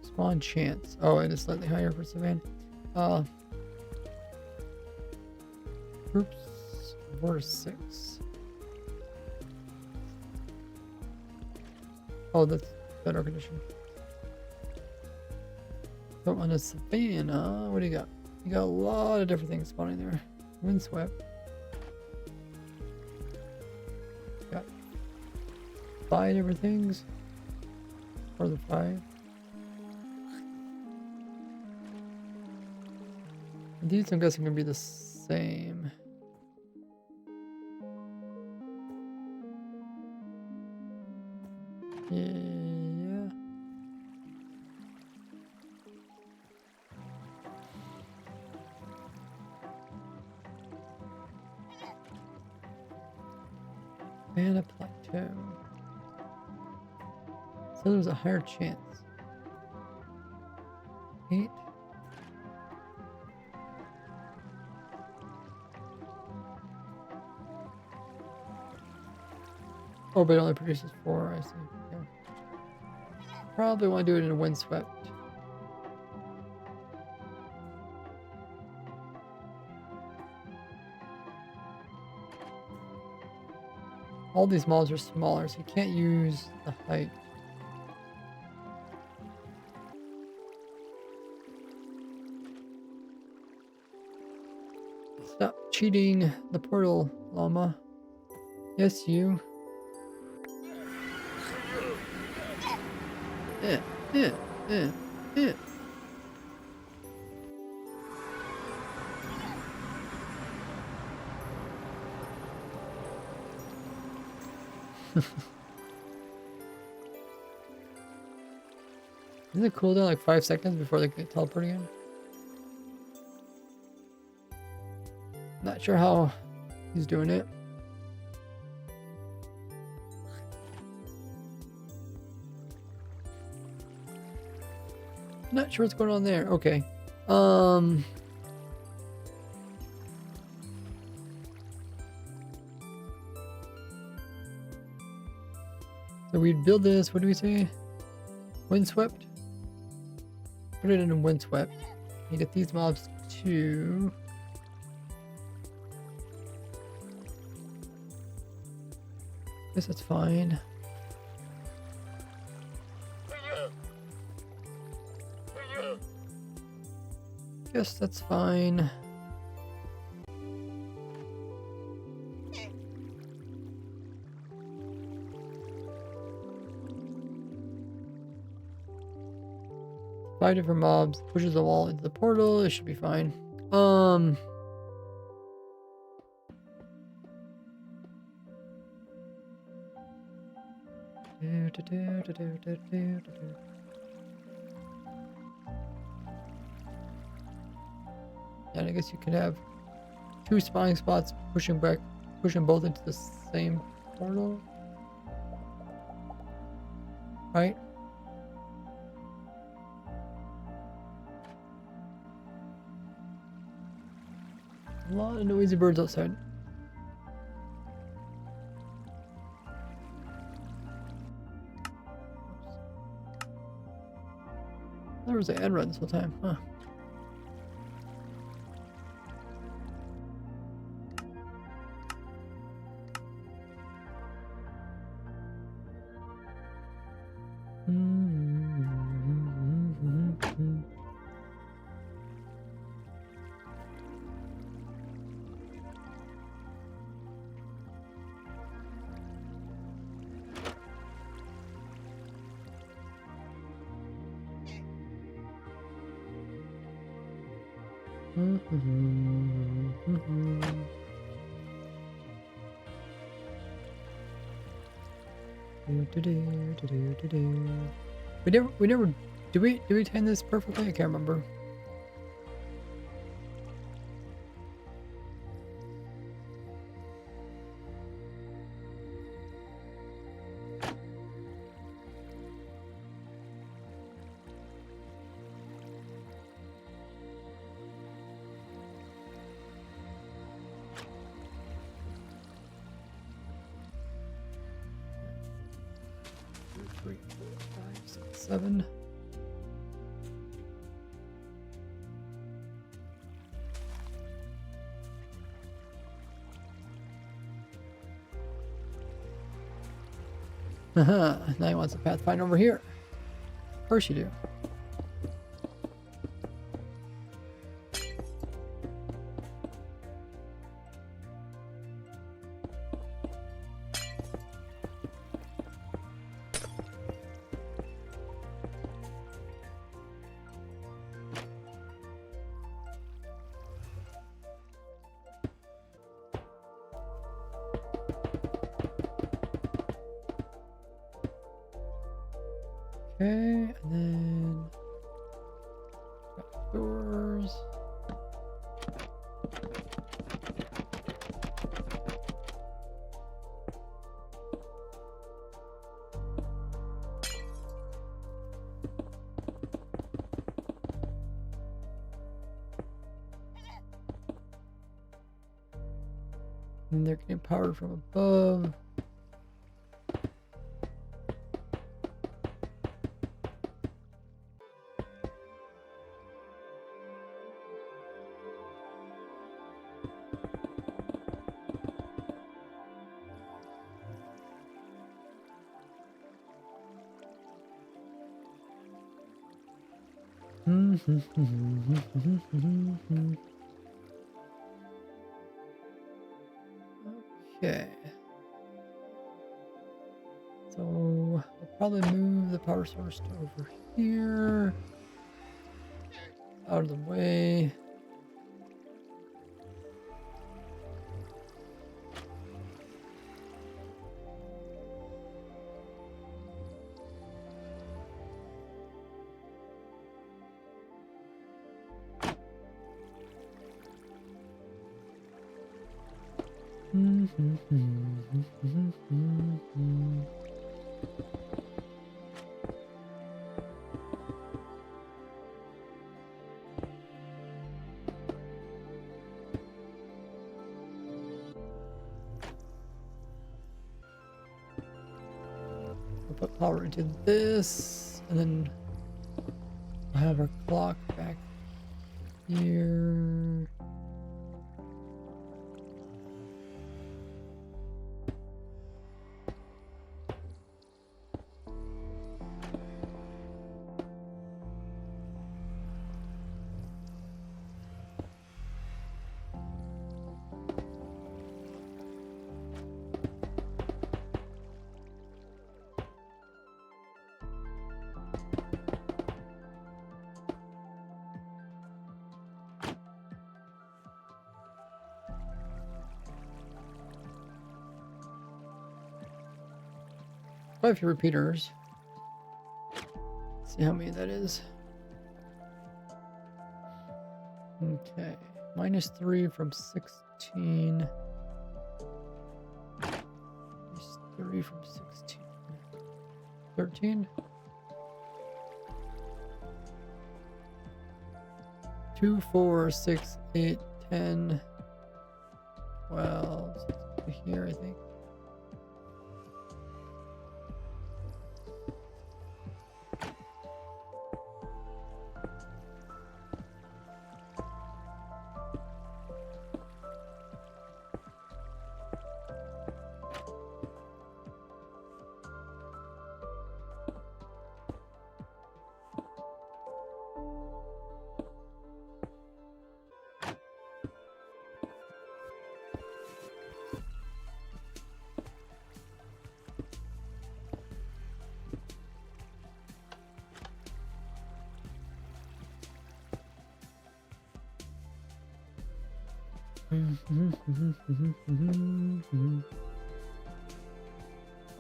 Spawn chance. Oh, it is slightly higher for Savannah. Groups 4 to 6. Oh, that's better condition. So on a Savannah, what do you got? You got a lot of different things spawning there. Windswept. Got 5 different things. Or the 5. These I'm guessing are gonna be the same. Yeah. And a plateau. So there's a higher chance. 8. Oh, but it only produces 4, I see. Yeah. Probably want to do it in a windswept. all these mobs are smaller, so you can't use the height. Stop cheating the portal, llama. Yes, you. Eh, eh, eh, eh. Isn't it cooldown like 5 seconds before they get teleport again? Not sure how he's doing it. Not sure what's going on there. Okay. So we'd build this, what do we say? Windswept? Put it in Windswept. You get these mobs too. Guess that's fine. Guess that's fine. Five different mobs, pushes the wall into the portal, it should be fine. And I guess you could have 2 spawning spots pushing both into the same portal. Right? A lot of noisy birds outside. There was an ad run this whole time, huh? We never did we time this perfectly? I can't remember. Three, four, five, six, 7. Now he wants a pathfinder over here. Of course you do. Okay, and then doors. And they're getting powered from above. Okay. So we'll probably move the power source to over here. Out of the way. We'll put power into this, and then we'll have our clock back here. Quite a few repeaters. Let's see how many that is. Okay, -3 from 16. -3 from 16. 13. 2, 4, 6, 8, 10, 12. So it's over here, I think.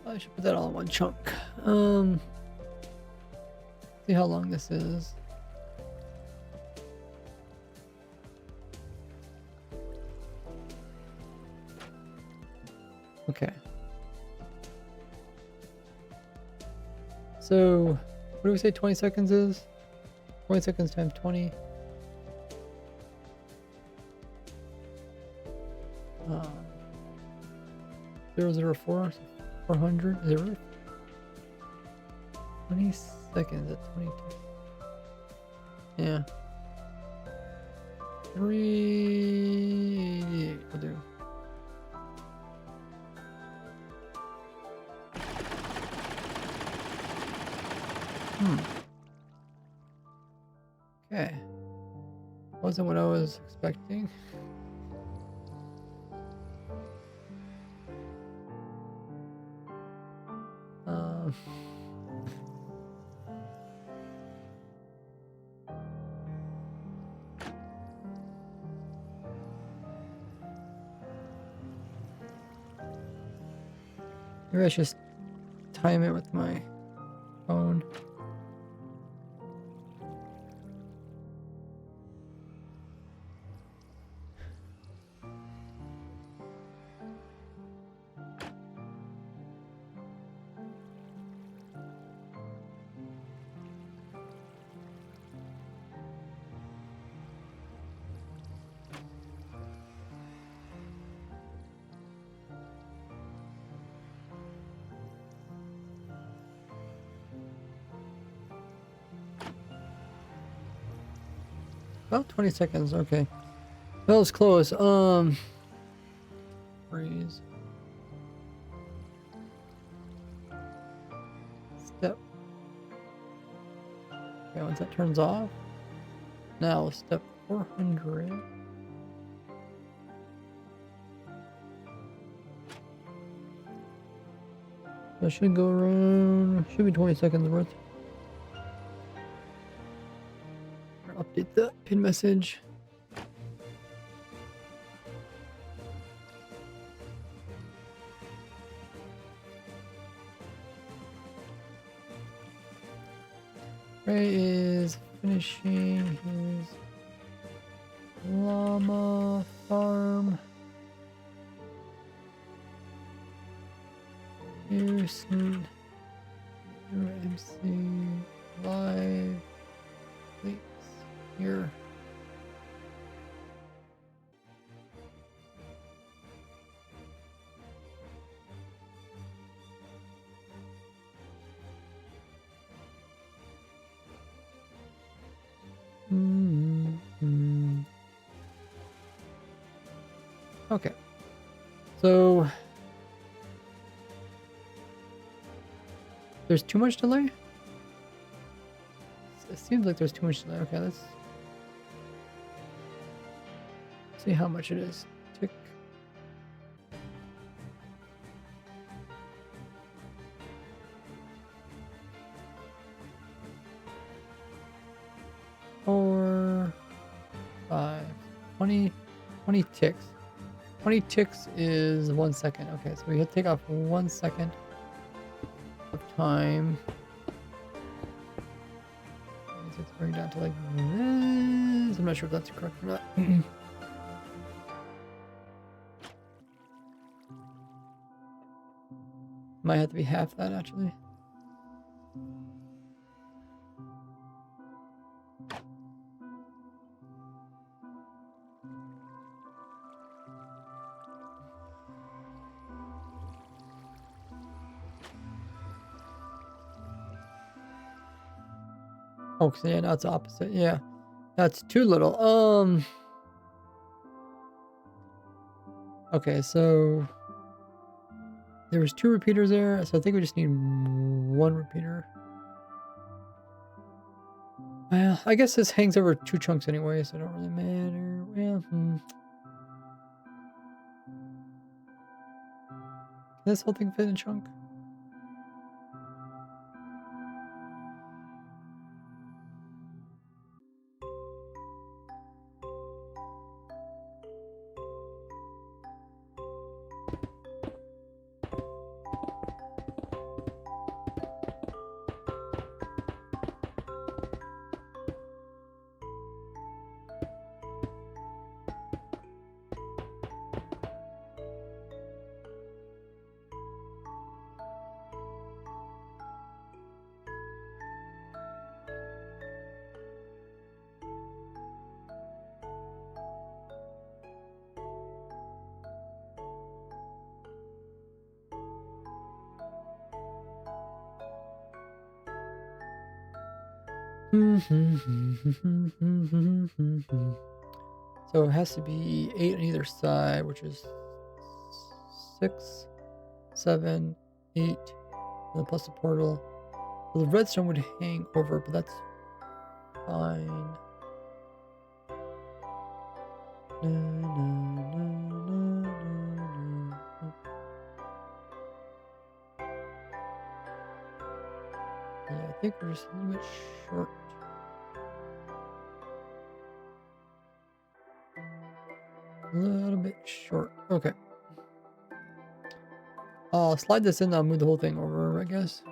I should put that all in one chunk. See how long this is. Okay. So, what do we say 20 seconds is? 20 seconds times 20. 004, 400, 0. 20 seconds at 22. Yeah. 388 will do. Okay. Wasn't what I was expecting. Maybe I should just time it with my phone. About 20 seconds, okay. That was close. Freeze. Step. Okay, once that turns off. Now, step 400. That should go around, should be 20 seconds worth. Update the pin message. Ray is finishing his llama farm. Here soon. MC live links here. Okay, so there's too much delay? It seems like there's too much delay. Okay, let's see how much it is. Tick. Four, 5, 20 ticks. 20 ticks is 1 second. Okay, so we have to take off 1 second of time. Let's bring it down to like this. I'm not sure if that's correct or not. Might have to be half that actually. Oh, so yeah, now it's opposite. Yeah, that's too little. Okay, so there was 2 repeaters there, so I think we just need 1 repeater. Well, I guess this hangs over 2 chunks anyway, so it don't really matter. Well, Can this whole thing fit in a chunk? So it has to be 8 on either side, which is 6, 7, 8, and then plus the portal. So the redstone would hang over, but that's fine. Na, na, na, na, na, na. Yeah, I think we're just a little bit short. A little bit short. Okay. I'll slide this in, I'll move the whole thing over, I guess.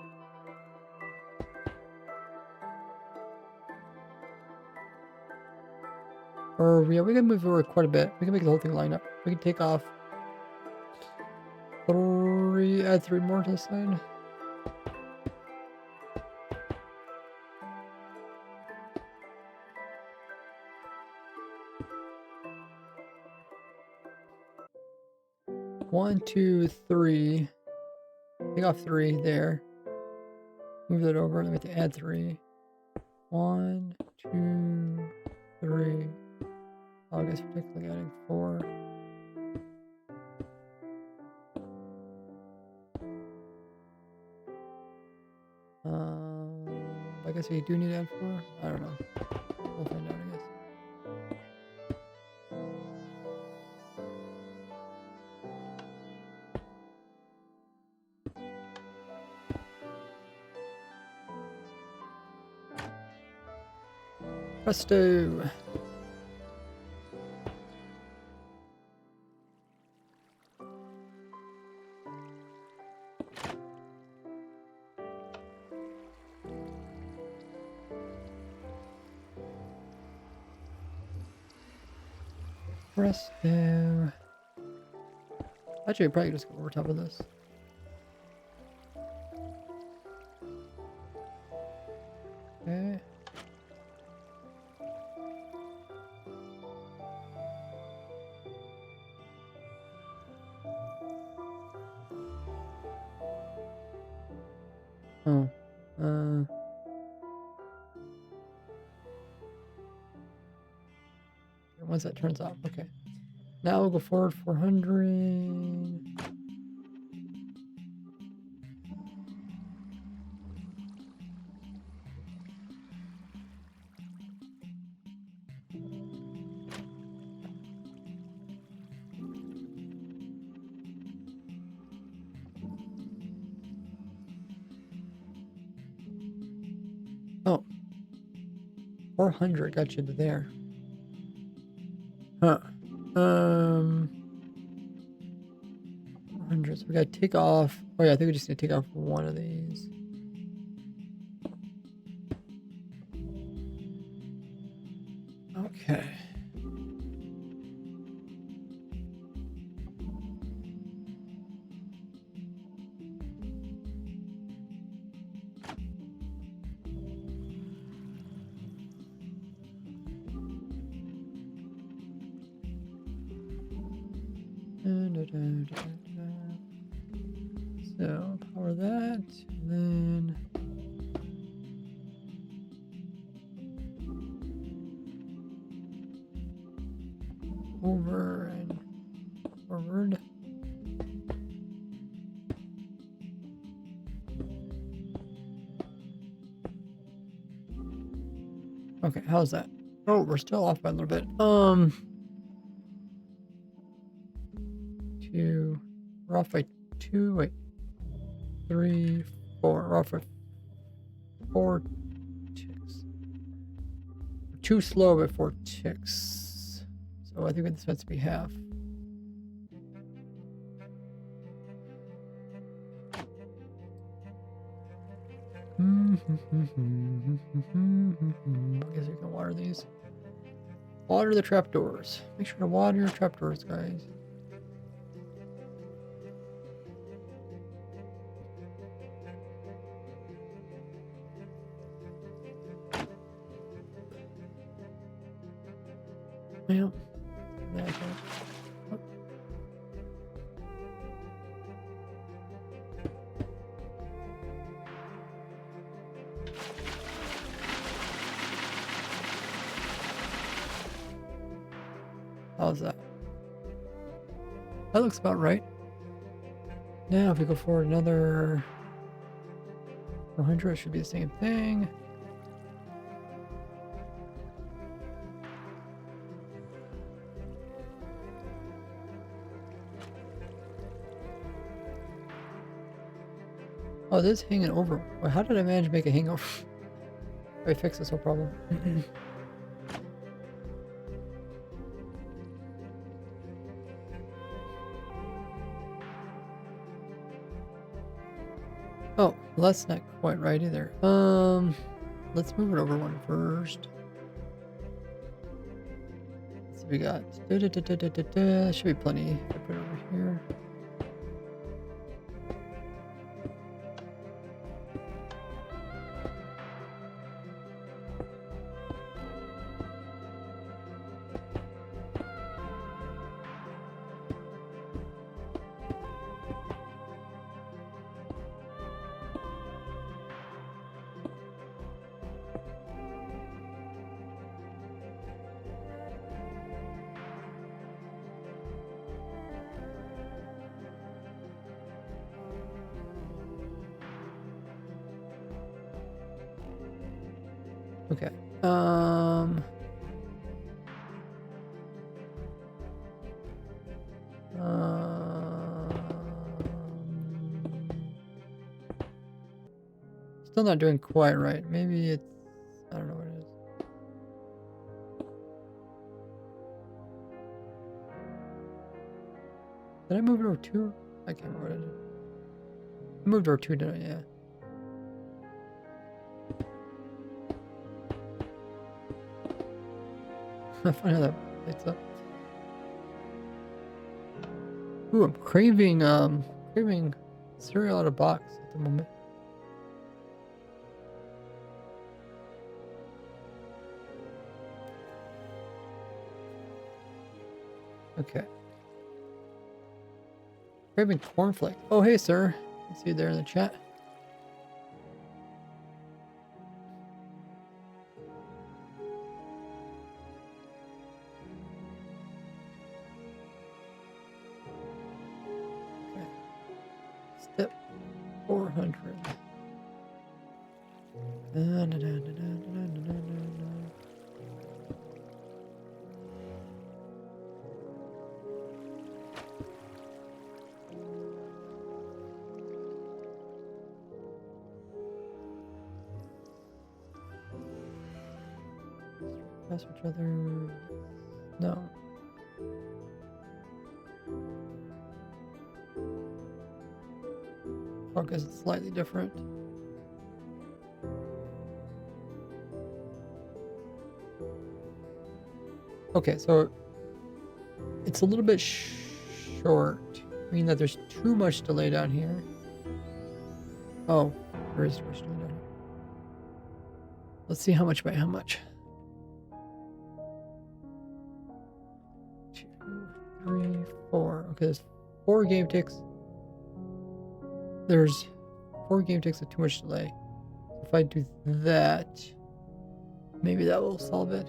Or, yeah, we can move forward quite a bit. We can make the whole thing line up. We can take off 3, add 3 more to the side. One, 2, 3. Take off 3 there. Move that over. Then we have to add 3. 1, 2, 3. Oh, I guess we're technically adding 4. I guess we do need to add 4. I don't know. We'll find out, I guess. Presto. Presto. Actually, I probably just go over top of this. Okay. Oh. Once that turns off, okay. Now we'll go forward 400. Oh. 400 got you to there. Huh. 400. So we gotta take off. Oh yeah, I think we just need to take off one of these. Okay. So power that, and then over and forward. Okay, how's that? Oh, we're still off by a little bit. We're off by 2, wait, 3, 4. We're off by 4 ticks. We're too slow by 4 ticks. So I think this has to be half. I guess you can water these. Water the trapdoors. Make sure to water your trapdoors, guys. Yeah. How's that? That looks about right. Now, if we go forward another 100, it should be the same thing. Oh, this is hanging over. Wait, how did I manage to make a hangover? I fix this whole problem. Oh, well, that's not quite right either. Let's move it over one first. So we got should be plenty. I put it over here. Okay. Still not doing quite right. Maybe it's, I don't know what it is. Did I move it over 2? I can't remember what I did. I moved over 2, didn't I? Yeah. Funny how that lights up. Ooh, I'm craving cereal out of box at the moment. Okay. Craving cornflake. Oh, hey, sir. I see you there in the chat. Okay. Step 400. Pass each other. No. Oh, because it's slightly different. Okay, so it's a little bit short, meaning that there's too much delay down here. Oh, there is too much delay down here. Let's see how much by how much. 2, 3, 4. Okay, there's 4 game ticks. There's 4 game ticks with too much delay. If I do that, maybe that will solve it.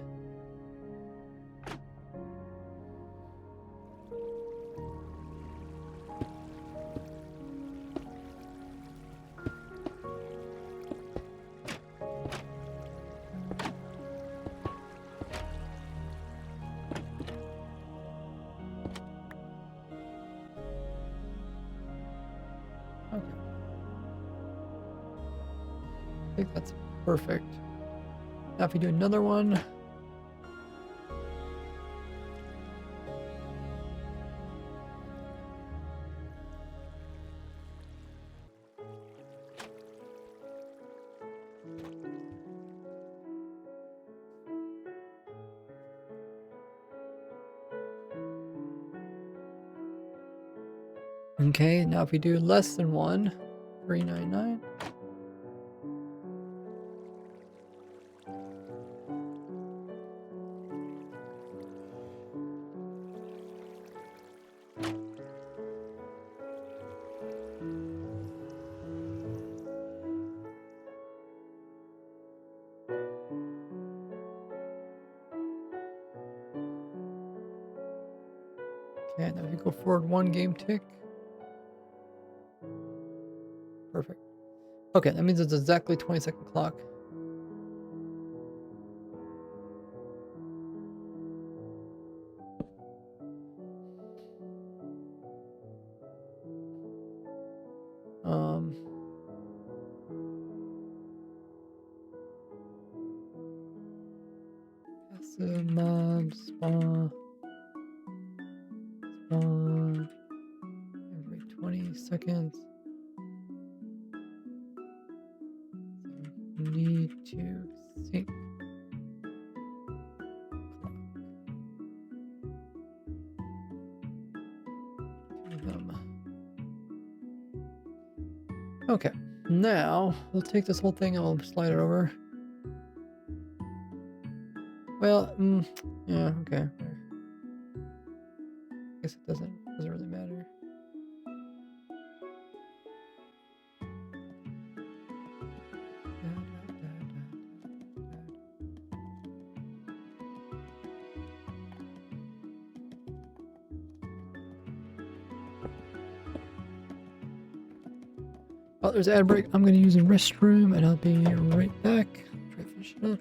I think that's perfect. Now if we do another one. Okay, now if we do less than 1, 399. Okay, now if you go forward 1 game tick. Perfect. Okay, that means it's exactly 20-second clock. Passive mob spawn every 20 seconds. So need to sync. Okay, now we'll take this whole thing and we'll slide it over. Well, yeah, okay. I guess it doesn't really matter. Oh, there's ad break. I'm gonna use a restroom and I'll be right back. Try to finish it up.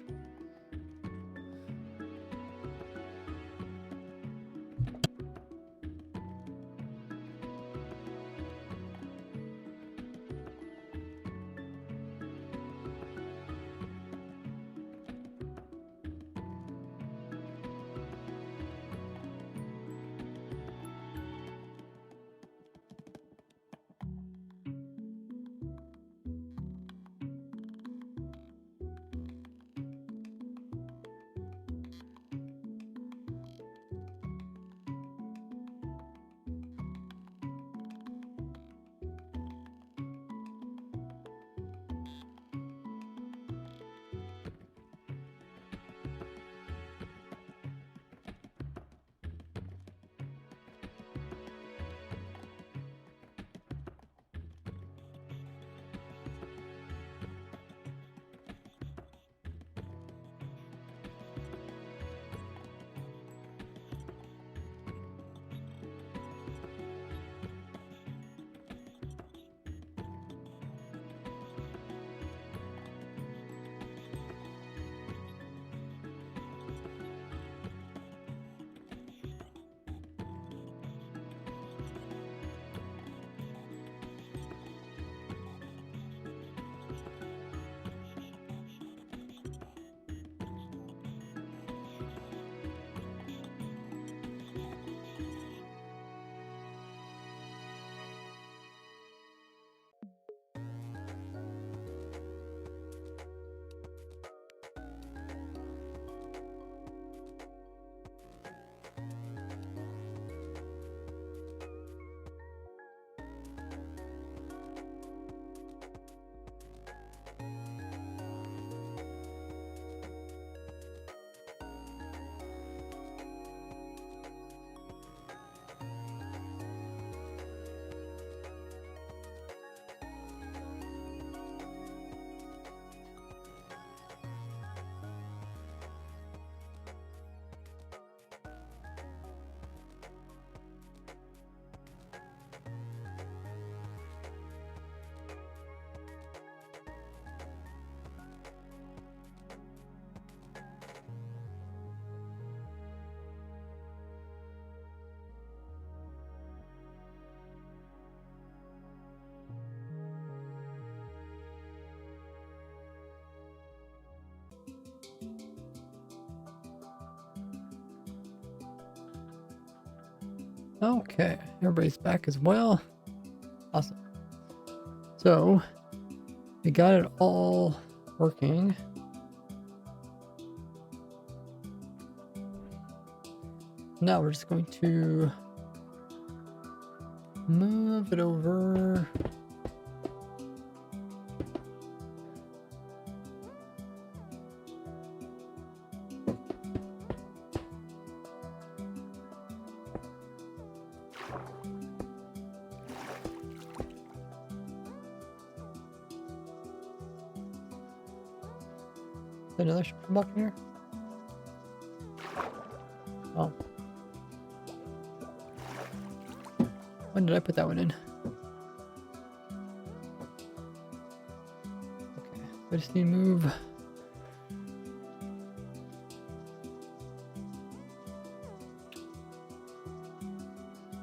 Okay, everybody's back as well. Awesome. So, we got it all working. Now we're just going to move it over. Another shipping box in here? Oh. When did I put that one in? Okay, I just need to move.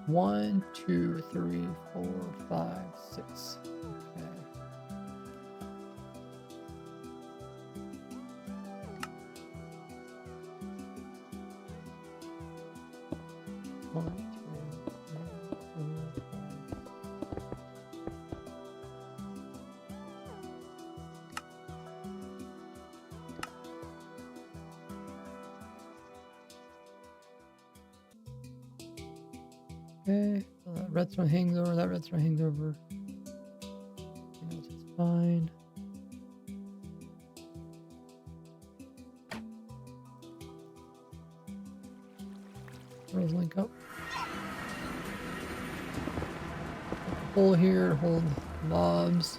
One, two, three, 4, 5, 6. Okay. One, two, three, 4, 5. Okay, so that redstone hangs over, that redstone hangs over. Everything else is fine. Those link up. Hole here, hold mobs.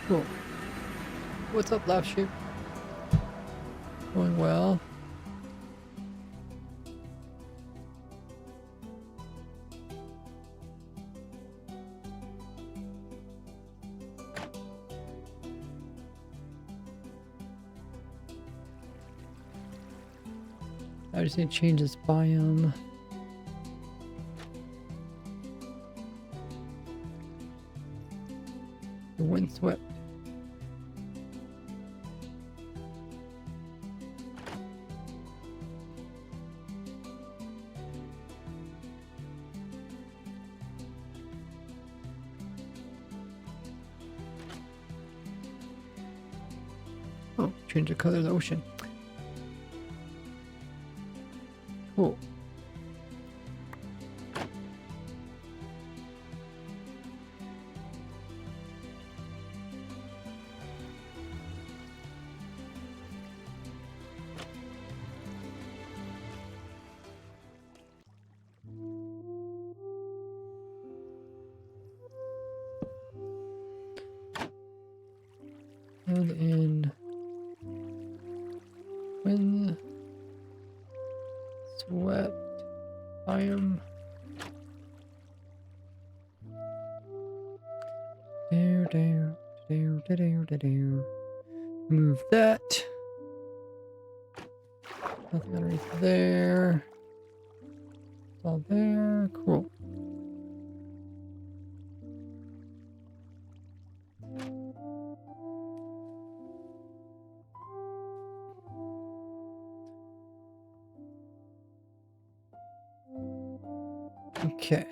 Cool. What's up, Laugh Sheep? Going well. I just need to change this biome. The windswept. Oh, change the color of the ocean. Cool. And in wind swept biome. There. Move that. Nothing underneath there. It's all there. Cool. Okay.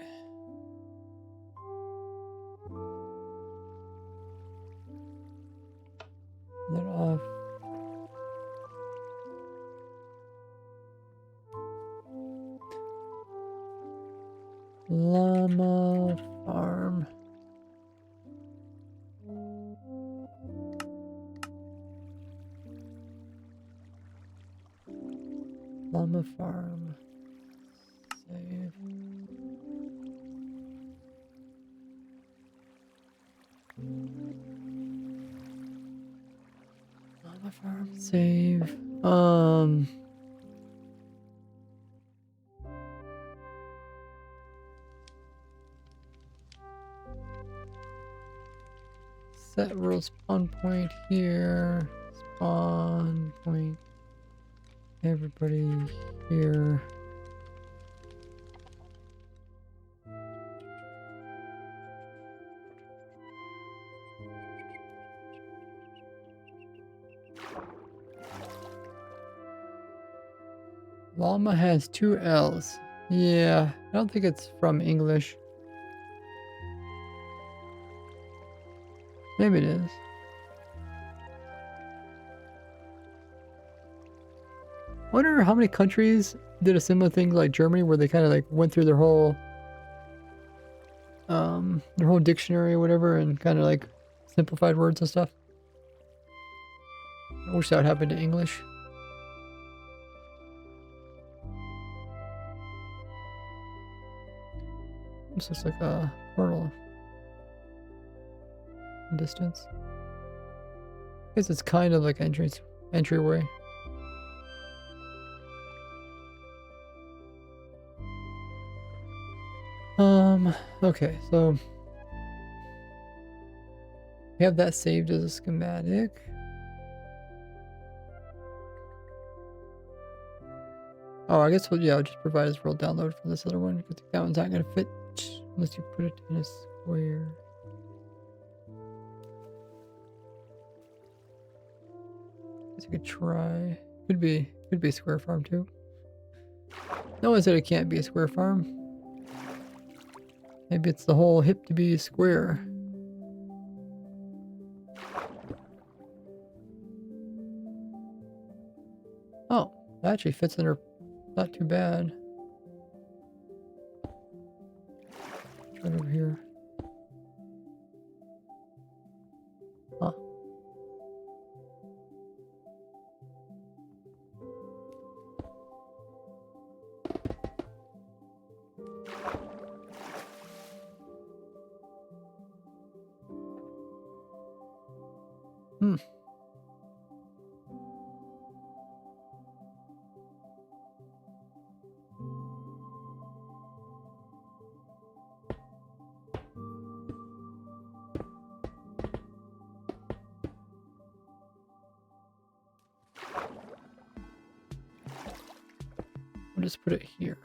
That off. Llama farm. Llama farm. Save. my farm. Save. Set world spawn point here. Spawn point. Everybody here. Llama has 2 L's. Yeah, I don't think it's from English. Maybe it is. I wonder how many countries did a similar thing like Germany, where they kind of like went through their whole dictionary or whatever and kind of like simplified words and stuff. I wish that would happen to English. This looks like a portal. Distance. I guess it's kind of like entryway. Okay, so we have that saved as a schematic. Oh, I guess I'll just provide as world download for this other one, because that one's not gonna fit unless you put it in a square. I guess I could try. Could be a square farm too. No one said it can't be a square farm. Maybe it's the whole hip to be square. Oh, that actually fits in her. Not too bad. Right over here. Huh. I'll just put it here.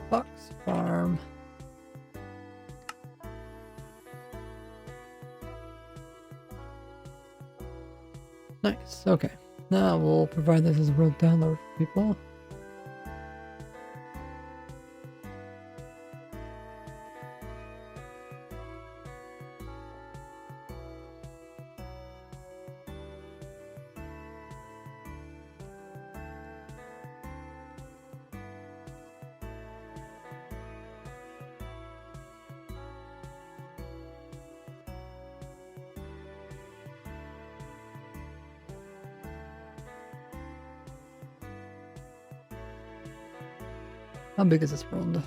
Fox farm. Nice. Okay. Now we'll provide this as a world download for people. How big is this world?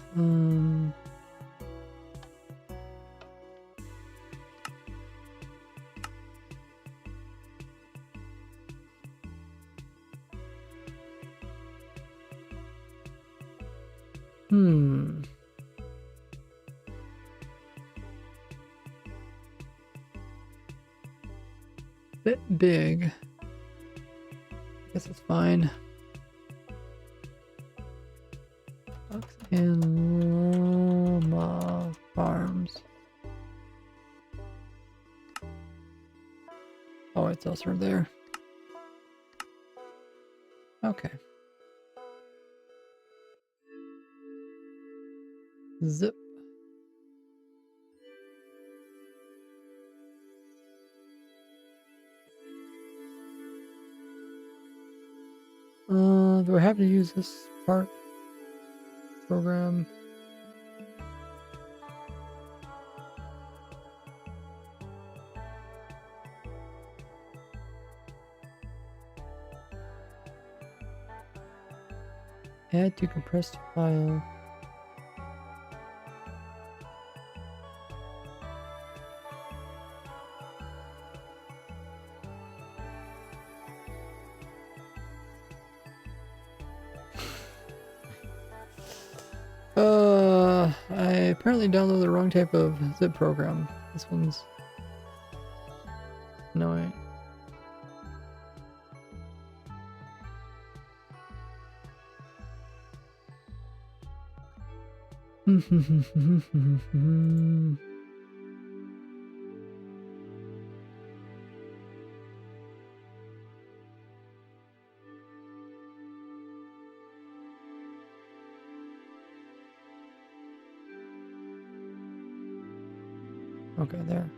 Bit big. Guess it's fine. Fox and Llama Farms. Oh, it's also there. Okay. Zip. Do I have to use this part? program. Add to compressed file. I apparently downloaded the wrong type of zip program. This one's annoying. Okay, there.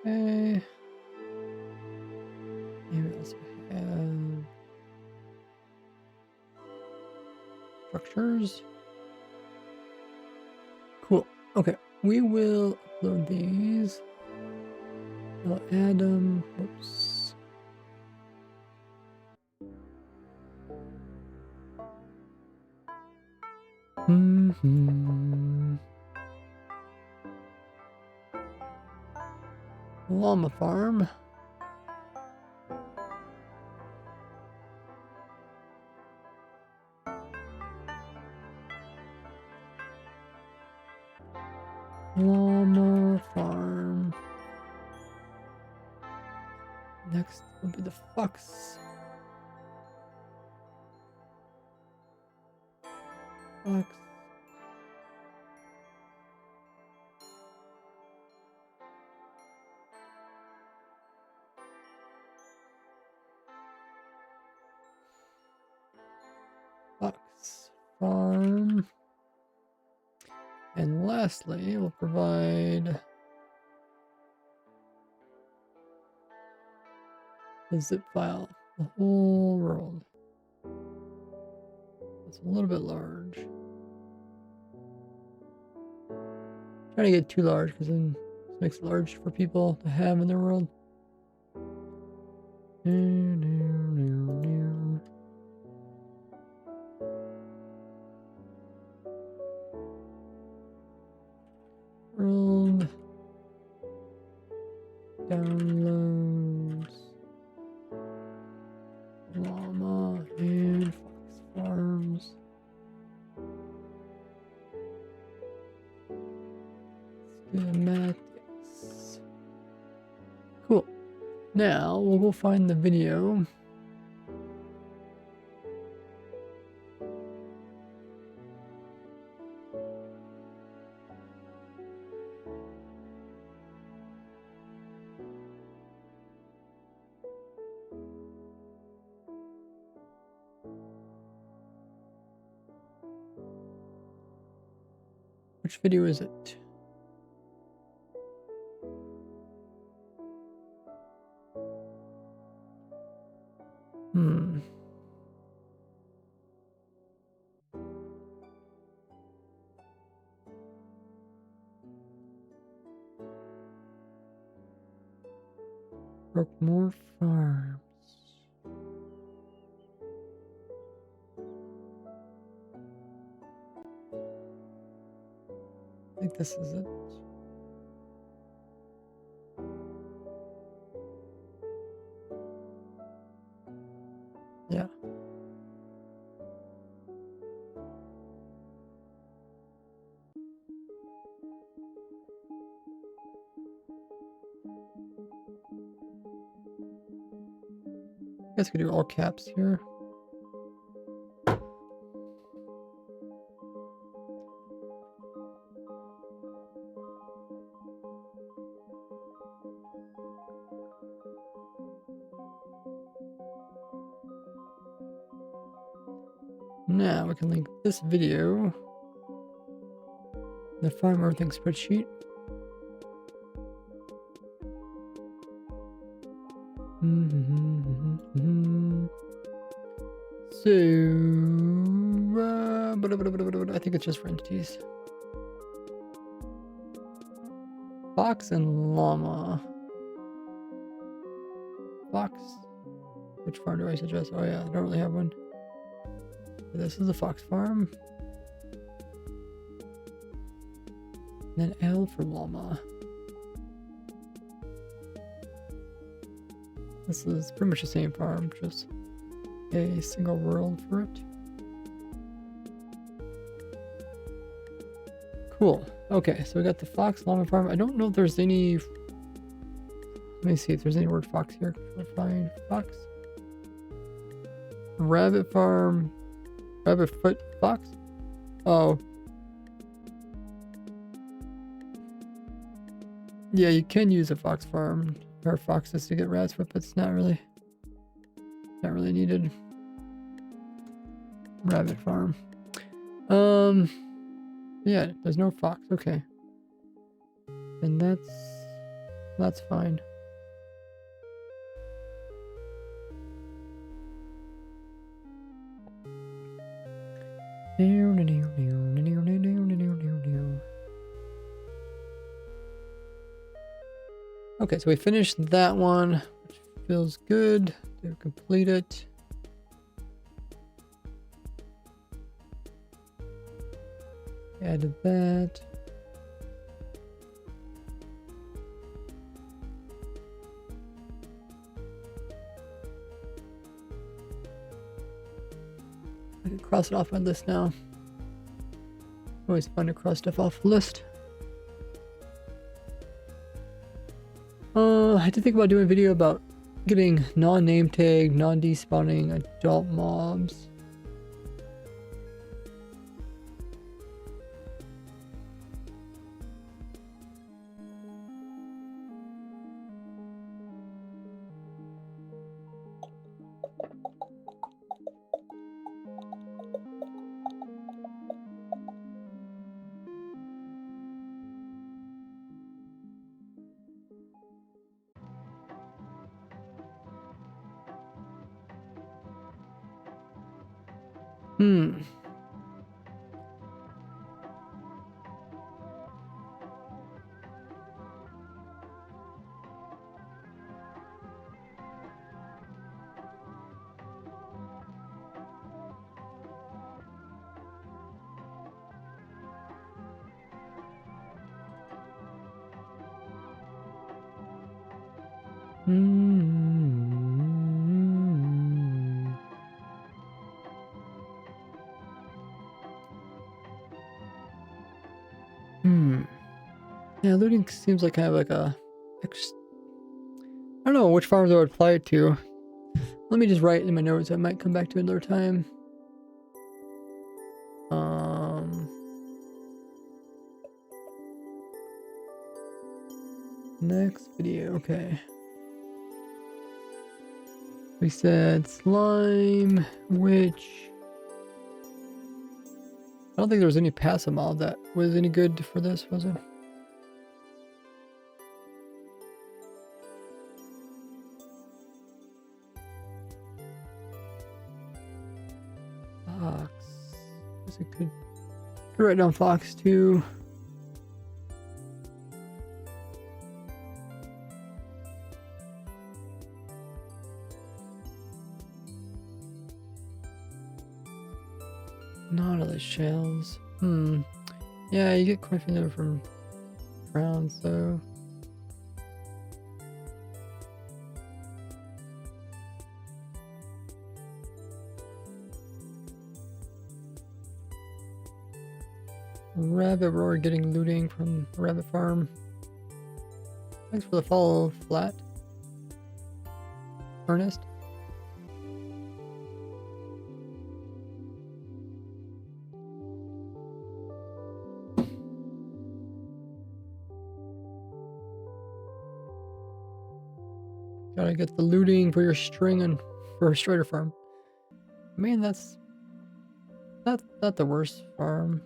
Okay. Here we also have structures. Cool. Okay, we will upload these. I'll add them. Whoops. Llama farm. Llama farm. Next will be the fox. Fox. Fox farm. And lastly, we'll provide the zip file, the whole world. It's a little bit large. Trying to get too large because then it makes it large for people to have in their world. World downloads llama and fox farms. Schematics. Cool. Now we'll go find the video. Which video is it? Brookmore Farms. I think this is it. Yeah. I guess we could do all caps here. Now we can link this video, the farm everything spreadsheet. So, I think it's just for entities. Fox and llama. Fox. Which farm do I suggest? Oh yeah, I don't really have one. This is a fox farm. And then L for llama. This is pretty much the same farm, just a single world for it. Cool. Okay, so we got the fox llama farm. I don't know if there's any. Let me see if there's any word fox here. Find fox. Rabbit farm. Rabbit foot fox. Oh. Yeah, you can use a fox farm or foxes to get rat's foot, but it's not really needed. Rabbit farm. Yeah, there's no fox. Okay. And that's fine. Okay, so we finished that one, which feels good to complete it. Added that. I can cross it off my list now. Always fun to cross stuff off the list. I had to think about doing a video about getting non-name tag, non-despawning adult mobs. Yeah, looting seems like kind of like a. I don't know which farms I would apply it to. Let me just write in my notes. I might come back to it another time. Next video. Okay. We said slime, witch. I don't think there was any passive mob that was any good for this, was it? Fox. Is it good? Could write down fox too. Nautilus shells. Yeah, you get quite a few of them from browns, though. Rabbit roar getting looting from rabbit farm. Thanks for the follow, Flat. Ernest. Gotta get the looting for your string and for a strider farm. I mean, that's not the worst farm.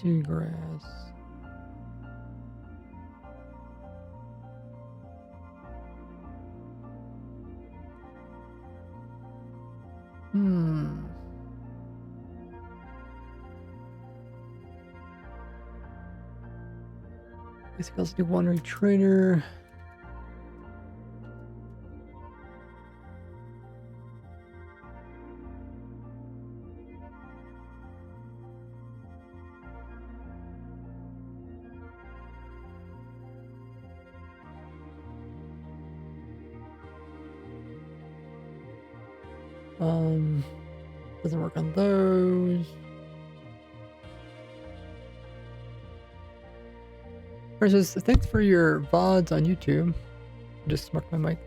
seagrass. I guess I also do wandering trader. Doesn't work on those. Versus, thanks for your VODs on YouTube. Just smacked my mic.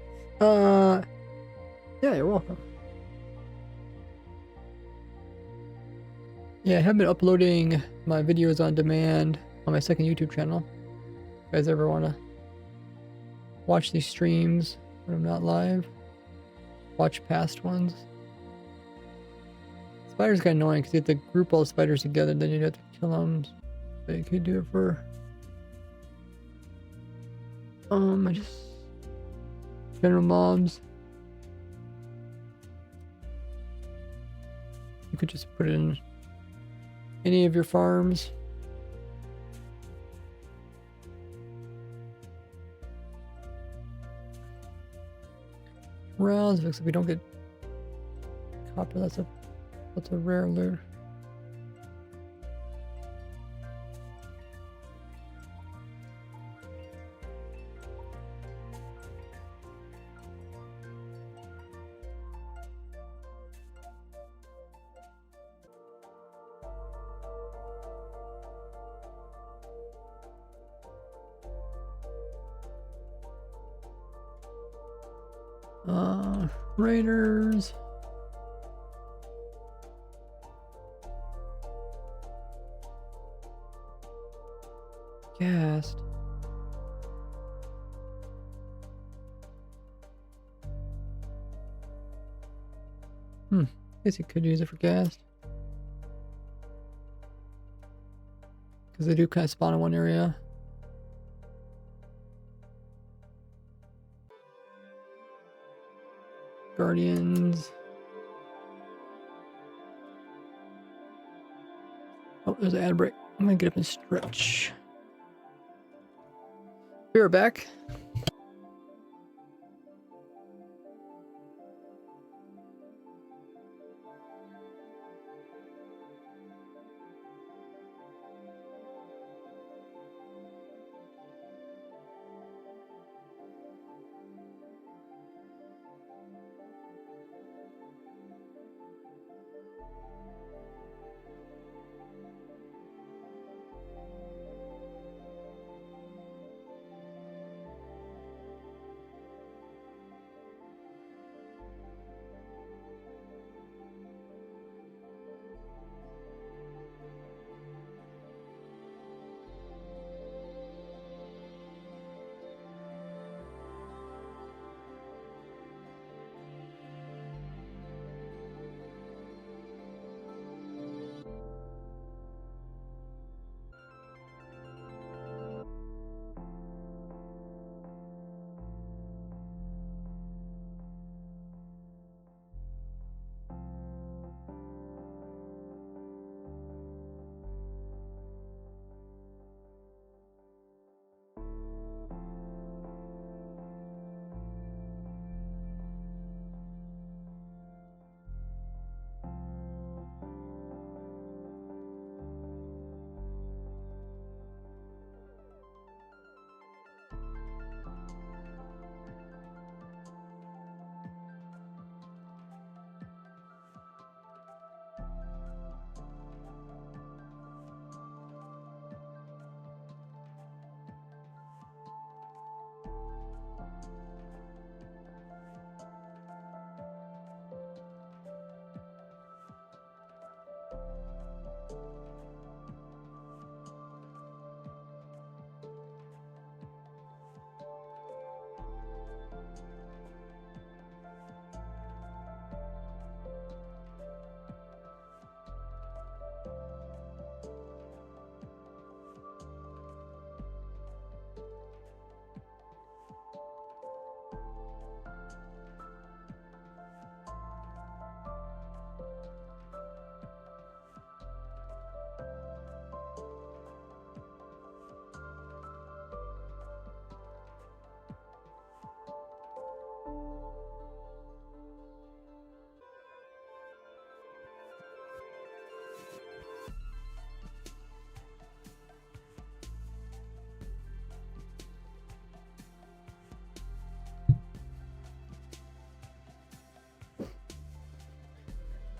Yeah, you're welcome. Yeah, I have been uploading my videos on demand on my second YouTube channel. If you guys ever want to watch these streams when I'm not live, watch past ones. Spiders kind of annoying because you have to group all the spiders together, then you'd have to kill them. But you could do it for I just general mobs. You could just put it in any of your farms. Rounds, because we don't get copper. That's a rare loot. Raiders. Cast. Guess you could use it for gas. Because they do kind of spawn in one area. Guardians. Oh, there's an ad break. I'm gonna get up and stretch. We are back.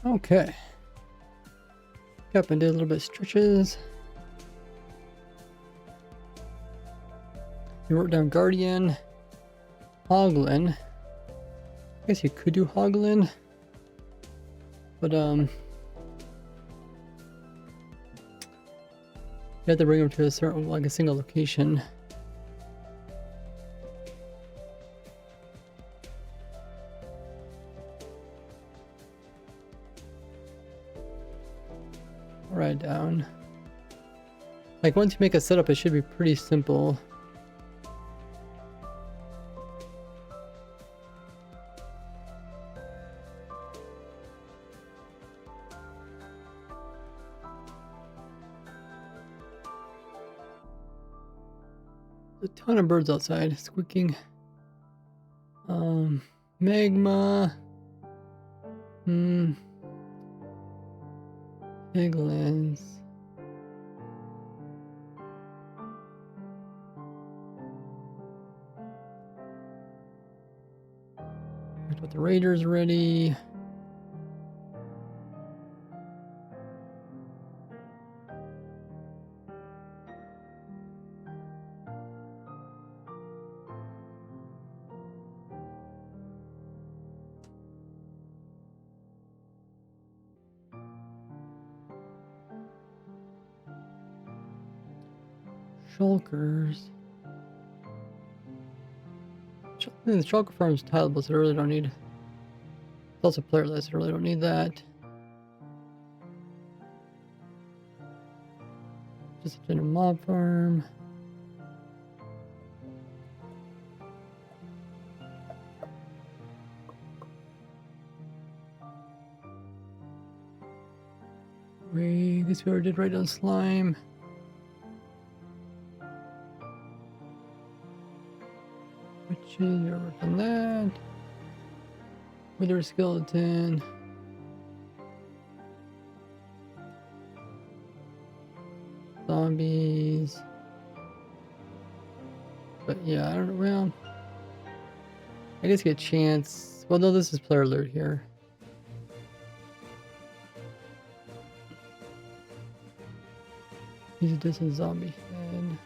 Okay. Up and did a little bit of stretches. You wrote down Guardian, Hoglin. I guess you could do Hoglin, but you have to bring them to a certain, like a single location. Write down. Like once you make a setup, it should be pretty simple. A ton of birds outside squeaking. Magma. Piglins. Got the raiders ready. Shulkers. The Shulker farm is tileable, so I really don't need. It's also player list, I really don't need that. Just a general mob farm. This we already did right on slime. Witches, we already done that. Wither skeleton. Zombies. But yeah, I don't know. Well, I guess you get a chance. Well, no, this is player alert here. Use a distant zombie head.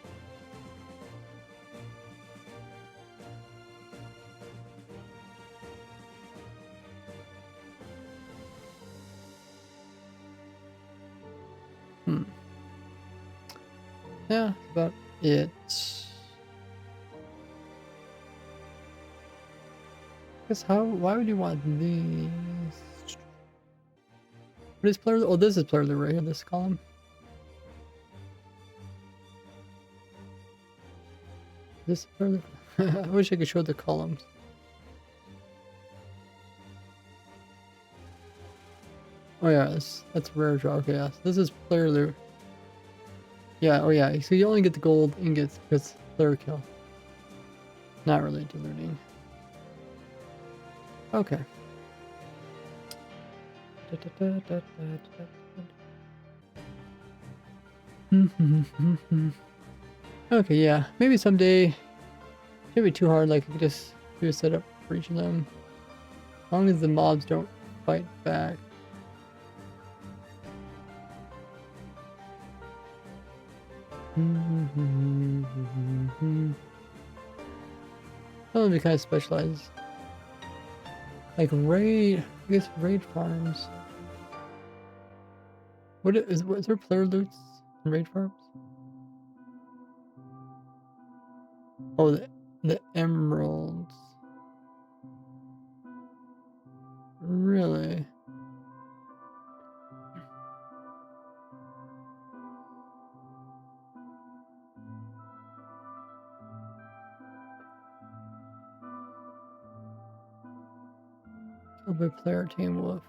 Yeah, that's about it. Guess why would you want these? What is player? Oh, this is player right here, this column. This player. I wish I could show the columns. Oh yeah, that's rare draw. Okay, yeah. So this is player loot. Yeah, oh yeah, so you only get the gold ingots because player kill. Not related to looting. Okay. Okay, yeah. Maybe someday. Shouldn't be too hard, like you could just do a setup for each of them. As long as the mobs don't fight back. That would be kind of specialized. Like raid, I guess raid farms. Is there player loots in raid farms? Oh, the emeralds. Really? Killed by player team wolf.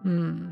Hmm.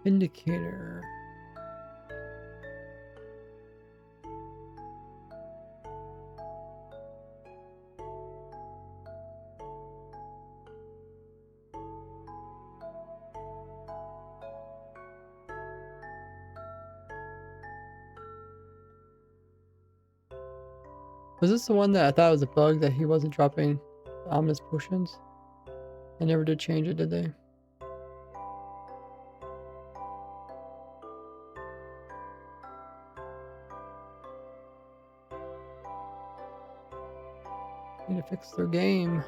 Indicator. Was this the one that I thought was a bug that he wasn't dropping ominous potions? They never did change it, did they? Need to fix their game.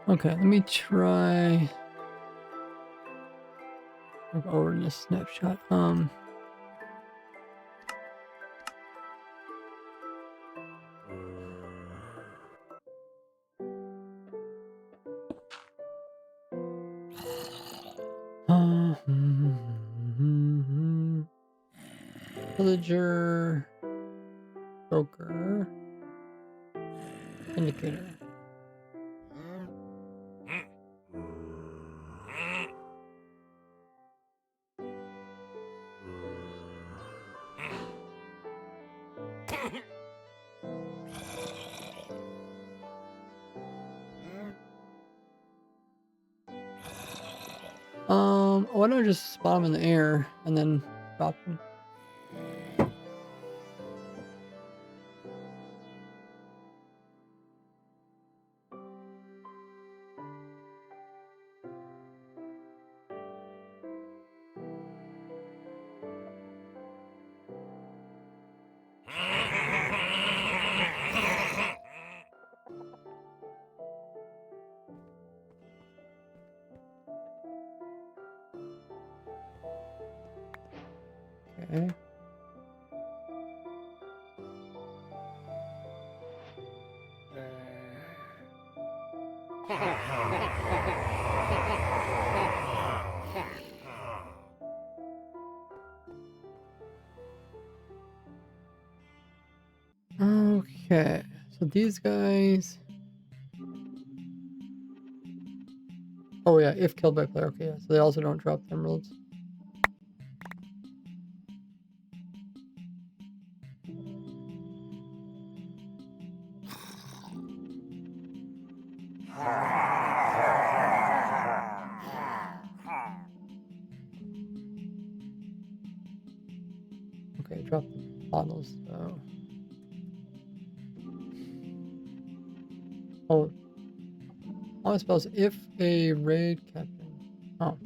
Okay, let me try move over in this snapshot. Villager, broker, indicator. Why don't I just spot him in the air and then drop him? Okay. Okay, so these guys. Oh yeah, if killed by player. Okay, yeah. So they also don't drop the emeralds. Okay, drop the bottles though. Oh, I suppose if a raid captain. Oh.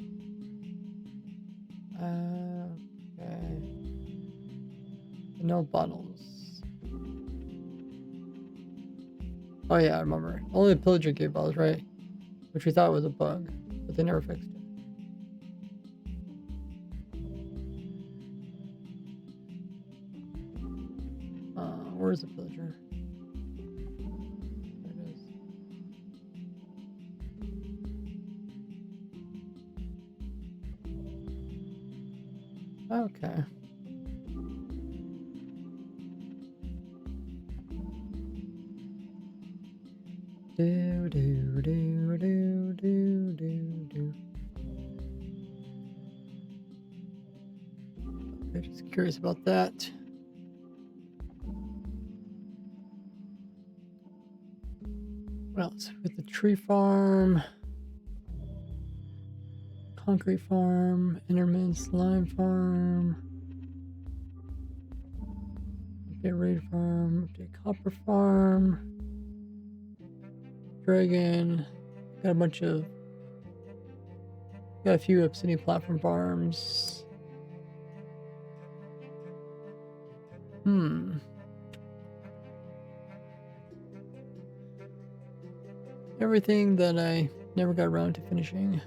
Okay. No bottles. Oh yeah, I remember. Only the pillager gave bottles, right? Which we thought was a bug, but they never fixed it. Where's the pillager? There it is. Okay. Do do do do do do do. I'm just curious about that. What else? With the tree farm, concrete farm, Enderman slime farm, update raid farm, update copper farm, Dragon. Got a bunch of. Got a few Obsidian platform farms. Everything that I never got around to finishing.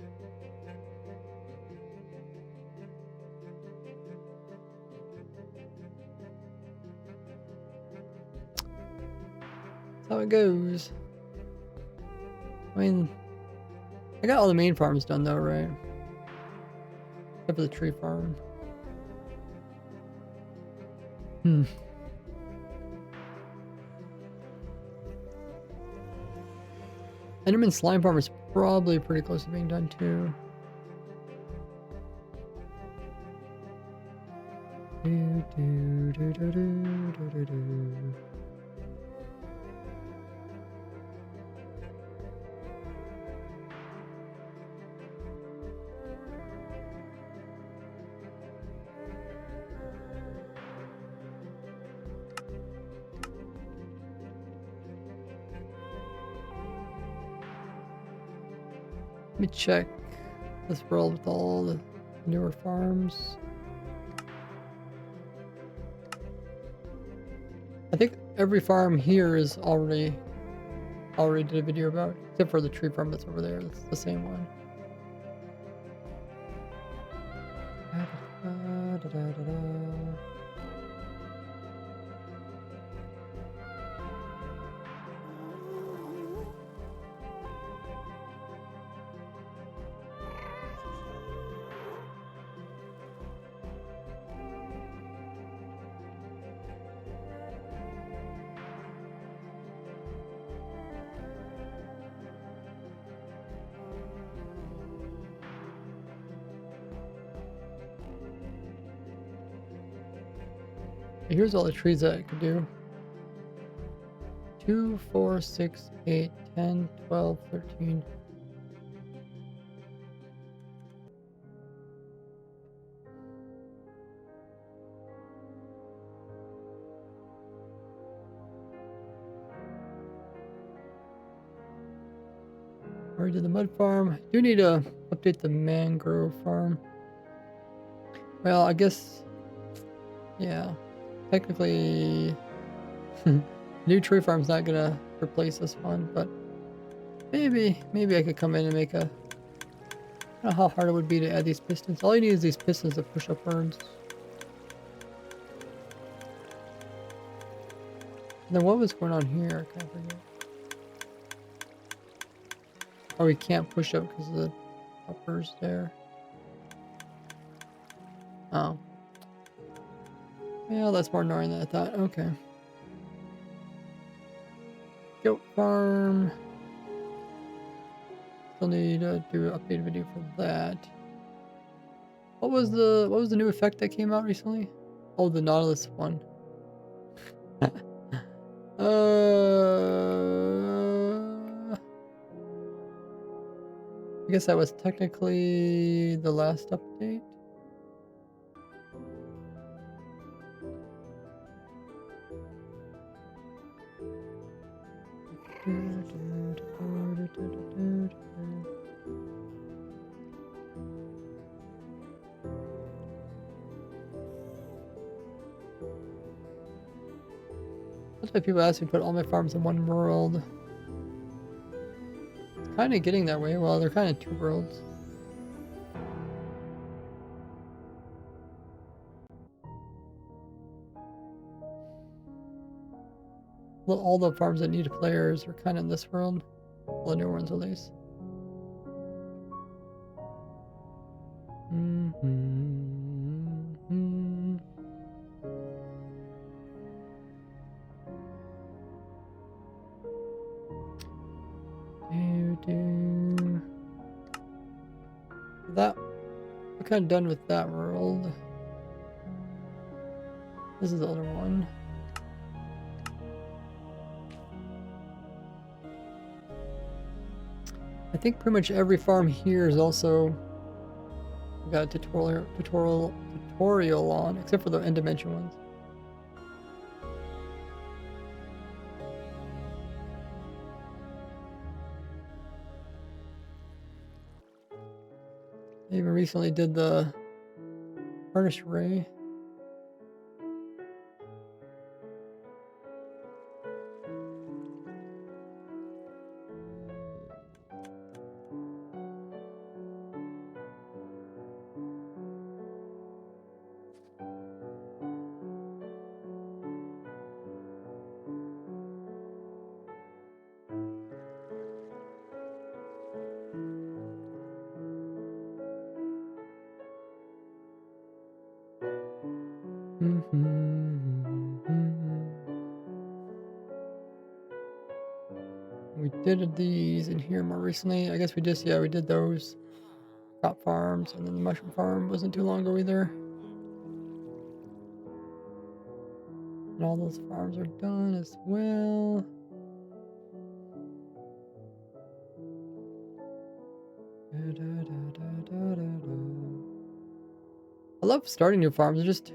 That's how it goes. I mean, I got all the main farms done though, right? Except for the tree farm. Enderman slime farm is probably pretty close to being done too. Let me check this world with all the newer farms. I think every farm here is already did a video about, except for the tree farm that's over there. That's the same one. Here's all the trees that I could do. 2, 4, 6, 8, 10, 12, 13. Already did the mud farm. Do need to update the mangrove farm. Well, I guess, yeah. Technically, new tree farm's not gonna replace this one, but maybe I could come in and make a. I don't know how hard it would be to add these pistons. All you need is these pistons to push up burns. And then what was going on here? I can't forget. Oh, we can't push up because of the uppers there. Oh. Yeah, that's more annoying than I thought. Okay. Goat farm. Still need to do an updated video for that. What was the new effect that came out recently? Oh, the Nautilus one. I guess that was technically the last update. That's why people ask me to put all my farms in one world. It's kind of getting that way. Well, they're kind of two worlds. Well, all the farms that need players are kind of in this world. All the new ones, at least. That we're kind of done with that world. This is the other one. I think pretty much every farm here is also got a tutorial on, except for the end dimension ones. I even recently did the furnace array. We did these in here more recently. I guess we just, yeah, we did those crop farms, and then the mushroom farm wasn't too long ago either. And all those farms are done as well. I love starting new farms. It just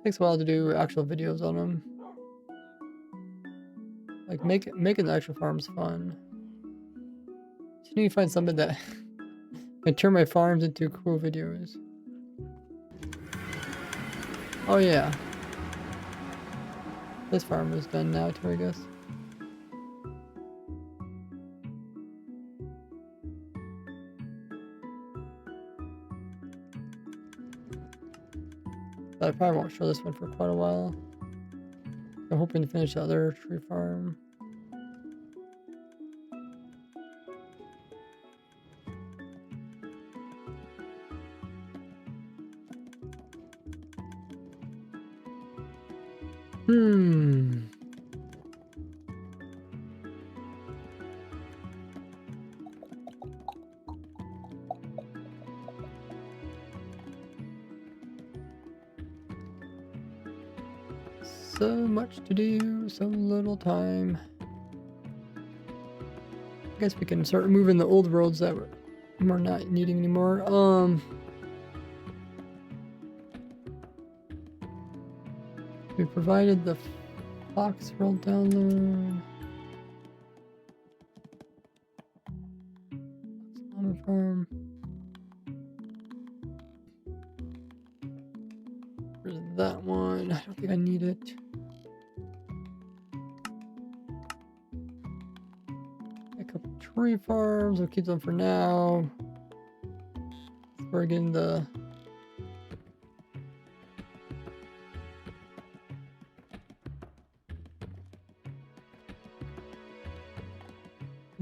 takes a while to do actual videos on them. Like making the actual farms fun. Just need to find something that can turn my farms into cool videos. Oh yeah. This farm is done now too, I guess. But I probably won't show this one for quite a while. I'm hoping to finish the other tree farm. So much to do, so little time. I guess we can start removing the old roads that we're not needing anymore. We provided the Fox World download. Salmon farm. Where's that one? I don't think I need it. A couple tree farms. We'll keep them for now. We're getting the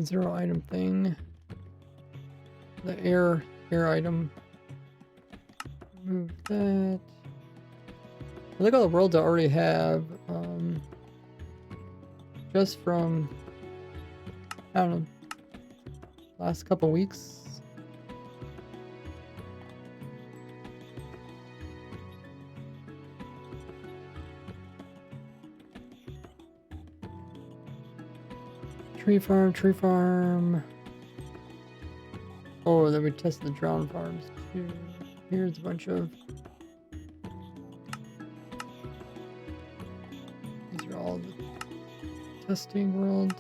zero item thing. The air item. Move that. I like all the worlds I already have. Just from, I don't know, last couple weeks. Tree farm. Oh, then we tested the drown farms too. Here's a bunch of. These are all the testing worlds.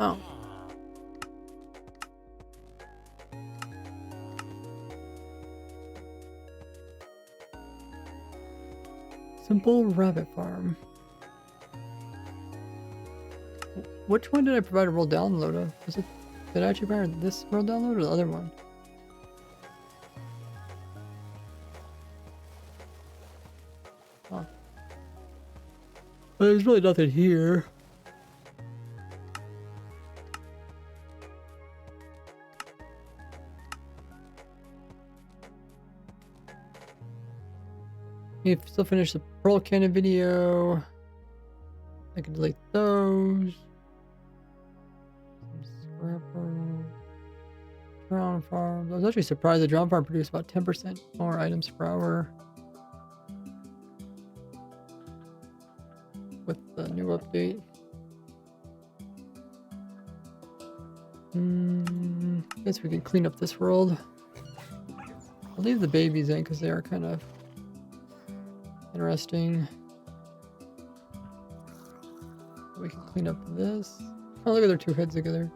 Oh. Simple rabbit farm. Which one did I provide a world download of? Did I actually provide this world download or the other one? Huh. But there's really nothing here. Need to still finish the Pearl Cannon video. I can delete those. Some scrapper. Drown farm. I was actually surprised the drown farm produced about 10% more items per hour. With the new update. Guess we can clean up this world. I'll leave the babies in because they are kind of interesting. We can clean up this. Oh, look at their two heads together.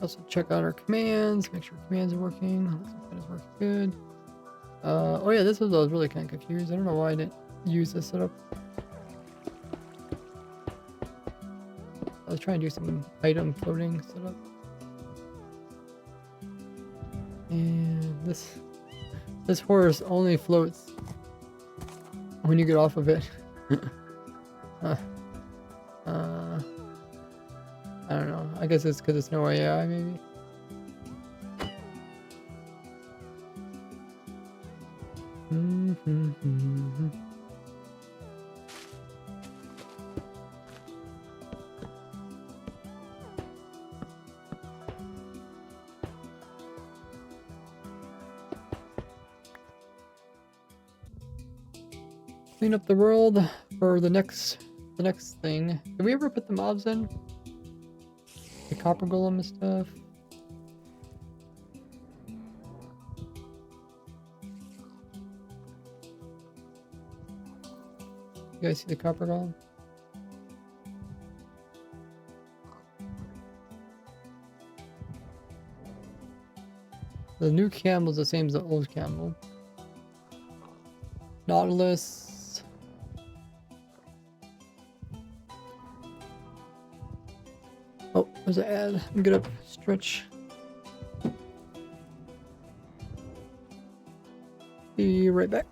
Also check out our commands, make sure commands are working. Looks like that is working good. Oh yeah, this was I was really kind of confused. I don't know why I didn't use this setup. I was trying to do some item floating setup. And this horse only floats when you get off of it. I don't know. I guess it's because it's no AI, maybe. Clean up the world for the next thing. Did we ever put the mobs in? The copper golem and stuff. You guys see the copper golem? The new camel is the same as the old camel. Nautilus. Oh, there's an ad. I'm get up, stretch. Be right back.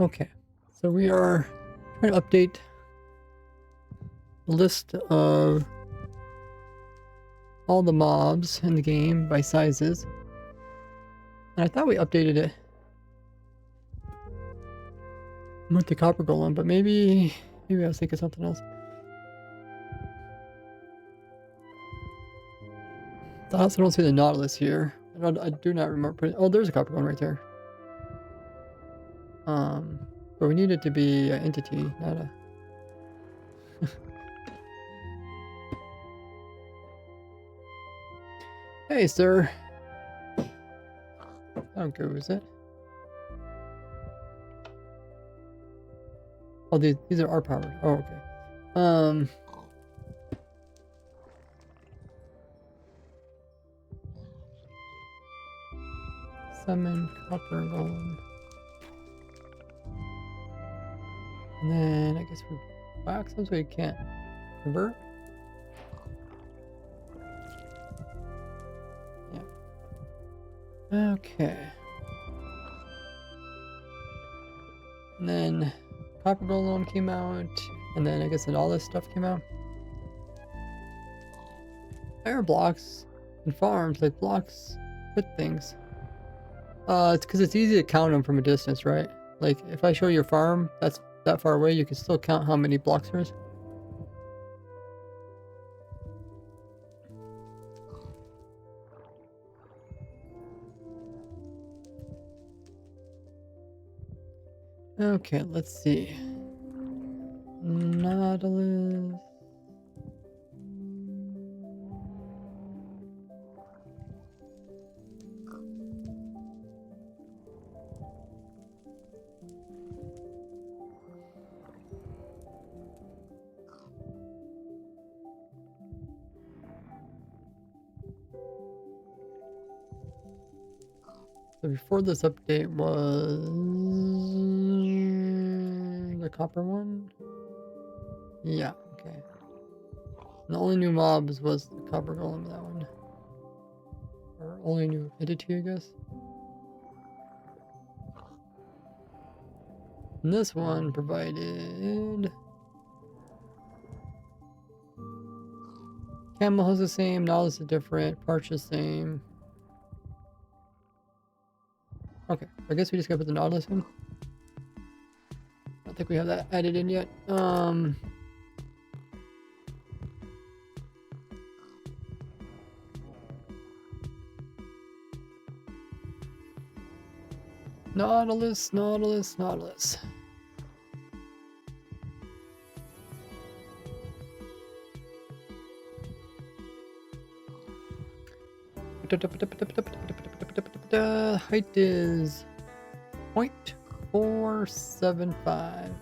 Okay, So we are trying to update the list of all the mobs in the game by sizes. And I thought we updated it with the copper golem, but maybe I was thinking something else. I also don't see the Nautilus here. I do not remember putting. Oh, there's a copper golem right there. But we need it to be an entity, not a. Hey, sir. I don't care who is it. Oh, these are our powered. Oh, okay. Summon copper golem. And then I guess we wax them so we can't convert. Yeah. Okay. And then copper golem came out, and then I guess then all this stuff came out. Iron blocks and farms, like blocks with things. It's because it's easy to count them from a distance, right? Like if I show you a farm that's that far away, you can still count how many blocks there is. Okay, let's see. Nautilus. So before this update was the copper one? Yeah, okay. And the only new mobs was the copper golem, that one. Or only new entity, I guess. And this one provided... Camel is the same, Nautilus is different, Parch is the same. Okay, I guess we just gotta put the Nautilus in. I don't think we have that added in yet. Nautilus, Nautilus, Nautilus. Height is 0.475.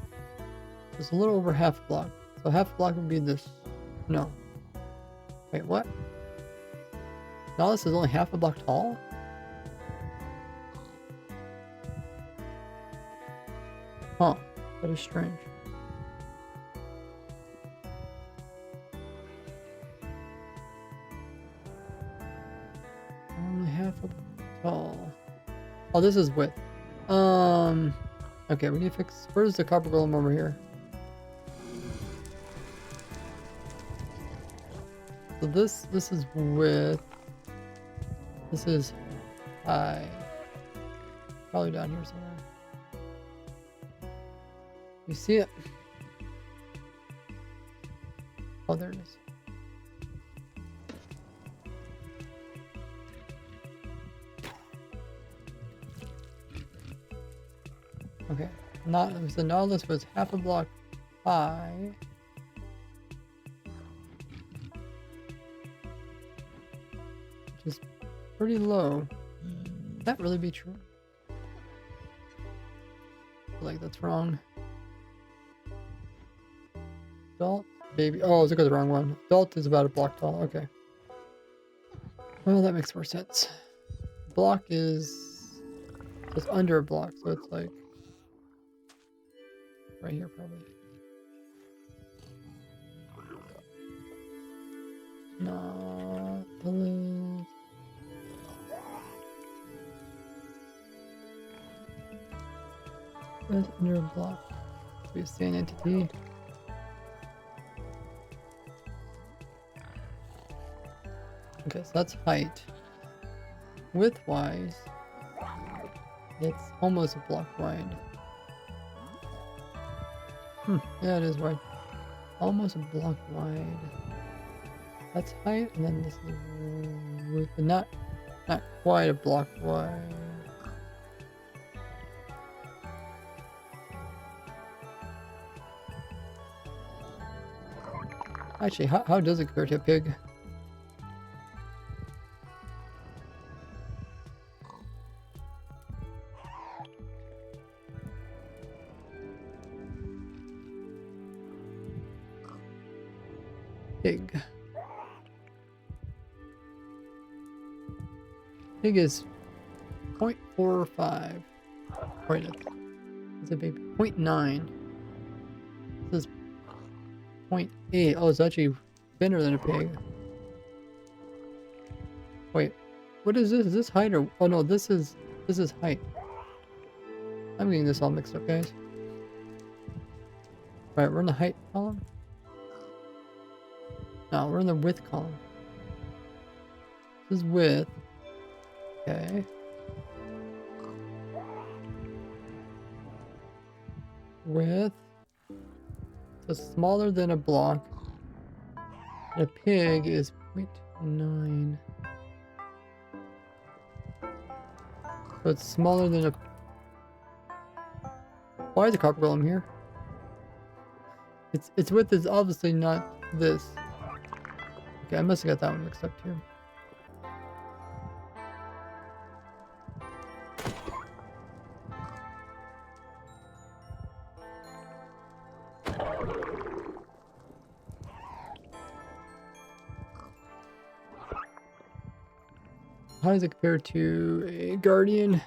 It's a little over half a block. So half a block would be this. No. Wait, what? Nautilus is only half a block tall? Huh. That is strange. Only half a block tall. Oh, this is width. Okay, we need to fix. Where's the copper golem over here? So this is width. This is high. Probably down here somewhere. You see it? Oh, there it is. Okay, the Nautilus was half a block high. Which is pretty low. Would that really be true? I feel like that's wrong. Adult, baby. Oh, I was looking at the wrong one. Adult is about a block tall. Okay. Well, that makes more sense. Block is just under a block, so it's like right here, probably. Nautilus. That's under a block. be a sand entity. Okay, so that's height. Width-wise, it's almost a block wide. Yeah, it is wide. Almost a block wide. That's height, and then this is width, but not quite a block wide. Actually, how does it compare to a pig? Pig. Pig is 0.45. Wait, it's a big 0.9. This is 0.8. Oh, it's actually thinner than a pig. Wait, what is this? Is this height or? Oh no, this is height. I'm getting this all mixed up, guys. Right, we're in the height column. No, we're in the width column. This is width. Okay. Width. So smaller than a block. And a pig is 0.9. So it's smaller than a... Why is the copper golem here? Its width is obviously not this. Okay, I must have got that one mixed up too. How does it compare to a guardian?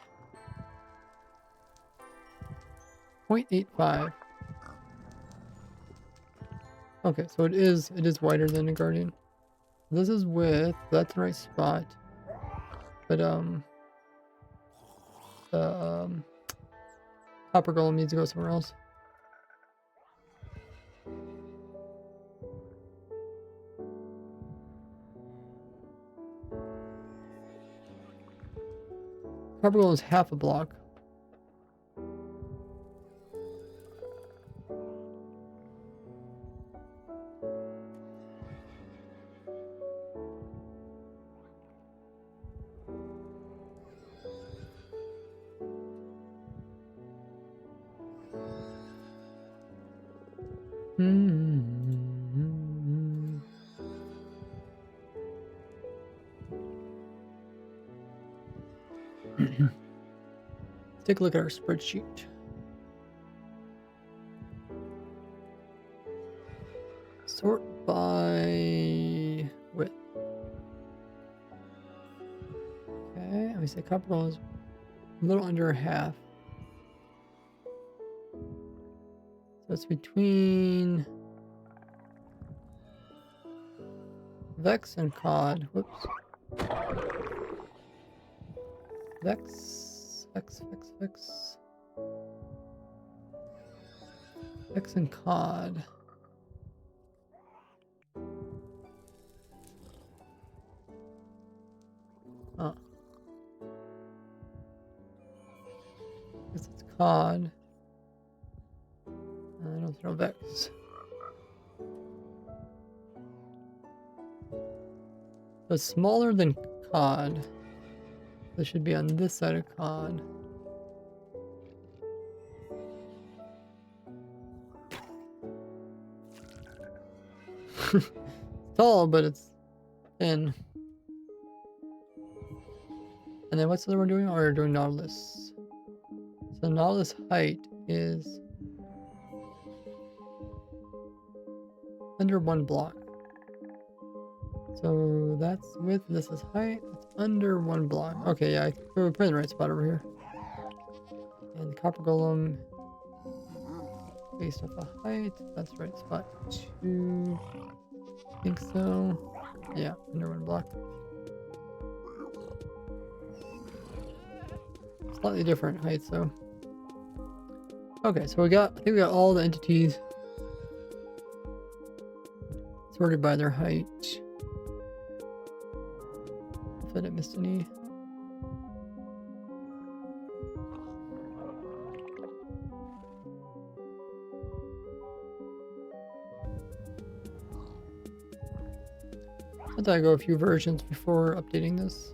0.85. Okay, so it is wider than a guardian. This is width, that's the right spot. But the copper golem needs to go somewhere else. Copper golem is half a block. Take a look at our spreadsheet. Sort by width. Okay, and we say copper golem is a little under half. So it's between Vex and Cod. Whoops. Vex. Vex and Cod. Oh. Guess it's Cod. I don't throw Vex. So it's smaller than Cod. This should be on this side of Cod. It's tall, but it's thin. And then what's the other one doing? Oh, we're doing Nautilus. So Nautilus height is under 1 block. So that's width, this is height, it's under 1 block. Okay, yeah, we're putting the right spot over here. And the copper golem based off the height, that's the right spot too. I think so. Yeah, under 1 block. Slightly different heights though. Okay, so I think we got all the entities sorted by their height. If I didn't miss any. I thought I'd go a few versions before updating this.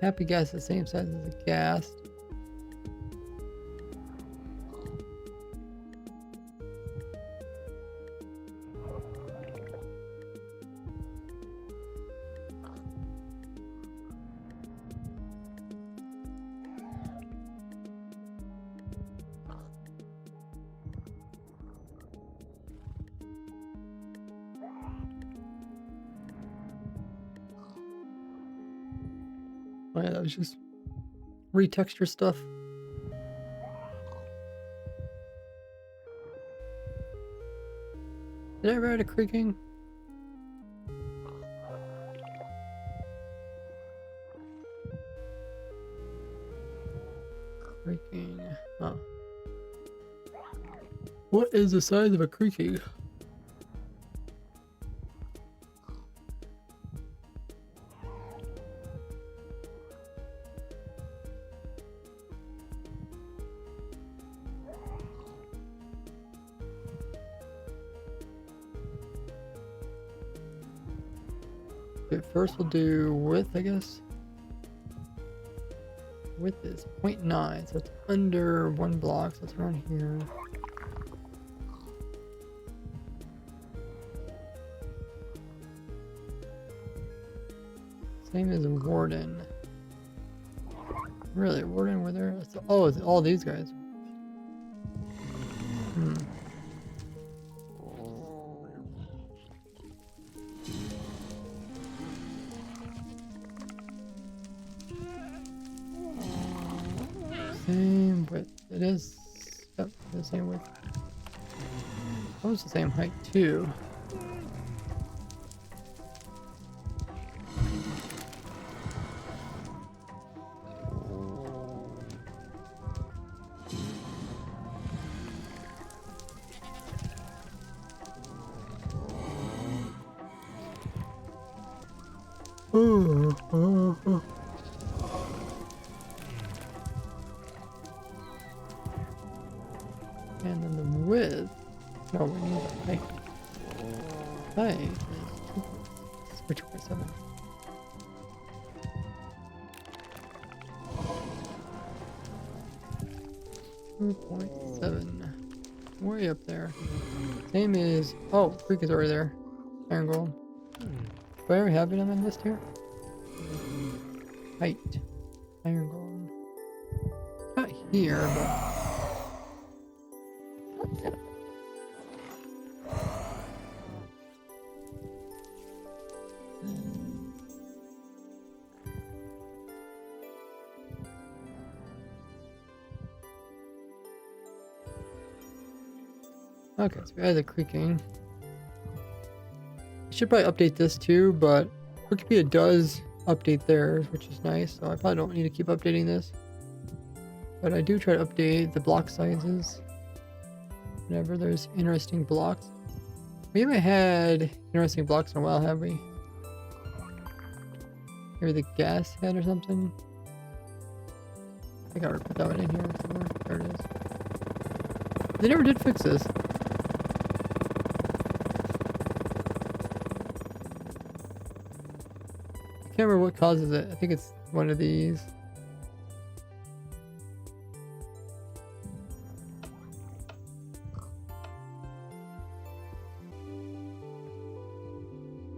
Happy gas is the same size as the gas. Oh yeah, that was just retexture stuff. Did I ever add a creaking? Creaking. Huh. What is the size of a creaking? Okay, first we'll do width, I guess. Width is 0.9, so it's under 1 block, so it's around here. Same as Warden. Really, Warden were there? Oh, it's all these guys. Same width. It is. Yep, the same width. That was the same height too. And then the width. No, we need the height. Height is 2.7. Way up there. Same as. Oh, creek is already there. Iron golem. Do I ever have it on my list here? Height. Iron golem. Not here, but. Okay, so we added the creaking. I should probably update this too, but Wikipedia does update theirs, which is nice, so I probably don't need to keep updating this. But I do try to update the block sizes whenever there's interesting blocks. We haven't had interesting blocks in a while, have we? Maybe the gas head or something? I think I would put that one in here somewhere. There it is. They never did fix this. I can't remember what causes it. I think it's one of these.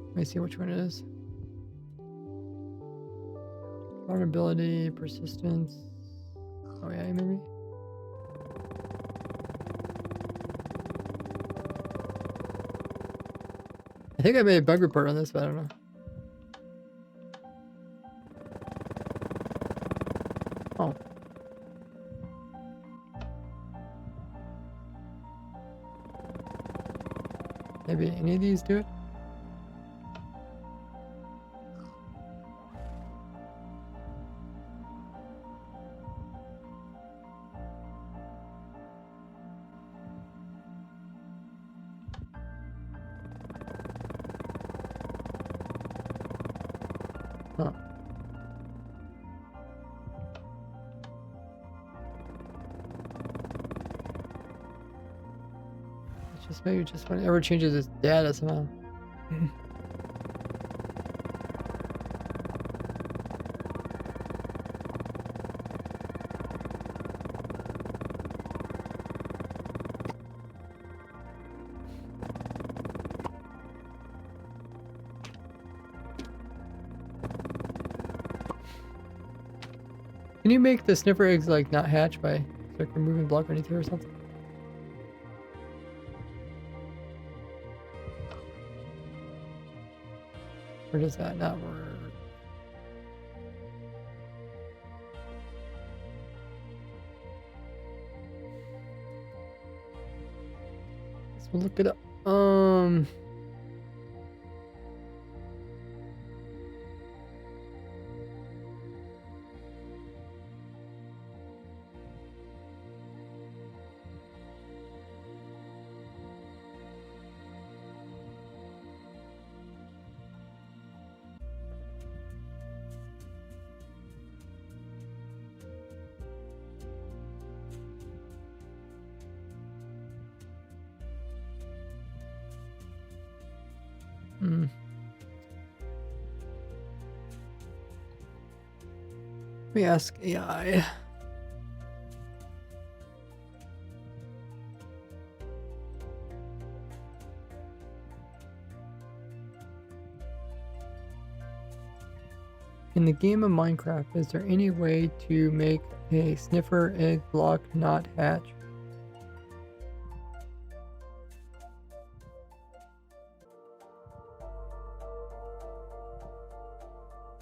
Let me see which one it is. Vulnerability, persistence. Oh yeah, maybe. I think I made a bug report on this, but I don't know. Oh. Maybe any of these do it? Huh. It's just maybe just whenever it changes its data somehow. Can you make the sniffer eggs like not hatch by like removing block underneath here or something? Or does that not work? Let's look it up. Let me ask AI. In the game of Minecraft, is there any way to make a sniffer egg block not hatch?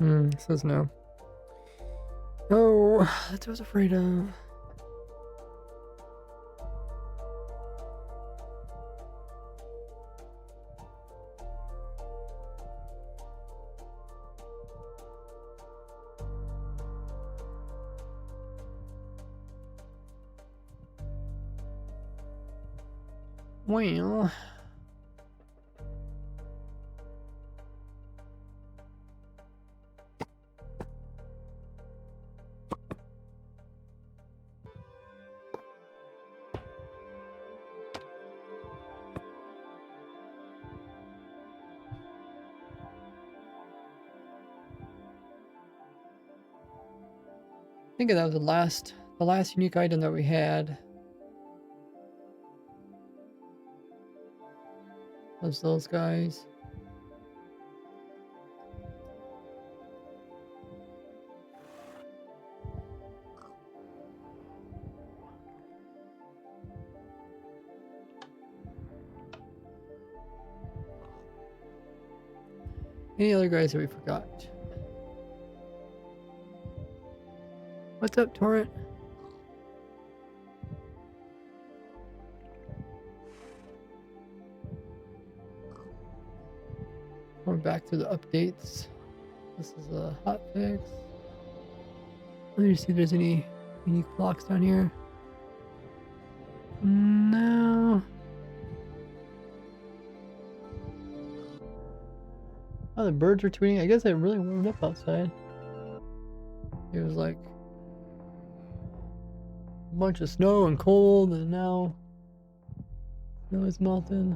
It says no. Oh, that's what I was afraid of. Well, I think that was the last unique item that we had. Was those guys. Any other guys that we forgot? What's up, Torrent? Going back to the updates. This is a hot fix. Let me see if there's any unique blocks down here. No. Oh, the birds are tweeting. I guess it really warmed up outside. It was like a bunch of snow and cold, and now snow is melting.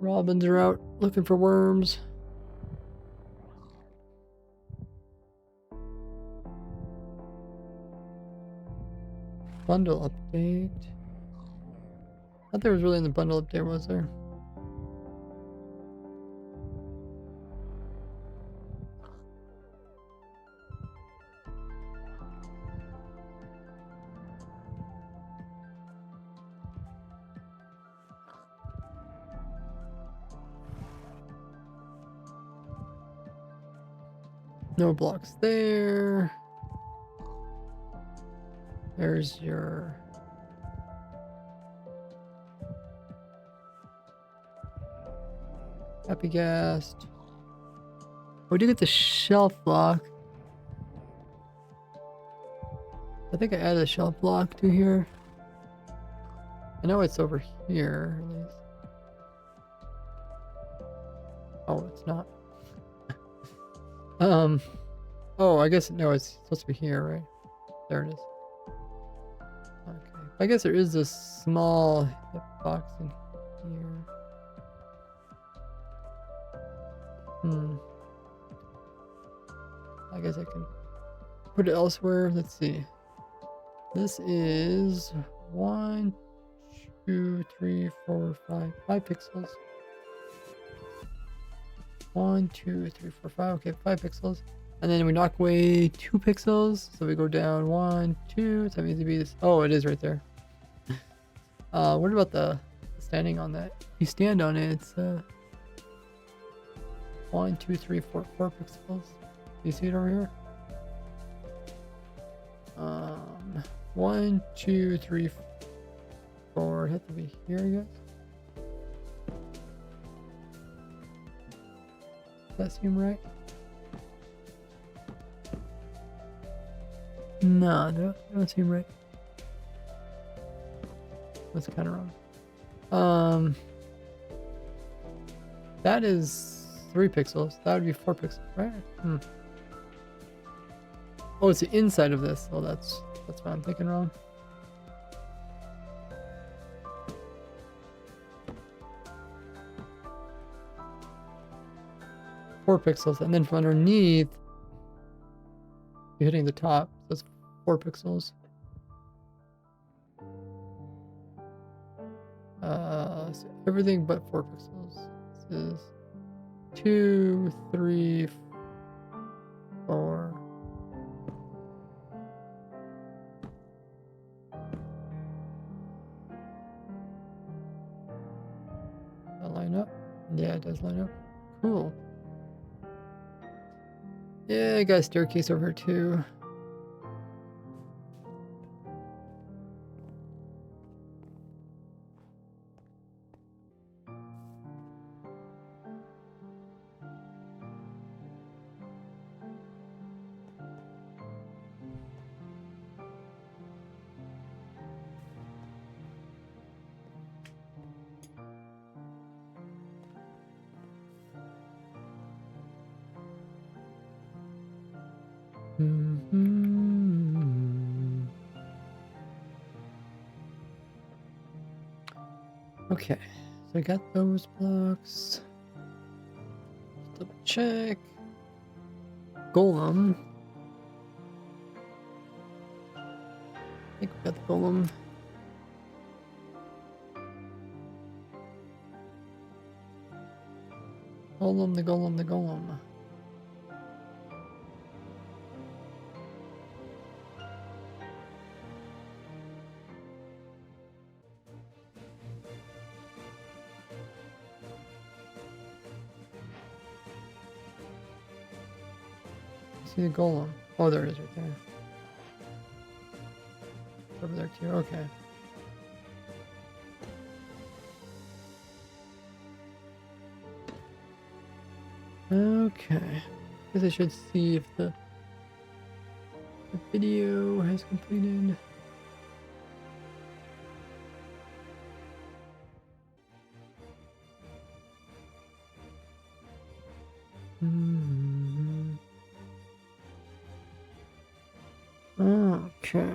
Robins are out looking for worms. Bundle update. I thought there was really in the bundle update, was there? No blocks there. There's your Happy Gast. We do get the shelf lock. I think I added a shelf lock to here. I know it's over here, at least. Oh, it's not. Oh, I guess, no, it's supposed to be here, right? There it is. Okay. I guess there is a small hip box in here. I guess I can put it elsewhere. Let's see. This is 1, 2, 3, 4, 5 pixels. 1, 2, 3, 4, 5. Okay, 5 pixels. And then we knock away 2 pixels. So we go down 1, 2. So that means to be this. Oh, it is right there. What about the standing on that? If you stand on it, it's 1, 2, 3, 4 pixels. Do you see it over here? 1, 2, 3, 4. It has to be here, I guess. Does that seem right? No, that don't seem right. That's kind of wrong. That is 3 pixels. That would be 4 pixels, right? Oh, it's the inside of this. Oh, that's why I'm thinking wrong. Four pixels, and then from underneath, you're hitting the top. So that's 4 pixels. So everything but 4 pixels. This is 2, 3, 4. Does that line up? Yeah, it does line up. Cool. Yeah, I got a staircase over here too. Okay, so I got those blocks. Double check. Golem. I think we got the golem. Golem, the golem, the golem. See the golem. Oh, there it is right there. It's over there too. Okay. Okay. Guess I should see if the video has completed. Okay.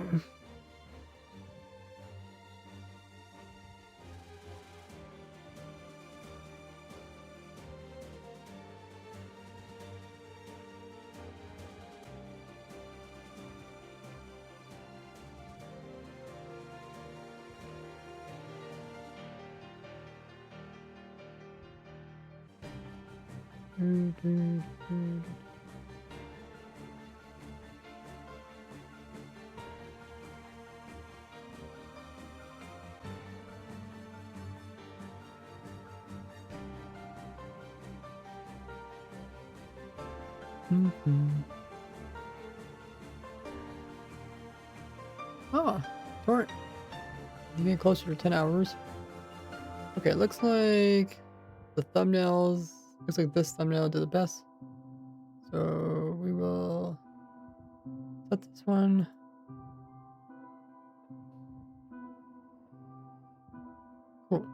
Oh, short. I'm getting closer to 10 hours. Okay, it looks like the thumbnails Looks like this thumbnail did the best. So we will set this one. Cool.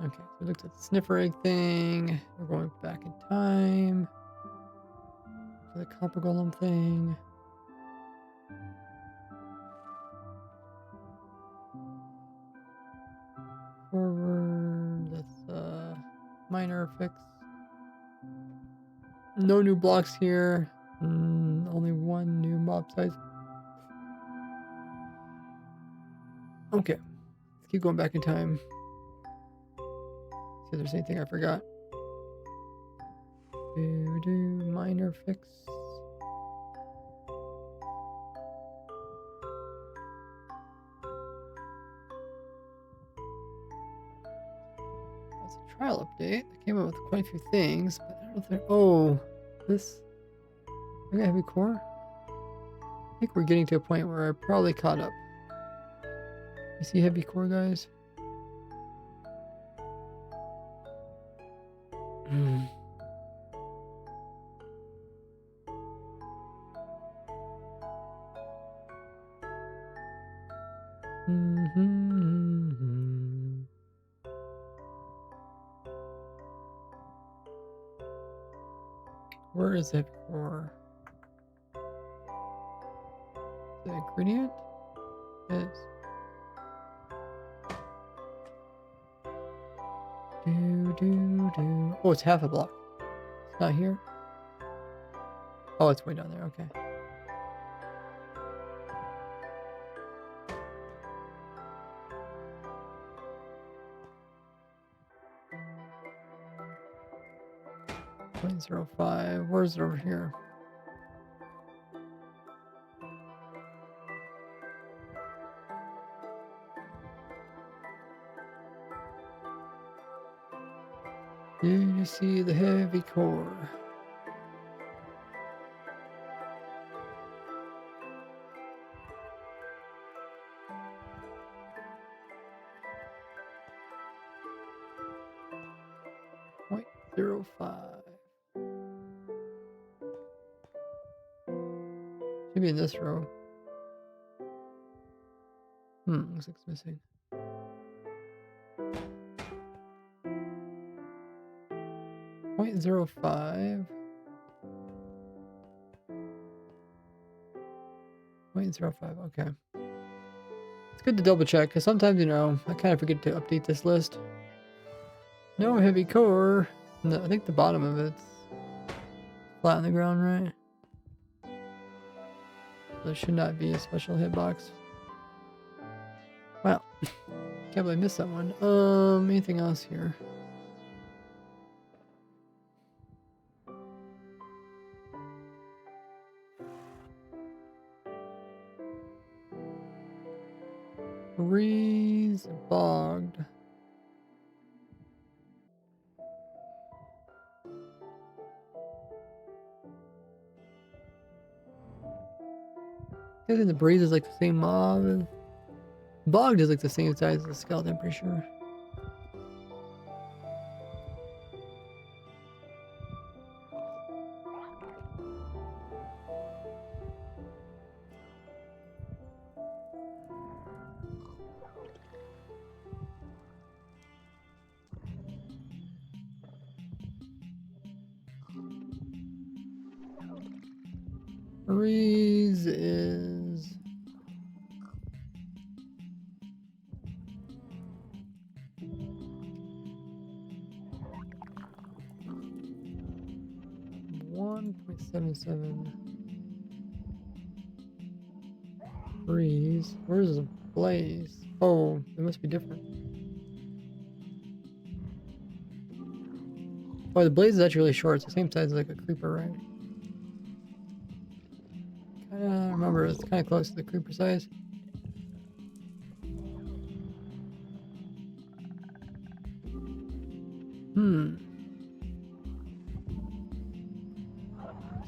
Okay, so we looked at the sniffer egg thing. We're going back in time for the copper golem thing. Forward, that's minor fix. No new blocks here. Only one new mob size. Okay, let's keep going back in time. See if there's anything I forgot. Minor fix. That's a trial update. I came up with quite a few things, but I don't know if they're. Oh, this. I got heavy core. I think we're getting to a point where I probably caught up. You see heavy core, guys? Where is heavy core? The ingredient is oh, it's half a block. It's not here. Oh, it's way down there. Okay. .05. Where's it over here? Do you see the heavy core? .05. Should be in this row. Looks like it's missing. .05. .05. Okay. It's good to double check because sometimes, you know, I kind of forget to update this list. No heavy core. No, I think the bottom of it's flat on the ground, right? There should not be a special hitbox. Wow. Can't believe I missed that one. Anything else here? Breeze bogged. I think the breeze is like the same mob. Bogged is like the same size as the skeleton, I'm pretty sure. Breeze is 1.77. Breeze. Where's the blaze? Oh, it must be different. Oh, the blaze is actually really short. It's the same size as like a creeper, right? Kinda remember it's kind of close to the creeper size.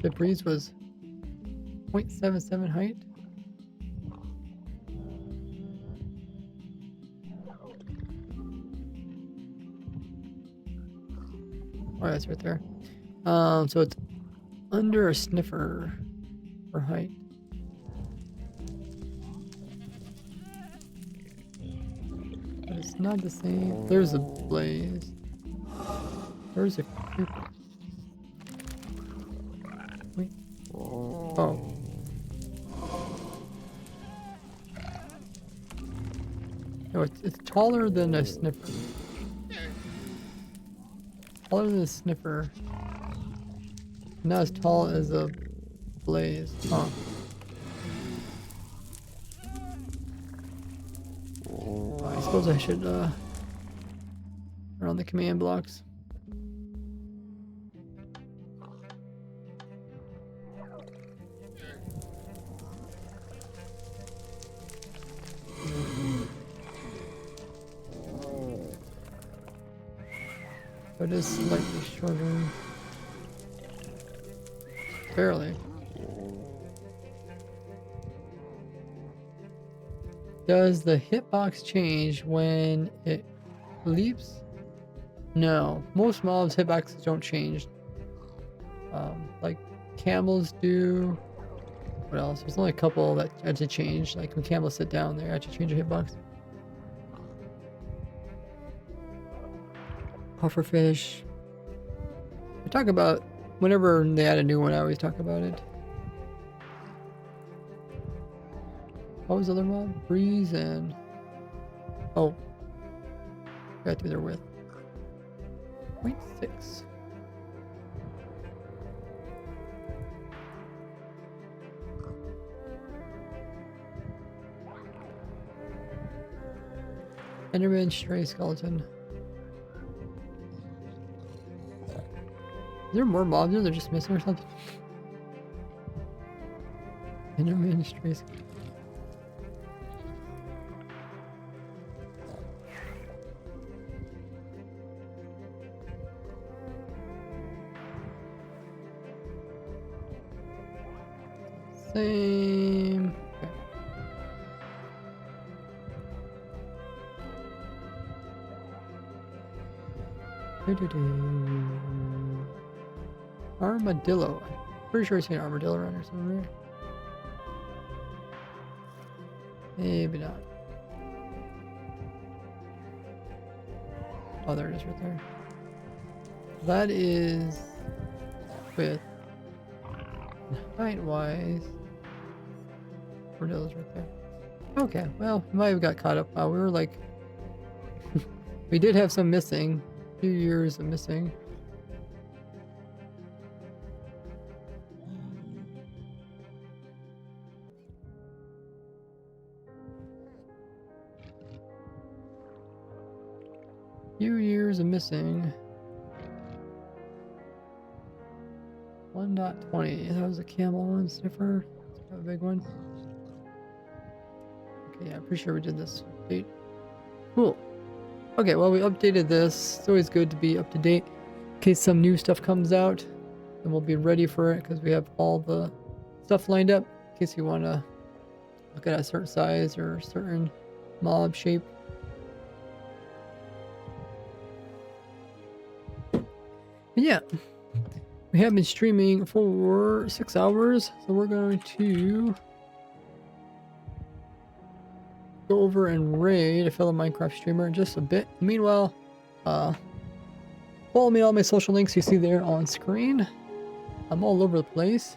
The breeze was 0.77 height. Oh, that's right there. So it's under a sniffer for height. But it's not the same. There's a blaze. There's a creeper. Wait. Oh. No, it's taller than a sniffer. Taller than a sniffer. Not as tall as a blaze. Oh. I suppose I should turn on the command blocks. But it is slightly shorter. Barely. Does the hitbox change when it leaps? No. Most mobs' hitboxes don't change. Like camels do. What else? There's only a couple that actually change. Like when camels sit down, they actually change their hitbox. Pufferfish. I talk about whenever they add a new one. I always talk about it. What was the other mob? Breeze and oh, got to their width. 0.6. Enderman, stray skeleton. Is there more mobs there? They're just missing or something? Enderman, stray skeleton. Same. Okay. Armadillo. Pretty sure I see an armadillo around here somewhere. Maybe not. Oh, there it is right there. That is with height-wise. Armadillo's right there. Okay, well, we might have got caught up. We were like... we did have some missing. A few years of missing. Few years of missing. 1.20. That was a camel one, sniffer. A big one. Okay, yeah, I'm pretty sure we did this update. Cool. Okay, well, we updated this. It's always good to be up to date in case some new stuff comes out. And we'll be ready for it because we have all the stuff lined up in case you want to look at a certain size or a certain mob shape. But yeah, we have been streaming for 6 hours, so we're going to go over and raid a fellow Minecraft streamer in just a bit. Meanwhile, follow me on all my social links you see there on screen. I'm all over the place,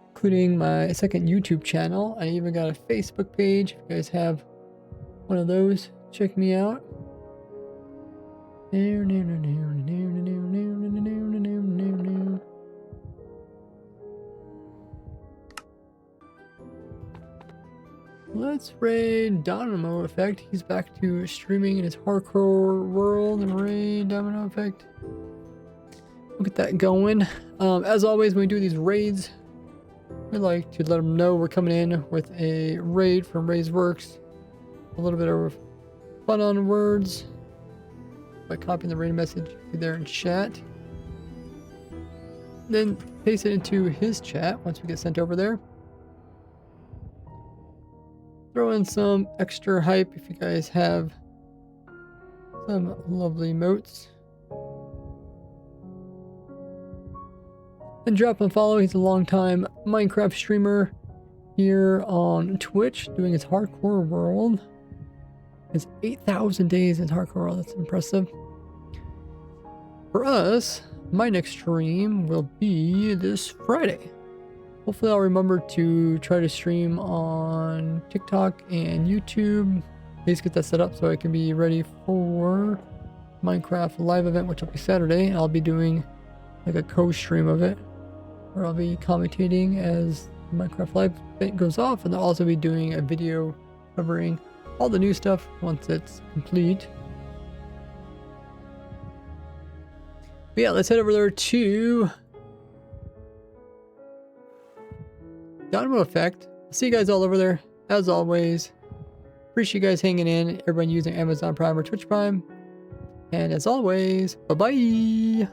including my second YouTube channel. I even got a Facebook page. If you guys have one of those, check me out. Let's raid Domino Effect. He's back to streaming in his hardcore world and raid Domino Effect. We'll get that going. As always, when we do these raids, we like to let them know we're coming in with a raid from Ray's Works. A little bit of fun on words by copying the raid message there in chat. then paste it into his chat once we get sent over there. Throw in some extra hype if you guys have some lovely emotes. And drop him a follow. He's a long-time Minecraft streamer here on Twitch doing his hardcore world. It's 8,000 days in hardcore world. That's impressive. For us, my next stream will be this Friday. Hopefully I'll remember to try to stream on TikTok and YouTube. Please get that set up so I can be ready for Minecraft live event, which will be Saturday. I'll be doing like a co-stream of it, where I'll be commentating as Minecraft live event goes off, and I'll also be doing a video covering all the new stuff once it's complete. But yeah, let's head over there to Domino Effect. See you guys all over there. As always, appreciate you guys hanging in, everyone using Amazon Prime or Twitch Prime. And as always, bye-bye!